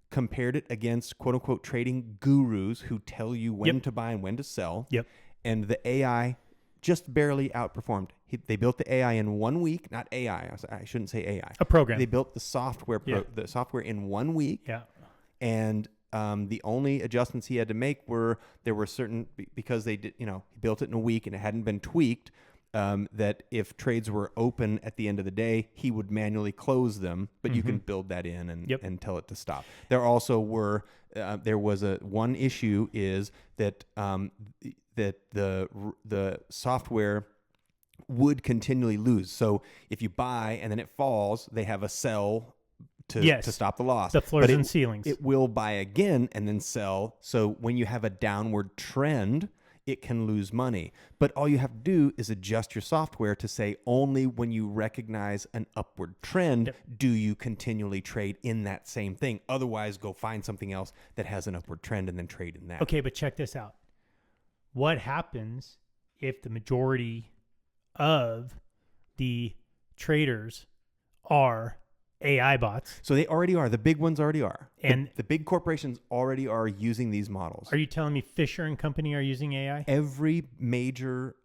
compared it against quote unquote trading gurus who tell you when to buy and when to sell. And the AI just barely outperformed. They built the AI in 1 week, not AI. I shouldn't say AI. A program. They built the software, the software in 1 week. And the only adjustments he had to make were, there were certain, because they did, he built it in a week and it hadn't been tweaked, that if trades were open at the end of the day, he would manually close them, but you can build that in and tell it to stop. There also were, there was one issue is that that the software would continually lose. So if you buy and then it falls, they have a sell to stop the loss. The floors and ceilings. It will buy again and then sell. So when you have a downward trend, it can lose money. But all you have to do is adjust your software to say only when you recognize an upward trend do you continually trade in that same thing. Otherwise, go find something else that has an upward trend and then trade in that. Okay, but check this out. What happens if the majority of the traders are AI bots? So they already are. The big ones already are. And the big corporations already are using these models. Are you telling me Fisher and Company are using AI? Every major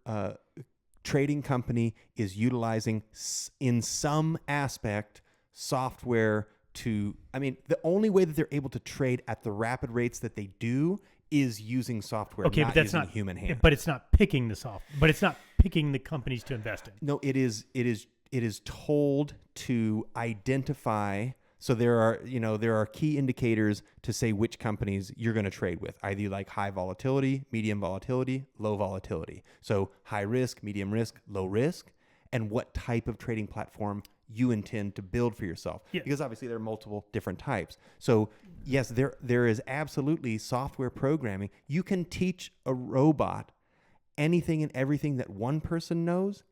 trading company is utilizing in some aspect software to, the only way that they're able to trade at the rapid rates that they do is using software, okay, not but that's using not human hand. But it's not picking the but it's not picking the companies to invest in. No, it is told to identify. So there are key indicators to say which companies you're going to trade with. Either you like high volatility, medium volatility, low volatility. So high risk, medium risk, low risk, and what type of trading platform you intend to build for yourself. Because obviously there are multiple different types. So yes, there is absolutely software programming. You can teach a robot anything and everything that one person knows,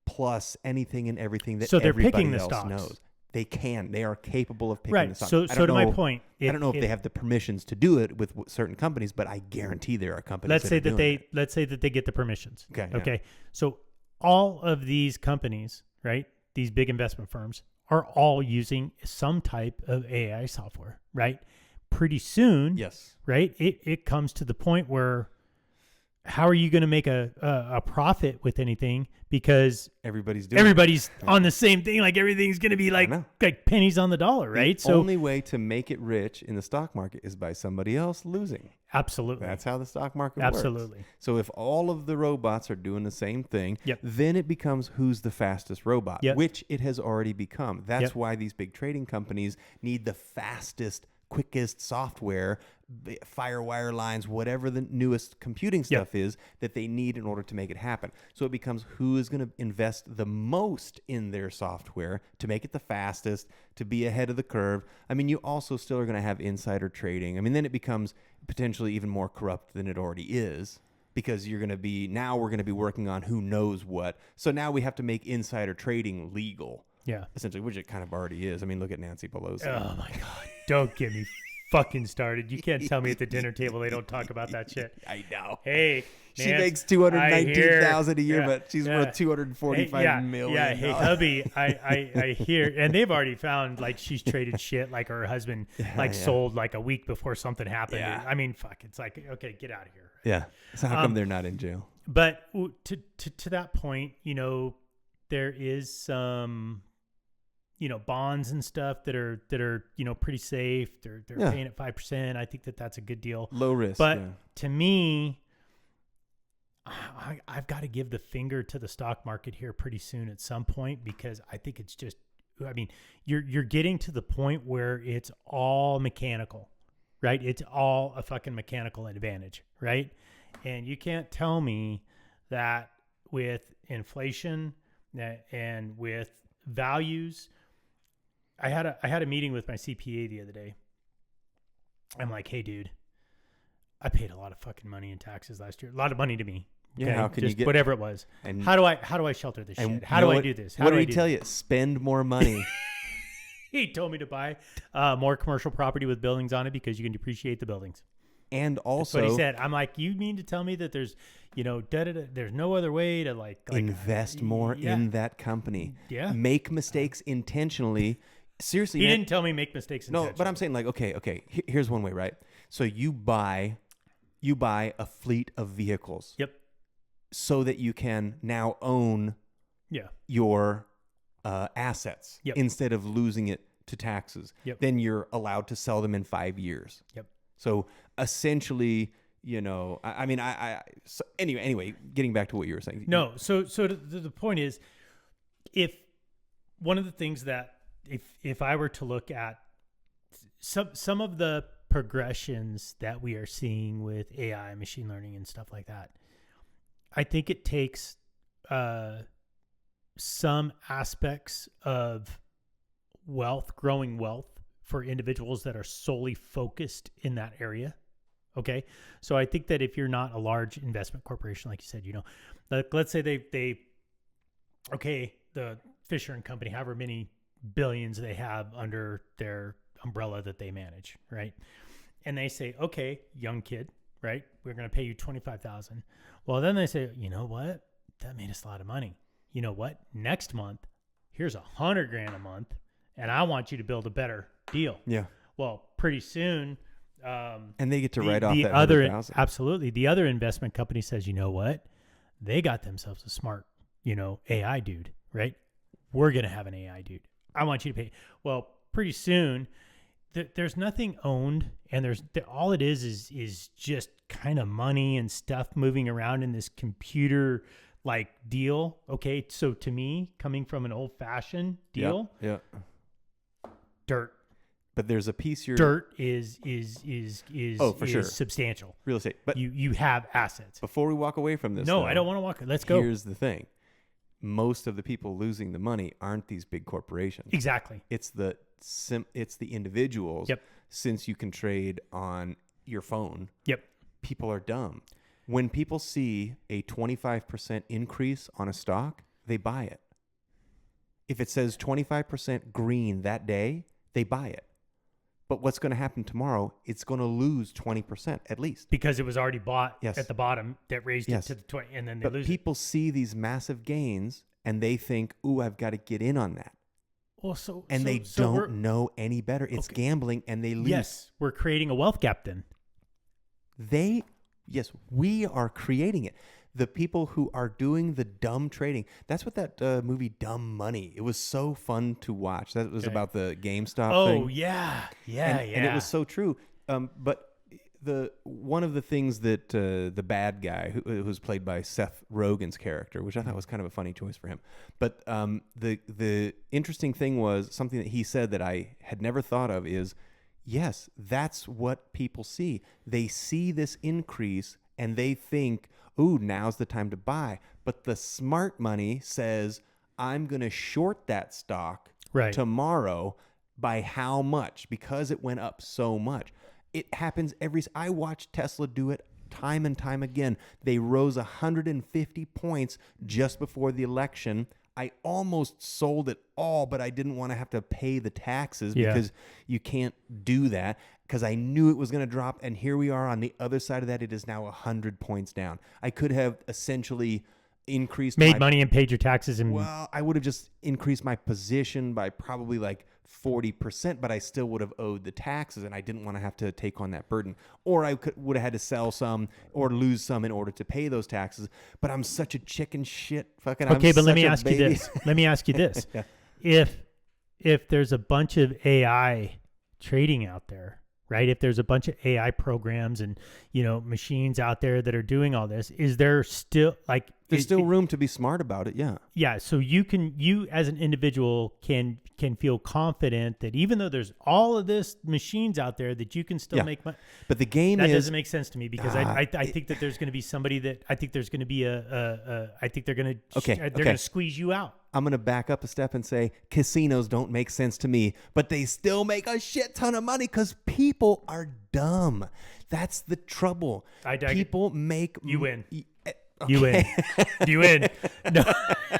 plus anything and everything that so they're everybody picking the else stocks. knows. They are capable of picking the stocks. So to my point, I don't know if they have the permissions to do it with certain companies, but I guarantee there are companies. Let's say that they get the permissions. Okay. So all of these companies, right? These big investment firms are all using some type of AI software, right? Pretty soon, yes, right? It comes to the point where how are you going to make a profit with anything? Because Everybody's doing everybody's on the same thing. Like everything's going to be like know. pennies on the dollar, right? The only way to make it rich in the stock market is by somebody else losing. Absolutely. That's how the stock market Absolutely. works. So if all of the robots are doing the same thing, Yep. then it becomes who's the fastest robot, Yep. which it has already become. That's Yep. why these big trading companies need the fastest, quickest software, firewire lines, whatever the newest computing stuff is that they need in order to make it happen. So it becomes who is going to invest the most in their software to make it the fastest, to be ahead of the curve. I mean, you also still are going to have insider trading. I mean, then it becomes potentially even more corrupt than it already is, because we're going to be working on who knows what. So now we have to make insider trading legal. Yeah. Essentially, which it kind of already is. I mean, look at Nancy Pelosi. Oh my God. Don't get me fucking started. You can't tell me at the dinner table they don't talk about that shit. I know. Hey, She Nance, makes $219,000 a year, yeah, but she's yeah. worth $245 million. Yeah, hey, hubby, I hear, and they've already found like she's traded shit like her husband sold like a week before something happened. Yeah. I mean, fuck, it's like, okay, get out of here. Yeah. So how come they're not in jail? But to that point, there is some, bonds and stuff that are pretty safe. They're paying at 5%. I think that's a good deal. Low risk. But to me, I've got to give the finger to the stock market here pretty soon at some point, because I think it's just, I mean, you're getting to the point where it's all mechanical, right? It's all a fucking mechanical advantage, right? And you can't tell me that with inflation and with values. I had a meeting with my CPA the other day. I'm like, hey, dude, I paid a lot of fucking money in taxes last year. A lot of money to me. Yeah, how can you get whatever it was? And how do I shelter this shit? How do I do this? How what do did I he do tell this? you? Spend more money. He told me to buy more commercial property with buildings on it because you can depreciate the buildings. And also, That's what he said. I'm like, you mean to tell me that there's, there's no other way to like invest more in that company. Yeah. Make mistakes intentionally. Seriously, He man, didn't tell me make mistakes. No, but I'm saying like, okay. Here's one way, right? So you buy a fleet of vehicles. Yep. So that you can now own your assets instead of losing it to taxes. Yep. Then you're allowed to sell them in 5 years. Yep. So essentially, so anyway, getting back to what you were saying. No. So the point is, if one of the things that if I were to look at some of the progressions that we are seeing with AI, machine learning, and stuff like that, I think it takes some aspects of growing wealth for individuals that are solely focused in that area. Okay. So I think that if you're not a large investment corporation, like you said, let's say the Fisher and Company, however many billions they have under their umbrella that they manage, right? And they say, okay, young kid, right? We're going to pay you $25,000. Well, then they say, you know what? That made us a lot of money. You know what? Next month, here's $100,000 a month, and I want you to build a better deal. Yeah. Well, pretty soon, and they get to write off that $100,000. Absolutely. The other investment company says, you know what? They got themselves a smart, AI dude, right? We're going to have an AI dude. I want you to pay. Well, pretty soon, there's nothing owned, and all it is just kind of money and stuff moving around in this computer like deal. Okay, so to me, coming from an old fashioned deal, dirt. But there's a piece here. Dirt is for sure substantial real estate. But you have assets. Before we walk away from this, no, I don't want to walk. Let's go. Here's the thing. Most of the people losing the money aren't these big corporations. Exactly. It's the individuals. Yep. Since you can trade on your phone. Yep. People are dumb. When people see a 25% increase on a stock, they buy it. If it says 25% green that day, they buy it. But what's going to happen tomorrow? It's going to lose 20% at least. Because it was already bought at the bottom that raised it to the 20, and then they lose it. But people see these massive gains and they think, ooh, I've got to get in on that. Well, they don't know any better. It's gambling and they lose. Yes, we're creating a wealth gap then. Yes, we are creating it. The people who are doing the dumb trading. That's what that movie Dumb Money. It was so fun to watch. That was about the GameStop thing. Oh yeah, And it was so true. But one of the things that the bad guy who was played by Seth Rogen's character, which I thought was kind of a funny choice for him. But the interesting thing was something that he said that I had never thought of is, yes, that's what people see. They see this increase and they think, ooh, now's the time to buy. But the smart money says, I'm going to short that stock tomorrow by how much? Because it went up so much. It happens I watch Tesla do it time and time again. They rose 150 points just before the election. I almost sold it all, but I didn't want to have to pay the taxes because you can't do that, because I knew it was going to drop. And here we are on the other side of that. It is now 100 points down. I could have essentially made money and paid your taxes. Well, I would have just increased my position by probably like 40%, but I still would have owed the taxes, and I didn't want to have to take on that burden. Or I would have had to sell some or lose some in order to pay those taxes. But I'm such a chicken shit fucking. Okay, but let me ask you this. Let me ask you this: if there's a bunch of AI trading out there, right? If there's a bunch of AI programs and machines out there that are doing all this, is there still there's still room to be smart about it? Yeah. So you as an individual can feel confident that even though there's all of this machines out there, that you can still make money. But the game doesn't make sense to me, because I think that there's going to be somebody that I think there's going to be I think they're going to they're going to squeeze you out. I'm going to back up a step and say casinos don't make sense to me, but they still make a shit ton of money because people are dumb. That's the trouble. People make... You win. Okay. You win. You win. No,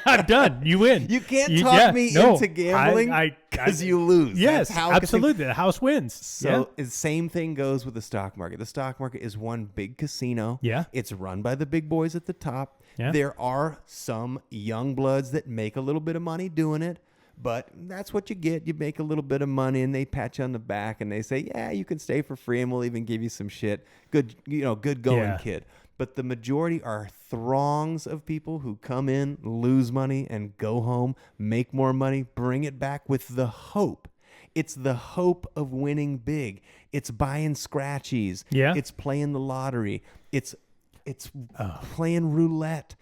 I'm done. You win. You can't talk me into gambling because you lose. Yes, absolutely. The house wins. So the same thing goes with the stock market. The stock market is one big casino. Yeah. It's run by the big boys at the top. Yeah. There are some young bloods that make a little bit of money doing it, but that's what you get. You make a little bit of money and they pat you on the back and they say, yeah, you can stay for free and we'll even give you some shit. Good going, kid. But the majority are throngs of people who come in, lose money, and go home, make more money, bring it back with the hope. It's the hope of winning big. It's buying scratchies. Yeah. It's playing the lottery. It's playing roulette.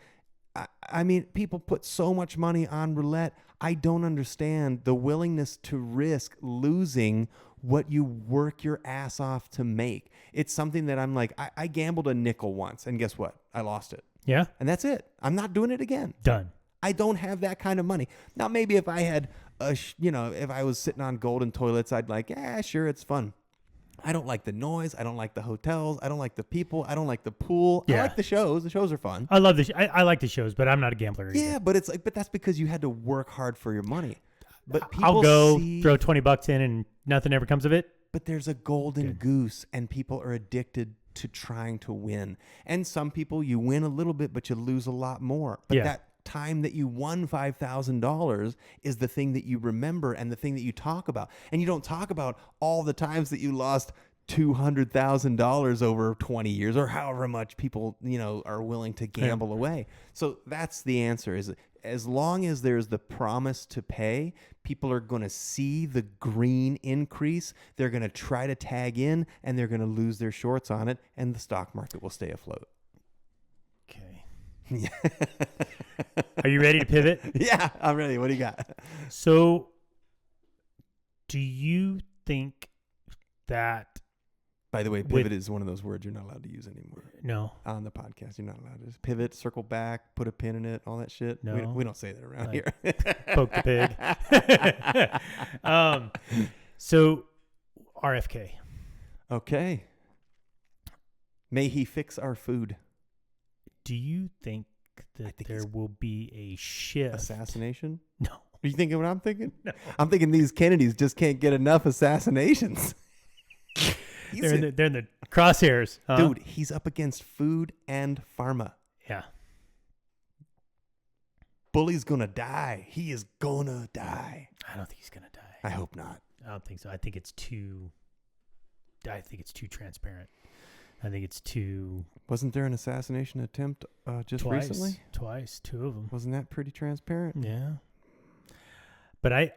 I mean, people put so much money on roulette. I don't understand the willingness to risk losing what you work your ass off to make. It's something that I'm like, I gambled a nickel once, and guess what? I lost it. Yeah. And that's it. I'm not doing it again. Done. I don't have that kind of money. Now, maybe if I had, if I was sitting on golden toilets, I'd like, yeah, sure, it's fun. I don't like the noise. I don't like the hotels. I don't like the people. I don't like the pool. Yeah. I like the shows. The shows are fun. I love I like the shows, but I'm not a gambler either. Yeah, but but that's because you had to work hard for your money. But people I'll go throw $20 in and nothing ever comes of it. But there's a golden goose, and people are addicted to trying to win. And some people, you win a little bit, but you lose a lot more. But that time that you won $5,000 is the thing that you remember and the thing that you talk about. And you don't talk about all the times that you lost $200,000 over 20 years or however much people, are willing to gamble away. So that's the answer, is as long as there's the promise to pay, people are going to see the green increase. They're going to try to tag in and they're going to lose their shorts on it, and the stock market will stay afloat. Okay. Are you ready to pivot? Yeah, I'm ready. What do you got? So, do you think that... By the way, pivot is one of those words you're not allowed to use anymore. No. On the podcast, you're not allowed to just pivot, circle back, put a pin in it, all that shit. No. We don't say that around here. Poke the pig. So, RFK. Okay. May he fix our food. Do you think that there will be a shift? Assassination? No. Are you thinking what I'm thinking? No. I'm thinking these Kennedys just can't get enough assassinations. They're in the crosshairs. Huh? Dude, he's up against food and pharma. Yeah. Bully's going to die. He is going to die. I don't think he's going to die. I hope not. I don't think so. I think it's too transparent. I think it's two. Wasn't there an assassination attempt just Twice. recently? Twice. Two of them. Wasn't that pretty transparent? Yeah. But I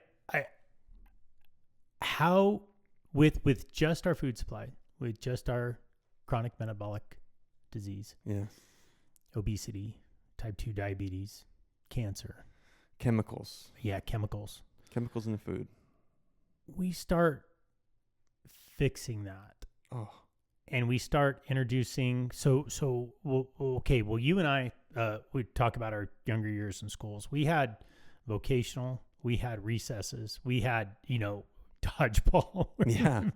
how with just our food supply, with just our chronic metabolic disease, Yeah. obesity, type 2 diabetes, cancer, Chemicals. chemicals. Chemicals in the food. We start fixing that. Oh. And we start introducing well, you and I we talk about our younger years in schools. We had vocational, we had recesses, we had dodgeball. Yeah.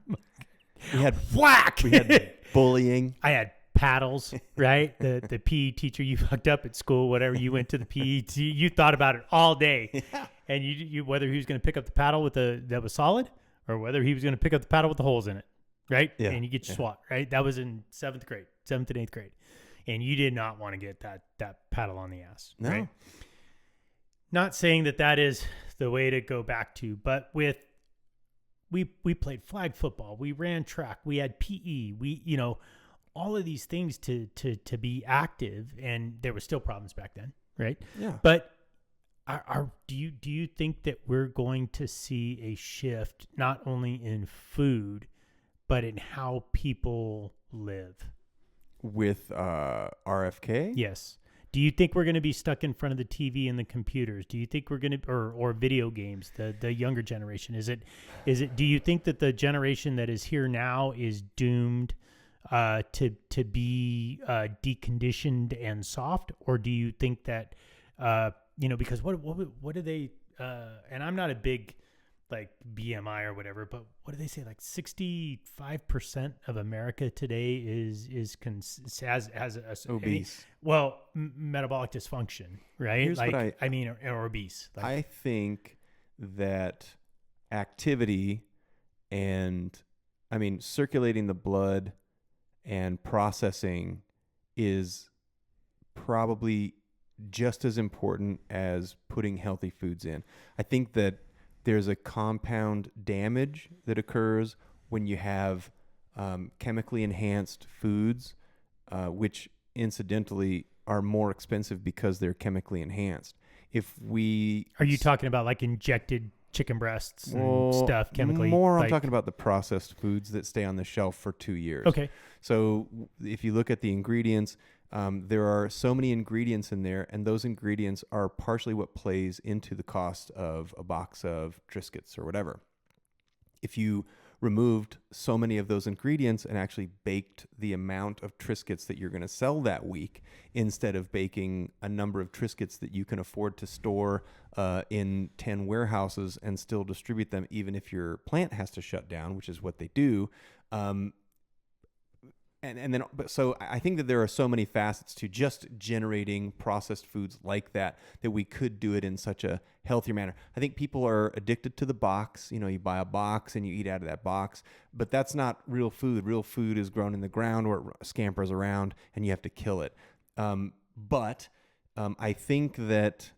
We had whack. We had bullying. I had paddles, right? The PE teacher, you fucked up at school, whatever. You went to the PE, you thought about it all day, and you whether he was going to pick up the paddle that was solid, or whether he was going to pick up the paddle with the holes in it. Right? Yeah. And you get your SWAT, right? That was in 7th and 8th grade. And you did not want to get that paddle on the ass. No. Right? Not saying that is the way to go back to, but we played flag football, we ran track, we had PE, we all of these things to be active, and there were still problems back then, right? Yeah. But do you think that we're going to see a shift not only in food, but in how people live? With RFK? Yes. Do you think we're going to be stuck in front of the TV and the computers? Do you think we're going to, or video games, the younger generation? Is it, do you think that the generation that is here now is doomed to be deconditioned and soft? Or do you think that, because what do they, and I'm not a big, like BMI or whatever, but what do they say? Like 65% of America today has obese. Metabolic dysfunction, right? Here's what or obese. Like, I think that activity and circulating the blood and processing is probably just as important as putting healthy foods in. I think that there's a compound damage that occurs when you have chemically enhanced foods, which incidentally are more expensive because they're chemically enhanced. Are you talking about like injected chicken breasts and stuff chemically? I'm talking about the processed foods that stay on the shelf for 2 years. Okay. So if you look at the ingredients, there are so many ingredients in there, and those ingredients are partially what plays into the cost of a box of Triscuits or whatever. If you removed so many of those ingredients and actually baked the amount of Triscuits that you're going to sell that week, instead of baking a number of Triscuits that you can afford to store in 10 warehouses and still distribute them, even if your plant has to shut down, which is what they do, so I think that there are so many facets to just generating processed foods like that we could do it in such a healthier manner. I think people are addicted to the box. You buy a box and you eat out of that box, but that's not real food. Real food is grown in the ground where it scampers around and you have to kill it. But I think that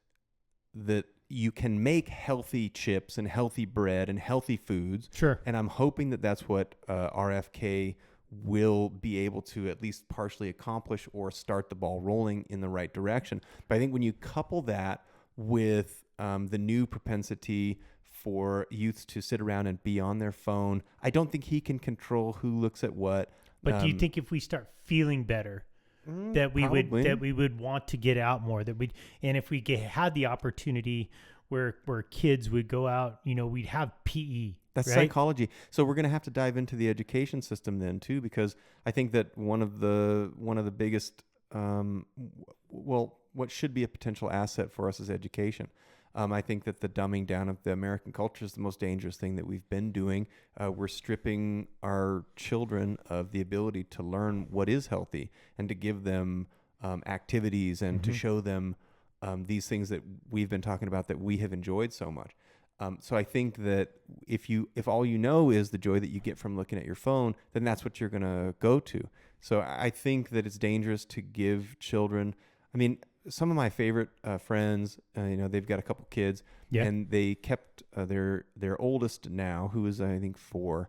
you can make healthy chips and healthy bread and healthy foods. Sure. And I'm hoping that that's what RFK will be able to at least partially accomplish or start the ball rolling in the right direction. But I think when you couple that with the new propensity for youths to sit around and be on their phone, I don't think he can control who looks at what. But do you think if we start feeling better, that we would want to get out more, and if we had the opportunity where kids would go out, we'd have PE. That's right? Psychology. So we're going to have to dive into the education system then too, because I think that one of the biggest, what should be a potential asset for us is education. I think that the dumbing down of the American culture is the most dangerous thing that we've been doing. We're stripping our children of the ability to learn what is healthy and to give them activities and to show them these things that we've been talking about that we have enjoyed so much. So I think that if all you know is the joy that you get from looking at your phone, then that's what you're going to go to. So I think that it's dangerous to give children. Some of my favorite friends, they've got a couple kids, and they kept their oldest now, who is I think 4,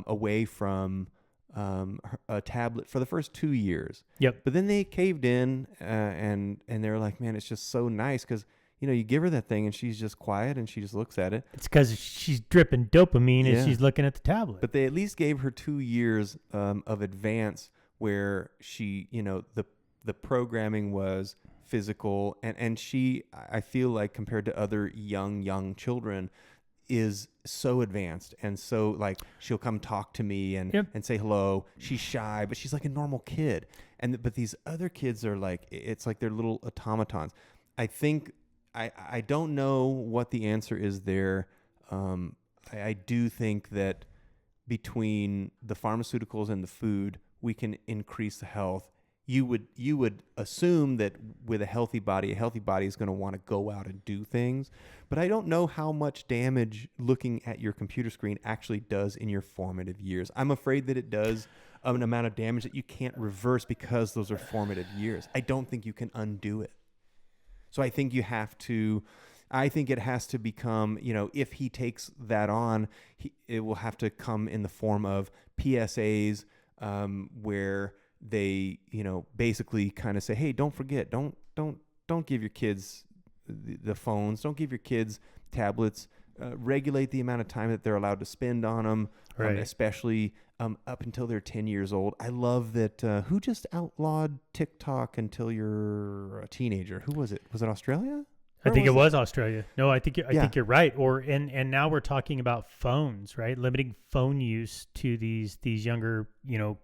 away from a tablet for the first 2 years. Yep. But then they caved in, and they were like, man, it's just so nice because, you give her that thing and she's just quiet and she just looks at it. It's because she's dripping dopamine as she's looking at the tablet. But they at least gave her 2 years of advance where she, the programming was physical, and she, I feel like, compared to other young children, is so advanced, and so like she'll come talk to me and say hello. She's shy, but she's like a normal kid. But these other kids are like, it's like they're little automatons. I think I don't know what the answer is there. I do think that between the pharmaceuticals and the food, we can increase the health. You would assume that with a healthy body is going to want to go out and do things. But I don't know how much damage looking at your computer screen actually does in your formative years. I'm afraid that it does an amount of damage that you can't reverse because those are formative years. I don't think you can undo it. So I think it has to become, if he takes that on, it will have to come in the form of PSAs where they, basically kind of say, hey, don't forget, don't give your kids the phones, don't give your kids tablets, regulate the amount of time that they're allowed to spend on them, right. Especially up until they're 10 years old. I love that. Who just outlawed TikTok until you're a teenager? Who was it? Was it Australia? I think it was Australia. No, I think you're right. And now we're talking about phones, right? Limiting phone use to these younger,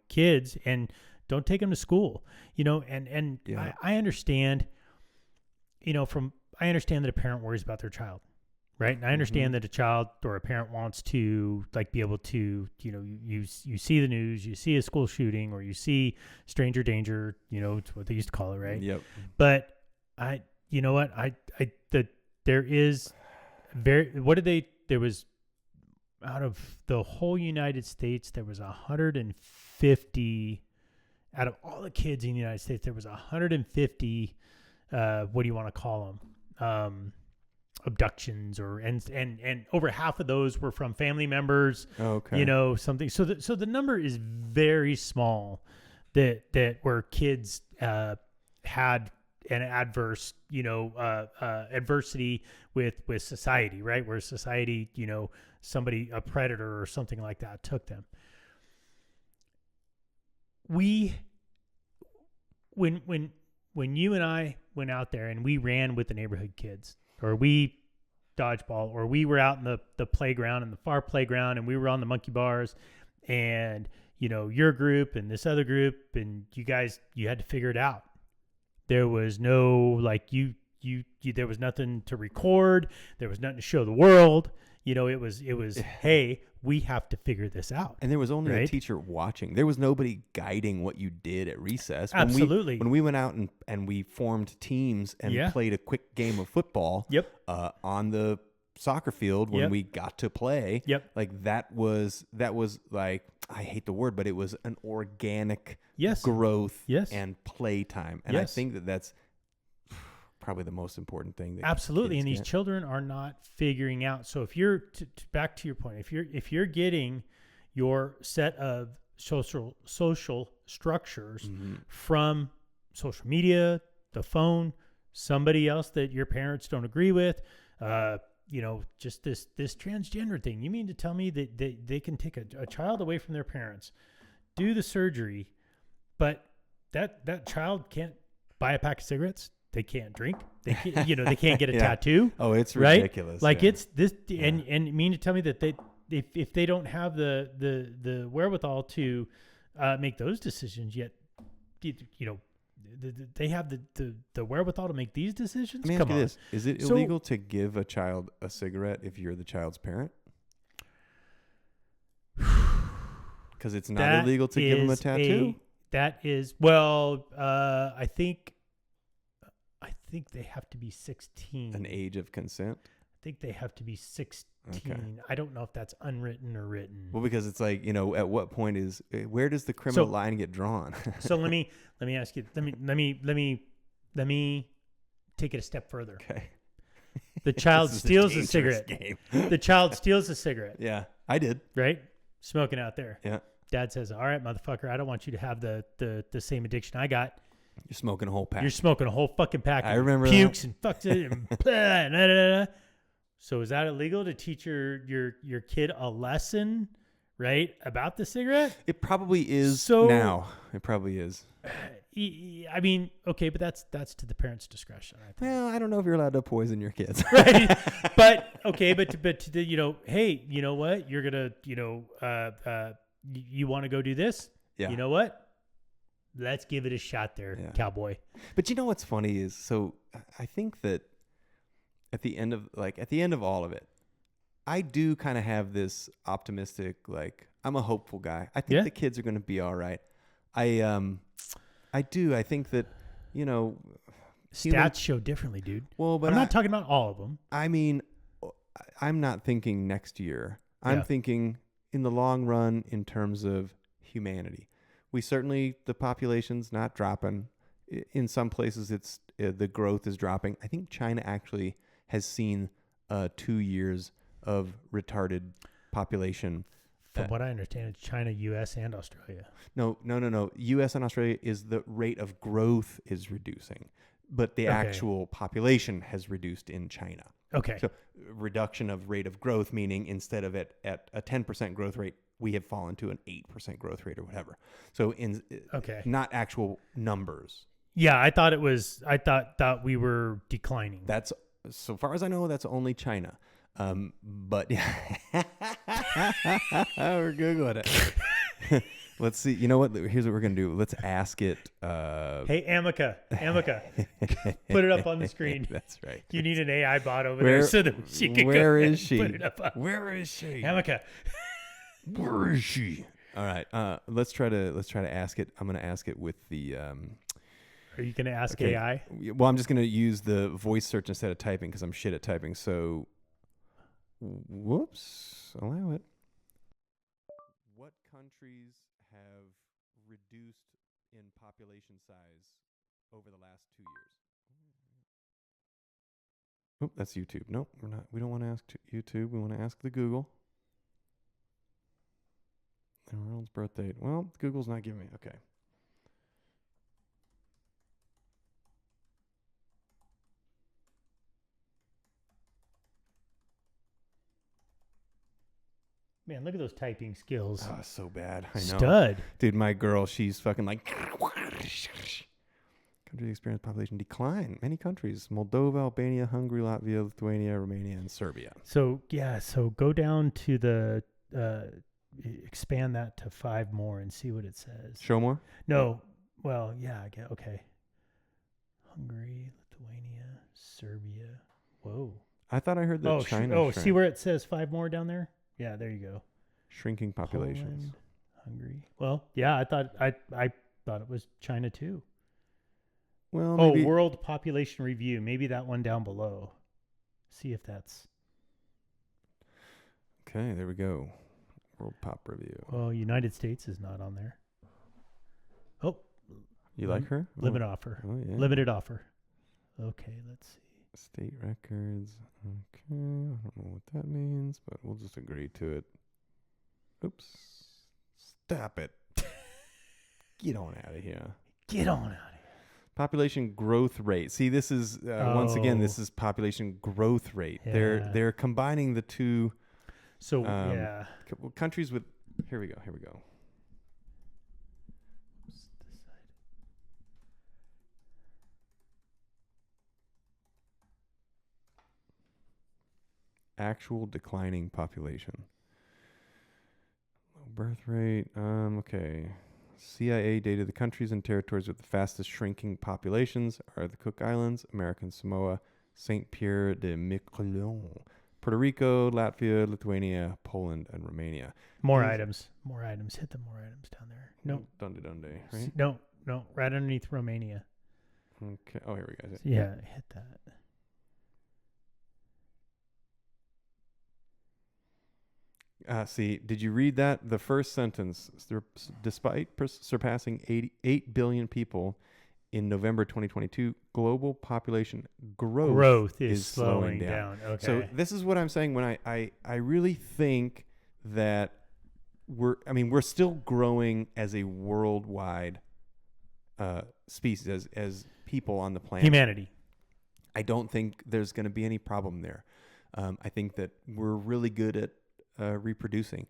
kids, and don't take them to school, I understand, I understand that a parent worries about their child, right? And I understand that a child or a parent wants to be able to, you see the news, you see a school shooting, or you see stranger danger, it's what they used to call it, right? Yep. But there was out of the whole United States, there was 150 out of all the kids in the United States, there was 150, what do you want to call them? Abductions, and over half of those were from family members. Okay. Something. So the number is very small that where kids had an adverse, adversity with society, right? Where society, somebody, a predator or something like that took them. When you and I went out there and we ran with the neighborhood kids, or we dodgeball, or we were out in the playground, in the far playground, and we were on the monkey bars, and your group and this other group, and you guys, you had to figure it out. There was no there was nothing to record. There was nothing to show the world. It was hey, we have to figure this out. And there was only right? a teacher watching. There was nobody guiding what you did at recess. Absolutely. When we went out and we formed teams and played a quick game of football on the soccer field when we got to play, like that was like, I hate the word, but it was an organic growth and play time. And I think that's probably the most important thing. That absolutely. And these children are not figuring out. So if you're back to your point, if you're getting your set of social structures from social media, the phone, somebody else that your parents don't agree with, just this transgender thing. You mean to tell me that they can take a child away from their parents, do the surgery, but that child can't buy a pack of cigarettes? They can't drink. They can't, they can't get a tattoo. Oh, it's right? ridiculous. Like it's this, and you mean to tell me that if they don't have the wherewithal to make those decisions yet, they have the wherewithal to make these decisions? Let me ask you this. Is it illegal to give a child a cigarette if you're the child's parent? Because it's not illegal to give them a tattoo? That is, well, I think they have to be 16. An age of consent? I think they have to be 16. Okay. I don't know if that's unwritten or written. Well, because it's like, at what point where does the criminal line get drawn? So let me ask you, let me take it a step further. Okay. The child steals a cigarette. The child steals a cigarette. Yeah, I did. Right? Smoking out there. Yeah. Dad says, all right, motherfucker, I don't want you to have the same addiction I got. You're smoking a whole pack. You're smoking a whole fucking pack. I remember pukes that. and fucks it and blah, nah, nah, nah. So is that illegal to teach your kid a lesson, right, about the cigarette? It probably is So- now. It probably is. I mean, okay, but that's to the parents' discretion, I think. Well, I don't know if you're allowed to poison your kids. Right. But okay, but hey, you know what? You're gonna, you want to go do this? Yeah. You know what? Let's give it a shot there, Yeah. cowboy. But you know what's funny is, so I think that at the end of all of it, I do kind of have this optimistic, like, I'm a hopeful guy. I think Yeah. the kids are going to be all right. I do. I think that, human- Stats show differently, dude. Well, but I'm not talking about all of them. I mean, I'm not thinking next year. I'm Yeah. thinking in the long run in terms of humanity. The population's not dropping. In some places, the growth is dropping. I think China actually has seen 2 years of retarded population. From what I understand, it's China, U.S., and Australia. No. U.S. and Australia is the rate of growth is reducing, but the actual population has reduced in China. Okay. So reduction of rate of growth, meaning instead of at a 10% growth rate, we have fallen to an 8% growth rate or whatever. So not actual numbers. Yeah, I thought it was. I thought we were declining. That's, so far as I know, that's only China. But we're Googling it. Let's see. You know what? Here's what we're going to do. Let's ask it. Hey, Amica, put it up on the screen. That's right. You need an AI bot over there so that she can Where go is she? Put it up on. Where is she? Amica. Where is she? All right. Let's try to ask it. I'm going to ask it with the. Are you going to ask Okay. AI? Well, I'm just going to use the voice search instead of typing because I'm shit at typing. So, whoops, allow it. What countries have reduced in population size over the last 2 years? Oh, that's YouTube. Nope, we're not. We don't want to ask YouTube. We want to ask the Google. Ronald's birth date. Well, Google's not giving me. Okay. Man, look at those typing skills. Oh, so bad. I know. Stud. Dude, my girl, she's fucking like. Country experience population decline. Many countries: Moldova, Albania, Hungary, Latvia, Lithuania, Romania, and Serbia. So go down to the expand that to 5 more and see what it says. Show more. No, well, yeah, I get okay. Hungary, Lithuania, Serbia. Whoa. I thought I heard that China. see where it says 5 more down there? Yeah, there you go. Shrinking populations. Poland, Hungary. Well, yeah, I thought it was China too. Well, Oh, maybe, World Population Review. Maybe that one down below. See if that's. okay, there we go. World Pop Review. Well, United States is not on there. Oh, You like her? limit offer. Oh, yeah. Limited offer. Okay, let's see. State records. Okay, I don't know what that means, but we'll just agree to it. Oops. Stop it. Get on out of here. Get on out of here. Population growth rate. See, this is once again, this is population growth rate. Yeah. They're combining the two. So yeah. Countries with. Here we go. Oops, this side. Actual declining population. Low birth rate. Okay. CIA data: the countries and territories with the fastest shrinking populations are the Cook Islands, American Samoa, Saint Pierre de Miquelon, Puerto Rico, Latvia, Lithuania, Poland, and Romania. More These- items. Hit the more items down there. No, Dunde, right? no, right underneath Romania. Okay. Oh, here we go. Yeah, hit that. See, did you read that? The first sentence: despite surpassing 88 billion people in November 2022, global population growth is slowing down. Okay. So this is what I'm saying when I really think that we're still growing as a worldwide species, as people on the planet. Humanity. I don't think there's going to be any problem there. I think that we're really good at reproducing.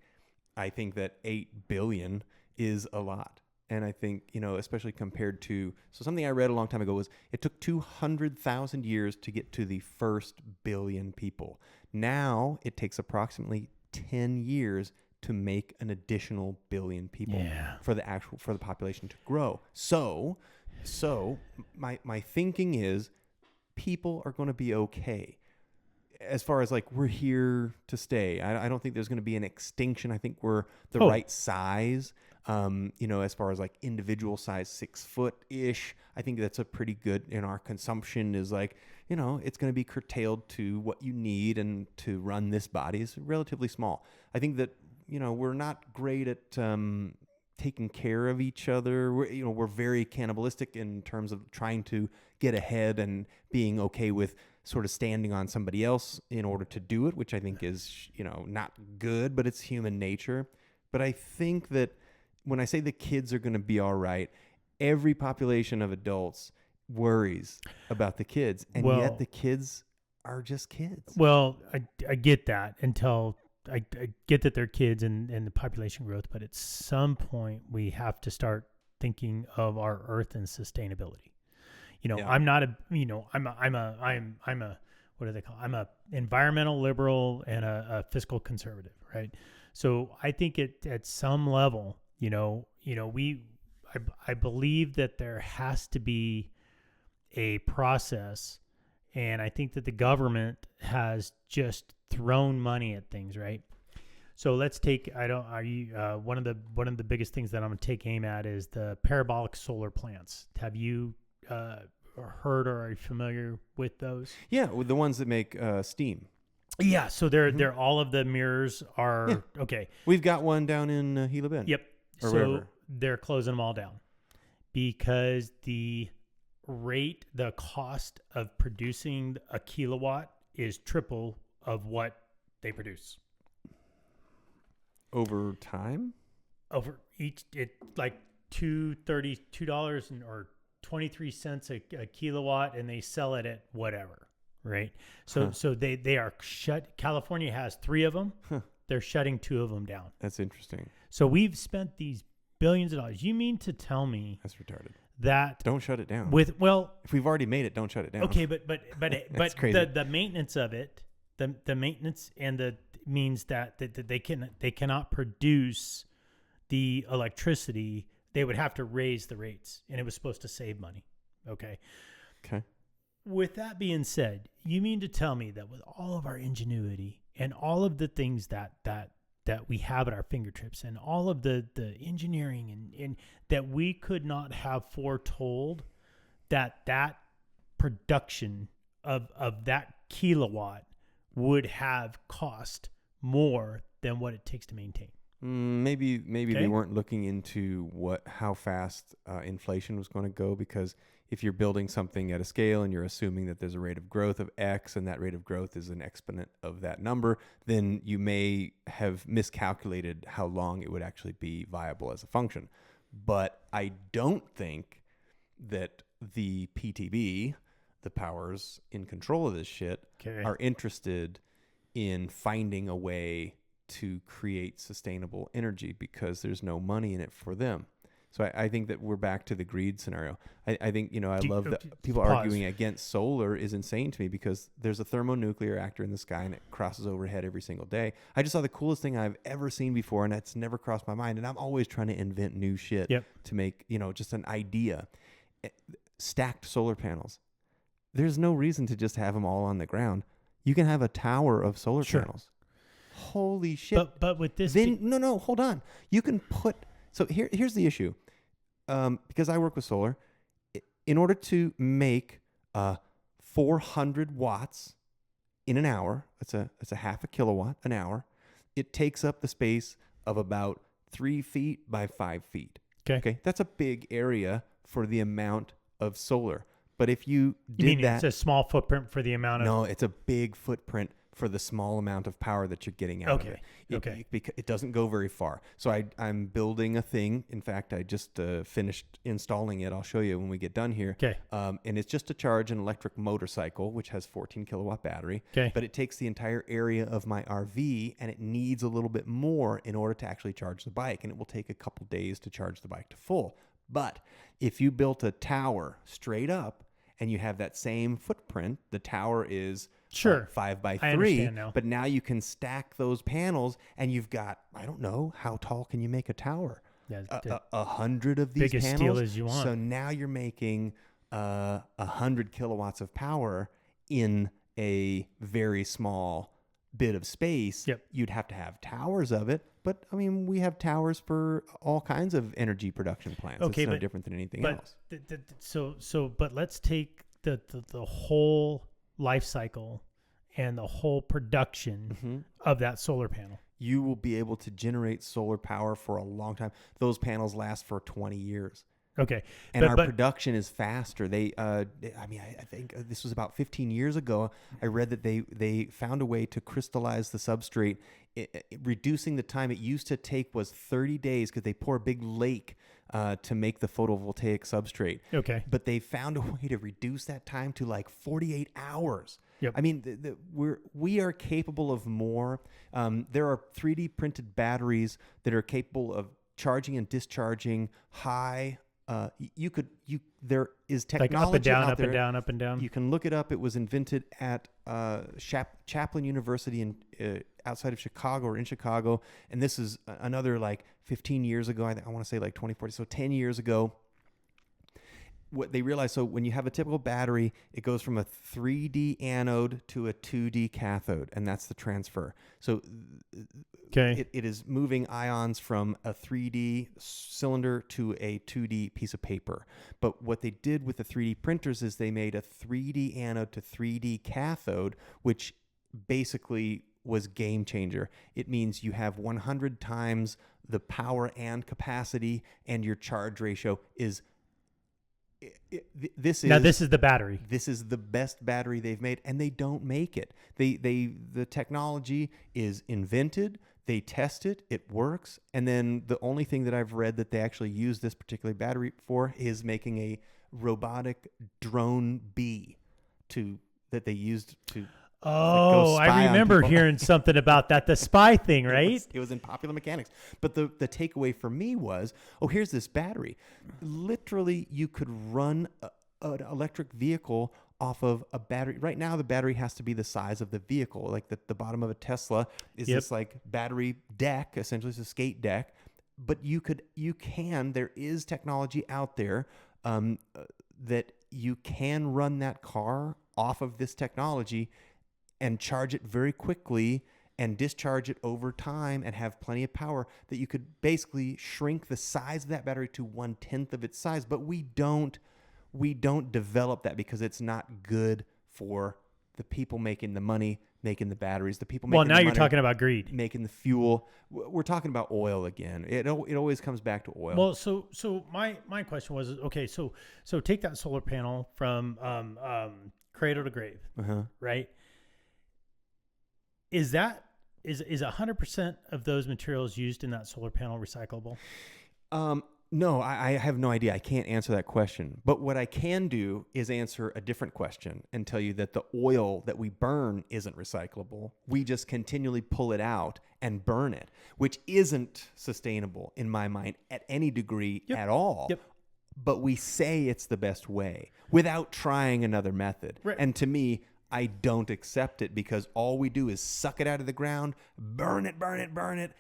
I think that 8 billion is a lot. And I think, especially compared to, so something I read a long time ago was it took 200,000 years to get to the first billion people. Now it takes approximately 10 years to make an additional billion people for the population to grow. So my thinking is people are going to be okay. As far as like we're here to stay, I don't think there's going to be an extinction. I think we're the right size. As far as like individual size, 6 foot ish, I think that's a pretty good. Our consumption is like, it's going to be curtailed to what you need, and to run this body is relatively small. I think that we're not great at taking care of each other. We're very cannibalistic in terms of trying to get ahead and being okay with sort of standing on somebody else in order to do it, which I think is, not good, but it's human nature. But I think that when I say the kids are going to be all right, every population of adults worries about the kids, and yet the kids are just kids. Well, I get that until I get that they're kids and the population growth, but at some point we have to start thinking of our Earth and sustainability. I'm not a, I'm a, what do they call? I'm a environmental liberal and a fiscal conservative, right? So I think at some level, I believe that there has to be a process, and I think that the government has just thrown money at things, right? So let's take, one of the biggest things that I'm going to take aim at is the parabolic solar plants. Have you heard or are you familiar with those? Yeah, with the ones that make steam. Yeah, so they're all of the mirrors are okay. We've got one down in Gila Bend. Yep. Or so wherever. They're closing them all down because the cost of producing a kilowatt is triple of what they produce. Over time? Over each, like $2 or 23 cents a kilowatt, and they sell it at whatever, right? So they are shut. California has 3 of them. They're shutting 2 of them down. That's interesting. So we've spent these billions of dollars. You mean to tell me that's retarded? That don't shut it down. If we've already made it, don't shut it down. Okay, but crazy. the maintenance of it, the maintenance and the means that they cannot produce the electricity. They would have to raise the rates, and it was supposed to save money. Okay. With that being said, you mean to tell me that with all of our ingenuity and all of the things that we have at our fingertips and all of the engineering and that we could not have foretold that production of that kilowatt would have cost more than what it takes to maintain? Maybe they weren't looking into how fast inflation was going to go, because if you're building something at a scale and you're assuming that there's a rate of growth of X and that rate of growth is an exponent of that number, then you may have miscalculated how long it would actually be viable as a function. But I don't think that the PTB, the powers in control of this shit, are interested in finding a way to create sustainable energy, because there's no money in it for them. So I think that we're back to the greed scenario. I think, I love that people arguing against solar is insane to me, because there's a thermonuclear reactor in the sky and it crosses overhead every single day. I just saw the coolest thing I've ever seen before, and that's never crossed my mind. And I'm always trying to invent new shit to make, just an idea. Stacked solar panels. There's no reason to just have them all on the ground. You can have a tower of solar panels. Holy shit. But with this... No, hold on. You can put... So here's the issue. Because I work with solar, in order to make 400 watts in an hour, that's a half a kilowatt an hour, it takes up the space of about 3 feet by 5 feet. Okay. That's a big area for the amount of solar. But if you did that... It's a small footprint for the amount of... No, it's a big footprint for the small amount of power that you're getting out of it. It doesn't go very far. So I'm building a thing. In fact, I just finished installing it. I'll show you when we get done here. Okay. And it's just to charge an electric motorcycle, which has 14 kilowatt battery. Okay. But it takes the entire area of my RV, and it needs a little bit more in order to actually charge the bike. And it will take a couple days to charge the bike to full. But if you built a tower straight up and you have that same footprint, the tower is 5 by 3. I understand now. But now you can stack those panels, and you've got, I don't know, how tall can you make a tower? Yeah, 100 of these biggest panels. steel as you want. So now you're making 100 kilowatts of power in a very small bit of space. Yep. You'd have to have towers of it, but I mean, we have towers for all kinds of energy production plants. Okay, it's no but, different than anything else. But let's take the whole life cycle and the whole production of that solar panel. You will be able to generate solar power for a long time. Those panels last for 20 years. Okay. And our production is faster. I think this was about 15 years ago. I read that they found a way to crystallize the substrate, reducing the time it used to take was 30 days because they pour a big lake to make the photovoltaic substrate. Okay. But they found a way to reduce that time to like 48 hours. Yep. I mean, we are capable of more. There are 3D printed batteries that are capable of charging and discharging high. There is technology like up and down, out up there. and down, up and down. You can look it up. It was invented at Chaplin University outside of Chicago or in Chicago. And this is another like 15 years ago. I want to say like 2040. So 10 years ago. What they realized, so when you have a typical battery, it goes from a 3D anode to a 2D cathode, and that's the transfer. So it is moving ions from a 3D cylinder to a 2D piece of paper. But what they did with the 3D printers is they made a 3D anode to 3D cathode, which basically was game changer. It means you have 100 times the power and capacity, and your charge ratio is this is the battery. This is the best battery they've made, and they don't make it. The technology is invented. They test it. It works. And then the only thing that I've read that they actually use this particular battery for is making a robotic drone bee that they used to. Oh, I remember hearing something about that. The spy thing, right? It was in Popular Mechanics. But the takeaway for me was, here's this battery. Literally, you could run an electric vehicle off of a battery. Right now, the battery has to be the size of the vehicle. Like the bottom of a Tesla is this like battery deck, essentially it's a skate deck. But there is technology out there that you can run that car off of this technology and charge it very quickly and discharge it over time and have plenty of power that you could basically shrink the size of that battery to 1/10 of its size. But we don't develop that because it's not good for the people making the money, making the batteries, the people making well, now the you're money, talking about greed. making the fuel. We're talking about oil again. It always comes back to oil. Well, so my question was, okay, so take that solar panel from cradle to grave, right? Is 100% of those materials used in that solar panel recyclable? No, I have no idea. I can't answer that question. But what I can do is answer a different question and tell you that the oil that we burn isn't recyclable. We just continually pull it out and burn it, which isn't sustainable in my mind at any degree at all. Yep. But we say it's the best way without trying another method. Right. And to me, I don't accept it because all we do is suck it out of the ground, burn it,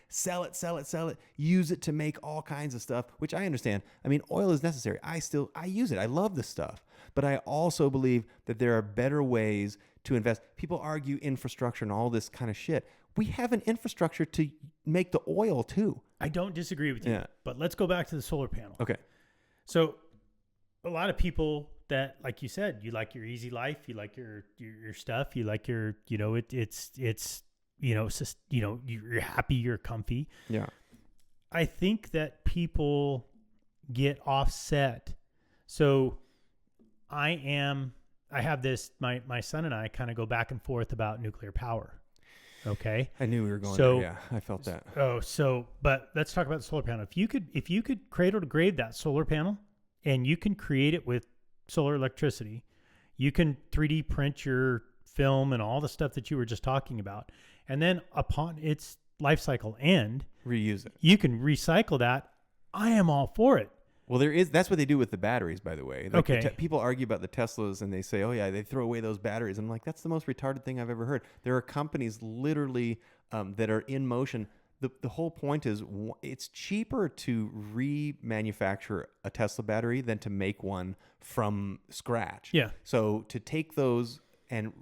sell it, use it to make all kinds of stuff, which I understand. I mean, oil is necessary. I use it. I love this stuff. But I also believe that there are better ways to invest. People argue infrastructure and all this kind of shit. We have an infrastructure to make the oil too. I don't disagree with you, but let's go back to the solar panel. Okay. So a lot of people that, like you said, you like your easy life, you like your stuff, you like your, it's you're happy, you're comfy. Yeah. I think that people get offset. So I have this, my son and I kind of go back and forth about nuclear power. Okay. I knew we were going So- there. Yeah, I felt that. But let's talk about the solar panel. If you could cradle to grave that solar panel, and you can create it with solar electricity, you can 3D print your film and all the stuff that you were just talking about, and then upon its life cycle end, Reuse it. you can recycle that. I am all for it. Well, that's what they do with the batteries, by the way. Like Okay. People argue about the Teslas and they say, oh, yeah, they throw away those batteries. I'm like, that's the most retarded thing I've ever heard. There are companies literally that are in motion. The whole point is it's cheaper to remanufacture a Tesla battery than to make one from scratch. Yeah. So to take those and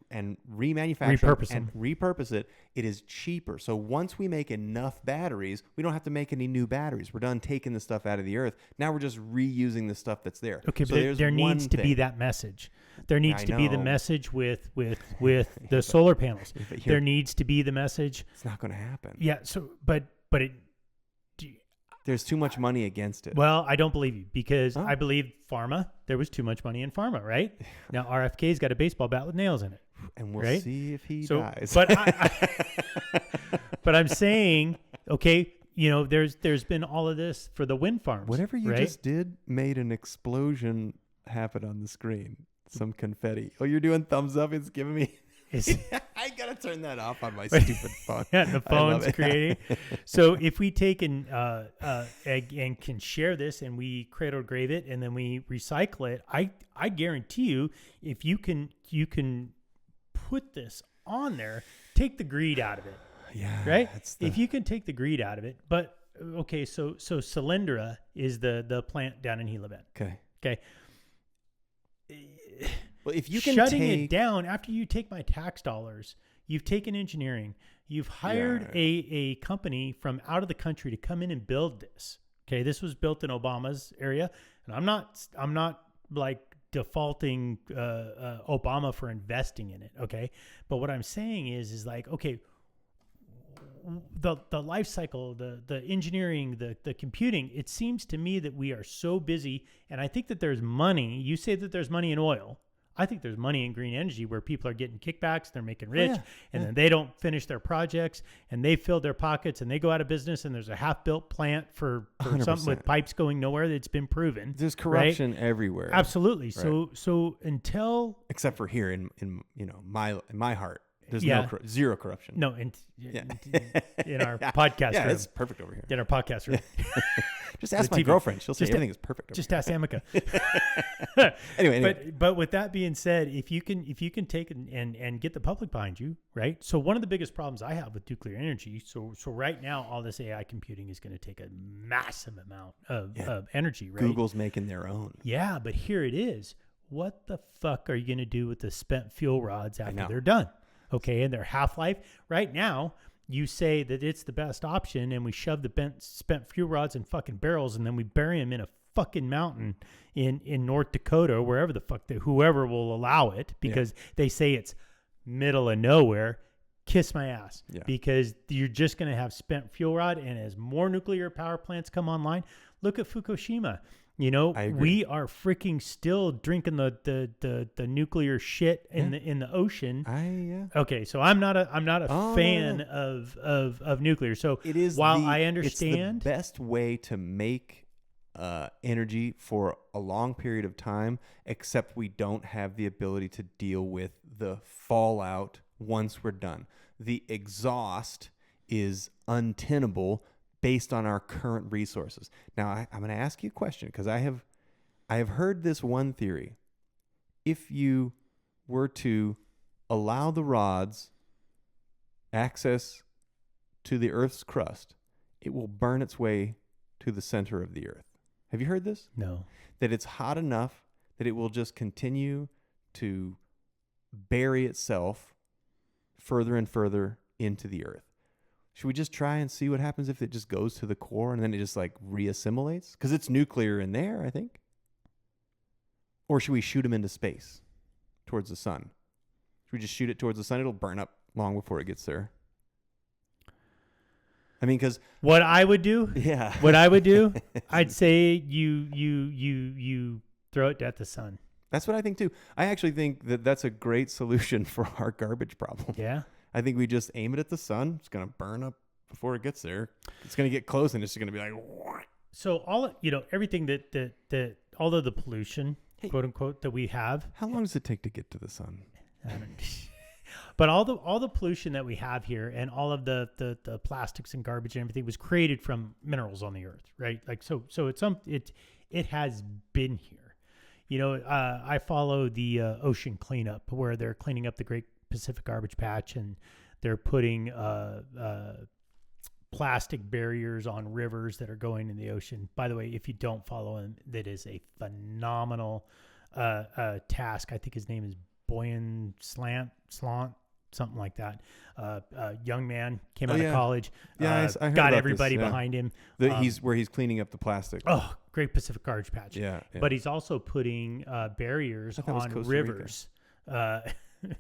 remanufacture Repurpose and repurpose it, it is cheaper. So once we make enough batteries, we don't have to make any new batteries. We're done taking the stuff out of the earth. Now we're just reusing the stuff that's there. Okay, so but there needs to be that message. There needs to be the message with the solar panels. But There needs to be the message. It's not going to happen. Yeah. So, but it. There's too much money against it. Well, I don't believe you because Oh. I believe pharma. There was too much money in pharma, right? Now RFK's got a baseball bat with nails in it. And we'll right? see if he So, dies. but but I'm saying, okay, there's been all of this for the wind farms. Whatever you right? just did made an explosion happen on the screen. Some confetti. Oh, you're doing thumbs up. It's giving me. I gotta turn that off on my stupid phone. Yeah, the I love phone's it. creating. So if we take and can share this and we cradle grave it and then we recycle it, I guarantee you, if you can put this on there, take the greed out of it, Yeah. right? That's If you can take the greed out of it, but okay, so Cylindra is the plant down in Gila Bend. Okay. Well, if you can shutting take it down after you take my tax dollars, you've taken engineering, you've hired a company from out of the country to come in and build this. Okay, this was built in Obama's area, and I'm not like defaulting Obama for investing in it. Okay, but what I'm saying is like, okay, the life cycle, the engineering, the computing, it seems to me that we are so busy, and I think that there's money. You say that there's money in oil. I think there's money in green energy where people are getting kickbacks, they're making rich, and then they don't finish their projects, and they fill their pockets, and they go out of business, and there's a half-built plant for something with pipes going nowhere that's been proven. There's corruption everywhere. Absolutely. Right. So until Except for here in my heart, there's zero corruption. no, in our podcast Yeah, room. it's perfect over here. In our podcast room. Just ask The my TV. girlfriend. She'll say Just- everything is perfect over Just ask Amica. here. Anyway. But with that being said, if you can take and get the public behind you, right? So one of the biggest problems I have with nuclear energy, so right now all this AI computing is going to take a massive amount of energy, right? Google's making their own. Yeah, but here it is. What the fuck are you going to do with the spent fuel rods after know. they're done? Okay, and their half-life right now, you say that it's the best option, and we shove the spent fuel rods in fucking barrels, and then we bury them in a fucking mountain in North Dakota or wherever the fuck whoever will allow it, because they say it's middle of nowhere. Kiss my ass, because you're just going to have spent fuel rod, and as more nuclear power plants come online, look at Fukushima. I agree. We are freaking still drinking the nuclear shit in the ocean. Okay, so I'm not a fan of nuclear. So It is while I understand, it's the best way to make energy for a long period of time, except we don't have the ability to deal with the fallout once we're done. The exhaust is untenable based on our current resources. Now, I'm going to ask you a question, because I have heard this one theory. If you were to allow the rods access to the Earth's crust, it will burn its way to the center of the Earth. Have you heard this? no. That it's hot enough that it will just continue to bury itself further and further into the Earth. Should we just try and see what happens if it just goes to the core and then it just like reassimilates? Because it's nuclear in there, I think. Or should we shoot them into space towards the sun? Should we just shoot it towards the sun? It'll burn up long before it gets there. I mean, because What I would do, I'd say you throw it at the sun. that's what I think too. I actually think that that's a great solution for our garbage problem. Yeah. I think we just aim it at the sun. It's going to burn up before it gets there. It's going to get close and it's going to be like, what? So everything that all of the pollution, quote unquote, that we have. How long does it take to get to the sun? But all the pollution that we have here and all of the plastics and garbage and everything was created from minerals on the earth, right? Like so it has been here. I follow the ocean cleanup where they're cleaning up the Great Pacific Garbage Patch and they're putting plastic barriers on rivers that are going in the ocean. By the way, if you don't follow him, that is a phenomenal task. I think his name is Boyan Slant, something like that. A young man came out of college. Yeah, I heard got about everybody this, behind him. He's cleaning up the plastic. Oh, Great Pacific Garbage Patch. Yeah. But he's also putting barriers on rivers.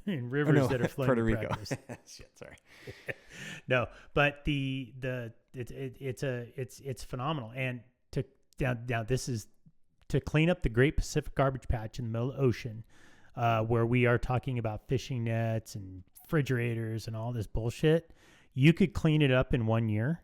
In rivers that are flowing Puerto in Rico. practice. Shit, sorry. No, but it's phenomenal. And now this is to clean up the Great Pacific Garbage Patch in the middle of the ocean, where we are talking about fishing nets and refrigerators and all this bullshit. You could clean it up in 1 year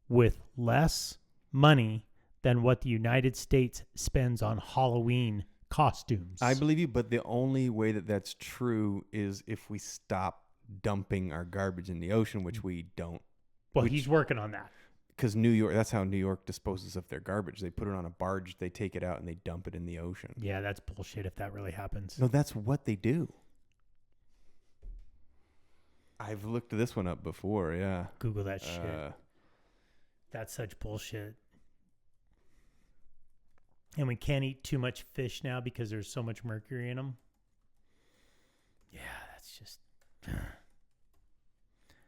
with less money than what the United States spends on Halloween costumes. I believe you, but the only way that that's true is if we stop dumping our garbage in the ocean, which we don't. Well, he's working on that. Because New York, that's how New York disposes of their garbage. They put it on a barge, they take it out, and they dump it in the ocean. Yeah, that's bullshit if that really happens. No, that's what they do. I've looked this one up before, yeah. Google that shit. That's such bullshit. And we can't eat too much fish now because there's so much mercury in them. Yeah, that's just...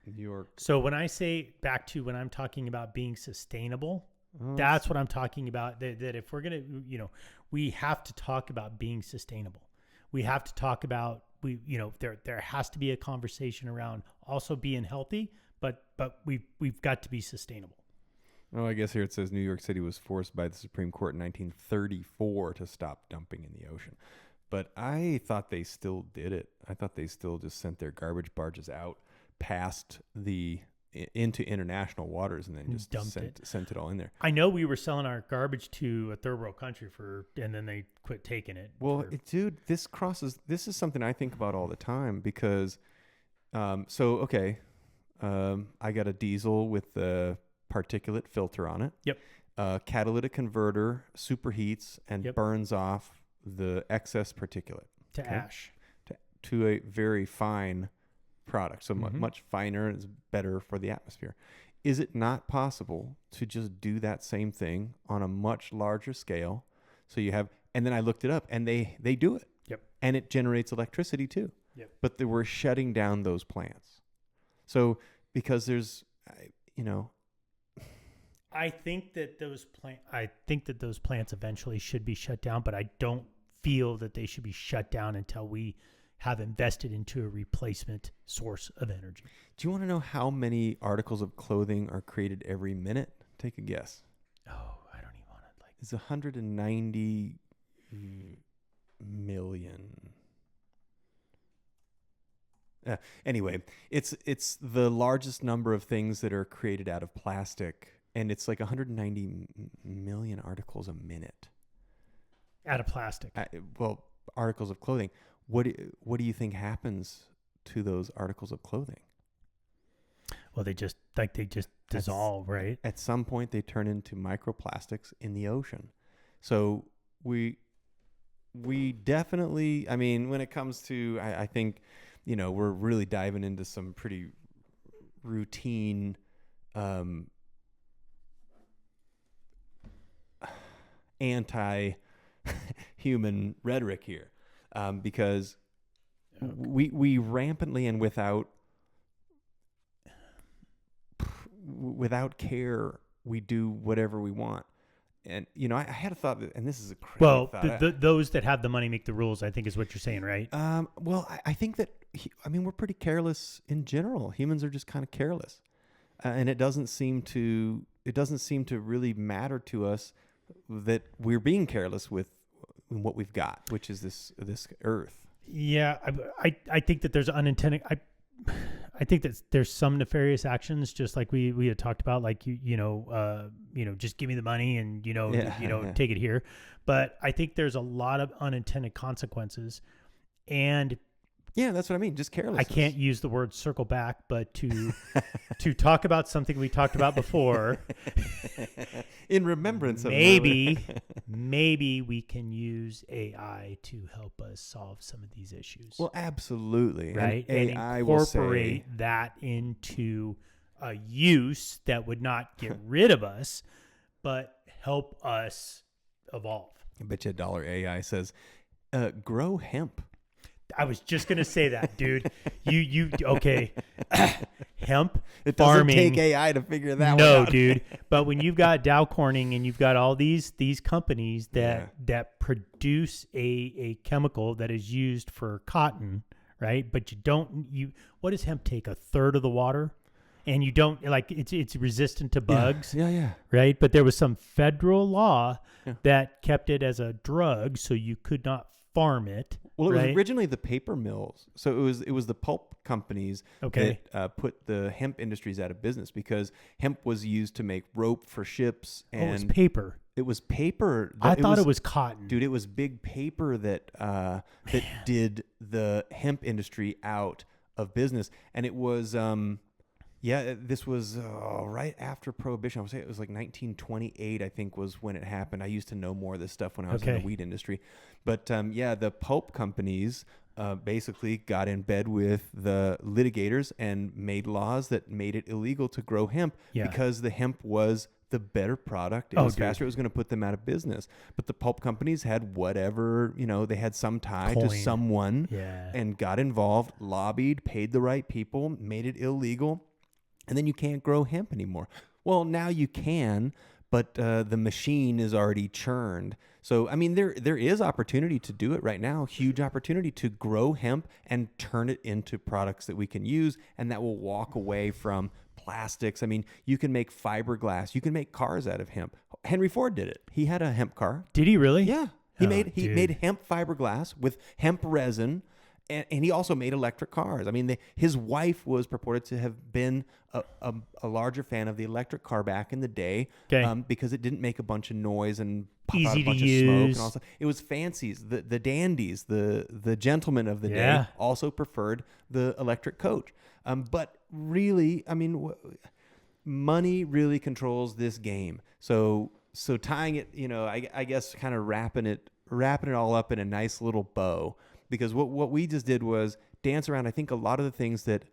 New York. So when I say back to when I'm talking about being sustainable, that's what I'm talking about. That if we're going to, we have to talk about being sustainable. We have to talk about, there has to be a conversation around also being healthy, but we've got to be sustainable. Oh, I guess here it says New York City was forced by the Supreme Court in 1934 to stop dumping in the ocean. But I thought they still did it. I thought they still just sent their garbage barges out past into international waters and then just sent it all in there. I know we were selling our garbage to a third world country and then they quit taking it. Well, dude, this is something I think about all the time because, I got a diesel with the particulate filter on it. Yep. Catalytic converter superheats and burns off the excess particulate to ash to a very fine product. So much finer is better for the atmosphere. Is it not possible to just do that same thing on a much larger scale? So you have, and then I looked it up and they do it. Yep. And it generates electricity too. Yep. But they were shutting down those plants. So because there's, I think that those plants eventually should be shut down, but I don't feel that they should be shut down until we have invested into a replacement source of energy. Do you want to know how many articles of clothing are created every minute? Take a guess. Oh, I don't even want to It's 190 million. Anyway, it's the largest number of things that are created out of plastic, and it's like 190 million articles a minute. Out of plastic. Articles of clothing. What do you think happens to those articles of clothing? Well, they just dissolve, right? At some point, they turn into microplastics in the ocean. So we definitely, I mean, when it comes to, I think, we're really diving into some pretty routine anti-human rhetoric here. Because we rampantly and without care, we do whatever we want. And, I had a thought that, and this is a crazy thought. Those that have the money make the rules, I think is what you're saying, right? I think that, we're pretty careless in general. Humans are just kind of careless. And it doesn't seem to really matter to us that we're being careless with what we've got, which is this earth. Yeah, I think that there's unintended. I think that there's some nefarious actions, just like we had talked about, like just give me the money and take it here. But I think there's a lot of unintended consequences, and yeah, that's what I mean. Just carelessness. I can't use the word circle back, but to talk about something we talked about before, in remembrance of maybe we can use AI to help us solve some of these issues. Well, absolutely. Right. And AI incorporate that into a use that would not get rid of us, but help us evolve. I bet you $1 AI says, grow hemp. I was just gonna say that, dude. You okay? Hemp It doesn't farming. take AI to figure that one No, out. dude. But when you've got Dow Corning and you've got all these companies that produce a chemical that is used for cotton, right? But what does hemp take? A third of the water, and you don't like it's resistant to bugs. Yeah. Right. But there was some federal law that kept it as a drug, so you could not farm it. Well, it right? was originally the paper mills, so it was the pulp companies that put the hemp industries out of business because hemp was used to make rope for ships. And it was paper. It was paper. I thought it was cotton, dude. It was big paper that did the hemp industry out of business, and it was this was right after Prohibition. I would say it was like 1928, I think, was when it happened. I used to know more of this stuff when I was in the weed industry. But the pulp companies basically got in bed with the litigators and made laws that made it illegal to grow hemp because the hemp was the better product. It was faster. It was going to put them out of business. But the pulp companies had whatever, they had some tie to someone and got involved, lobbied, paid the right people, made it illegal. And then you can't grow hemp anymore. Well, now you can, but the machine is already churned. So, I mean, there is opportunity to do it right now, huge opportunity to grow hemp and turn it into products that we can use, and that will walk away from plastics. I mean, you can make fiberglass. You can make cars out of hemp. Henry Ford did it. He had a hemp car. Did he really? Yeah. He made hemp fiberglass with hemp resin. And he also made electric cars. I mean, his wife was purported to have been a larger fan of the electric car back in the day because it didn't make a bunch of noise and pop out a bunch of smoke and all that. It was fancies. The dandies, the gentlemen of the day also preferred the electric coach. But really, I mean, money really controls this game. So tying it, I guess kind of wrapping it all up in a nice little bow. Because what we just did was dance around, I think, a lot of the things that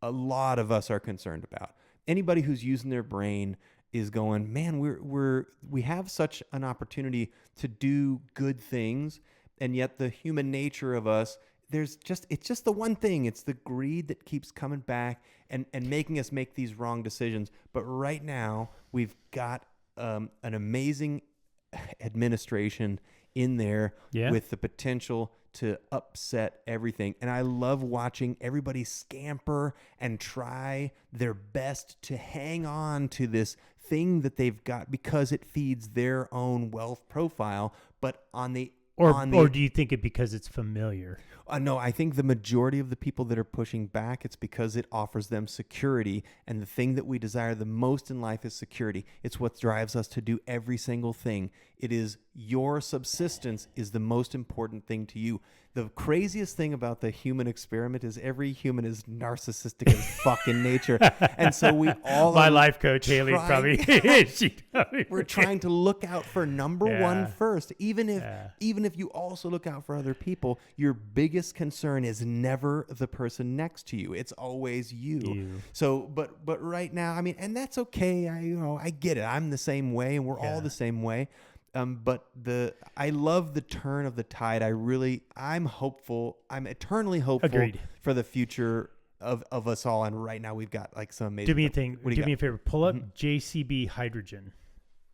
a lot of us are concerned about. Anybody who's using their brain is going, man, we have such an opportunity to do good things, and yet the human nature of us, it's just the one thing. It's the greed that keeps coming back and making us make these wrong decisions. But right now, we've got an amazing administration in there with the potential to upset everything. And I love watching everybody scamper and try their best to hang on to this thing that they've got because it feeds their own wealth profile. But or do you think it because it's familiar? No, I think the majority of the people that are pushing back, it's because it offers them security. And the thing that we desire the most in life is security. It's what drives us to do every single thing. It is your subsistence is the most important thing to you. The craziest thing about the human experiment is every human is narcissistic as fucking nature. And so we all my life coach, Haley, probably we're trying to look out for number one first. Even if you also look out for other people, your biggest concern is never the person next to you. It's always you. So, but right now, I mean, and that's okay. I get it. I'm the same way, and we're all the same way. But I love the turn of the tide. I'm hopeful. I'm eternally hopeful for the future of us all. And right now we've got like some amazing. Do me a thing. Do me a favor. Pull up JCB hydrogen.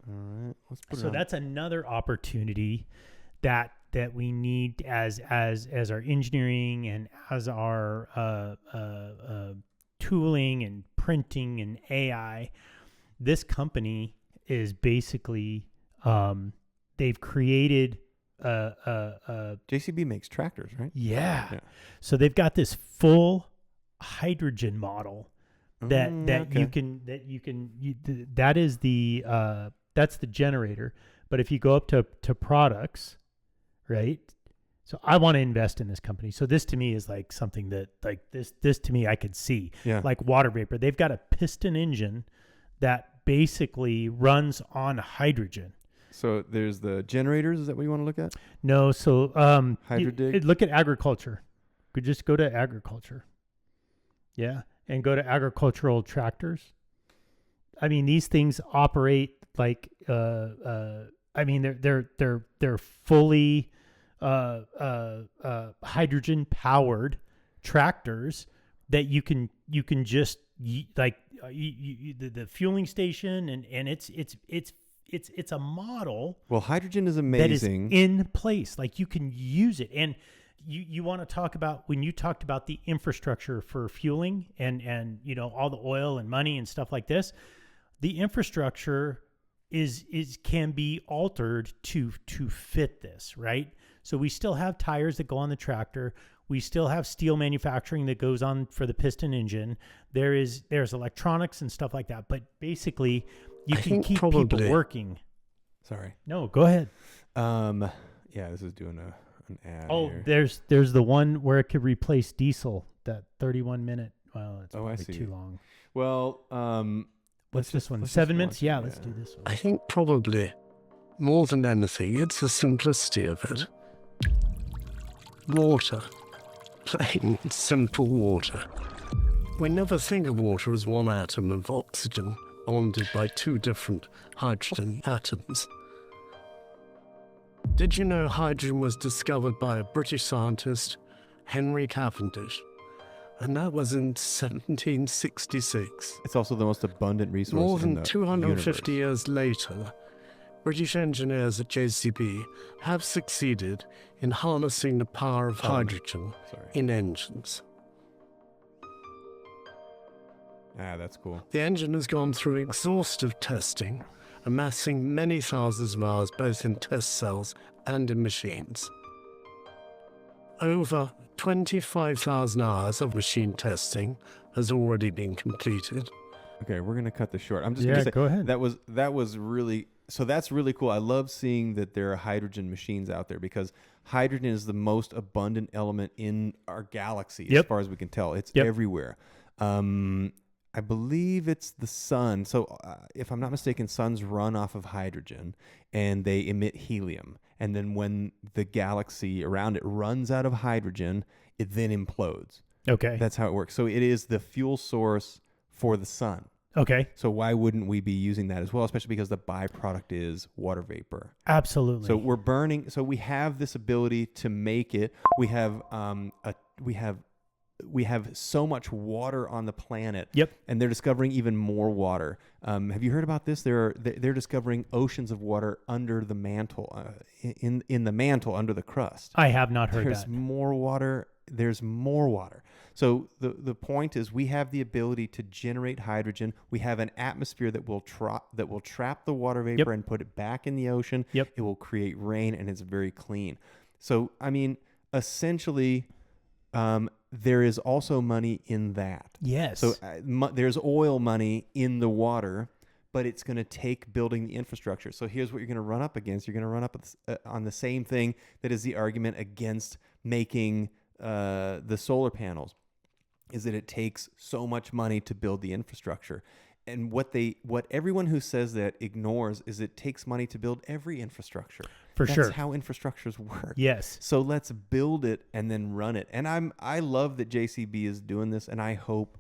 All right. Let's put it so on. that's another opportunity that we need as our engineering and as our tooling and printing and AI. This company is basically. They've created JCB makes tractors, right? Yeah. So they've got this full hydrogen model that is that's the generator. But if you go up to products, right? So I want to invest in this company. So this to me is like something that like this to me I could see. Yeah. Like water vapor. They've got a piston engine that basically runs on hydrogen. So there's the generators. Is that what you want to look at? No, so Hydrodig? look at agriculture. Could just go to agriculture. Yeah, and go to agricultural tractors. I mean, these things operate like I mean, they're fully hydrogen powered tractors that you can just the fueling station and it's a model. Well, hydrogen is That is amazing. in place. Like you can use it. And you want to talk about when you talked about the infrastructure for fueling and you know all the oil and money and stuff like this, the infrastructure is can be altered to fit this, right? So we still have tires that go on the tractor. We still have steel manufacturing that goes on for the piston engine. There's electronics and stuff like that. But basically, you can keep people working. Sorry. No, go ahead. Yeah, this is doing an ad. Oh, here. there's the one where it could replace diesel. That 31-minute. Well, it's probably too long. Well, What's this one? let's 7 just minutes? watch Yeah, it, let's do this one. I think probably more than anything, it's the simplicity of it. Water. Plain, simple water. We never think of water as one atom of oxygen bonded by two different hydrogen atoms. Did you know hydrogen was discovered by a British scientist, Henry Cavendish? And that was in 1766. it's also the most abundant resource. More in than the 250 universe. years later, British engineers at JCB have succeeded in harnessing the power of hydrogen Sorry. in engines. Ah, that's cool. The engine has gone through exhaustive testing, amassing many thousands of hours both in test cells and in machines. Over 25,000 hours of machine testing has already been completed. Okay, we're gonna cut this short. I'm just Yeah, gonna say go ahead. that was really so. That's really cool. I love seeing that there are hydrogen machines out there because hydrogen is the most abundant element in our galaxy as Yep. far as we can tell. It's Yep. everywhere. I believe it's the sun. So, if I'm not mistaken, suns run off of hydrogen and they emit helium. And then when the galaxy around it runs out of hydrogen, it then implodes. Okay. That's how it works. So it is the fuel source for the sun. Okay. So why wouldn't we be using that as well, especially because the byproduct is water vapor? Absolutely. So we're burning. So we have this ability to make it. We have we have so much water on the planet. Yep. And they're discovering even more water. Have you heard about this? They're discovering oceans of water under the mantle, in the mantle under the crust. I have not heard There's that. more water. There's more water. So the point is we have the ability to generate hydrogen. We have an atmosphere that will trap the water vapor Yep. and put it back in the ocean. Yep. It will create rain and it's very clean. So, I mean, essentially, there is also money in that. Yes. So there's oil money in the water, but it's going to take building the infrastructure. So here's what you're going to run up against. You're going to run up on the same thing that is the argument against making the solar panels, is that it takes so much money to build the infrastructure. And what everyone who says that ignores is it takes money to build every infrastructure. For That's sure. how infrastrucures work. Yes. So let's build it and then run it. And I love that JCB is doing this, and I hope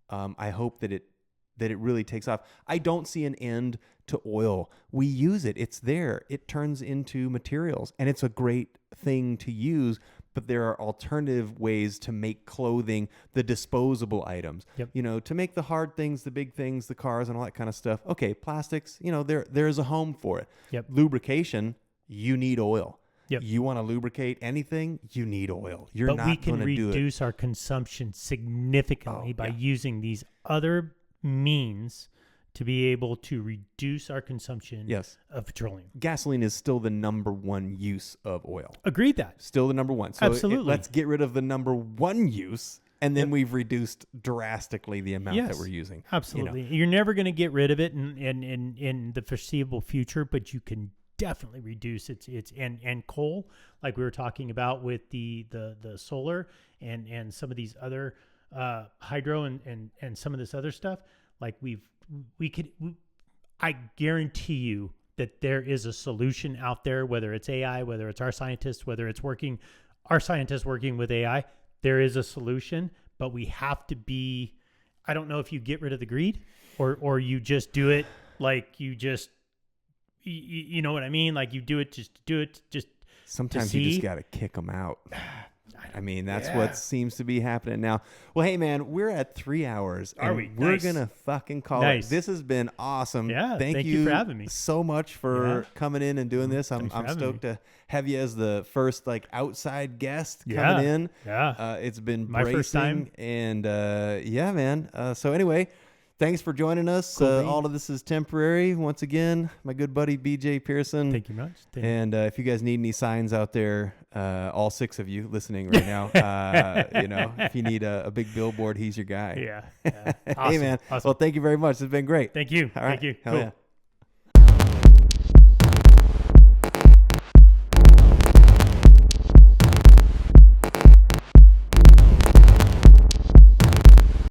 that it really takes off. I don't see an end to oil. We use it. It's there. It turns into materials, and it's a great thing to use. But there are alternative ways to make clothing, the disposable items. Yep. You know, to make the hard things, the big things, the cars, and all that kind of stuff. Okay, plastics. You know, there's a home for it. Yep. Lubrication. You need oil. Yep. You want to lubricate anything, you need oil. You're But not we going can to do it. reduce our consumption significantly by using these other means to be able to reduce our consumption Yes. of petroleum. Gasoline is still the number one use of oil. Agreed that. Still the number one. So Absolutely. let's get rid of the number one use And then we've reduced drastically the amount that we're using. Absolutely. You're never going to get rid of it in the foreseeable future, but you can definitely reduce its and coal, like we were talking about with the solar and some of these other hydro and some of this other stuff. Like I guarantee you that there is a solution out there, whether it's AI, whether it's our scientists, whether it's our scientists working with AI. There is a solution, but we have to be, I don't know if you get rid of the greed or you just do it like you just, you know what I mean? Like you do it just to do it. Sometimes you just got to kick them out. I mean, that's what seems to be happening now. Well, hey, man, we're at 3 hours. Are we? We're Nice. going to fucking call it. This has been awesome. Yeah, thank you for having me. so much for coming in and doing this. I'm stoked to have you as the first like outside guest coming in. Yeah. It's been My bracing, first time. And yeah, man. So anyway, thanks for joining us. Cool. All of this is temporary. Once again, my good buddy BJ Pearson. Thank you much. And if you guys need any signs out there, all 6 of you listening right now, if you need a big billboard, he's your guy. Yeah. Awesome. Hey, man. Awesome. Well, thank you very much. It's been great. Thank you. All right. Thank you. Hell Cool. yeah.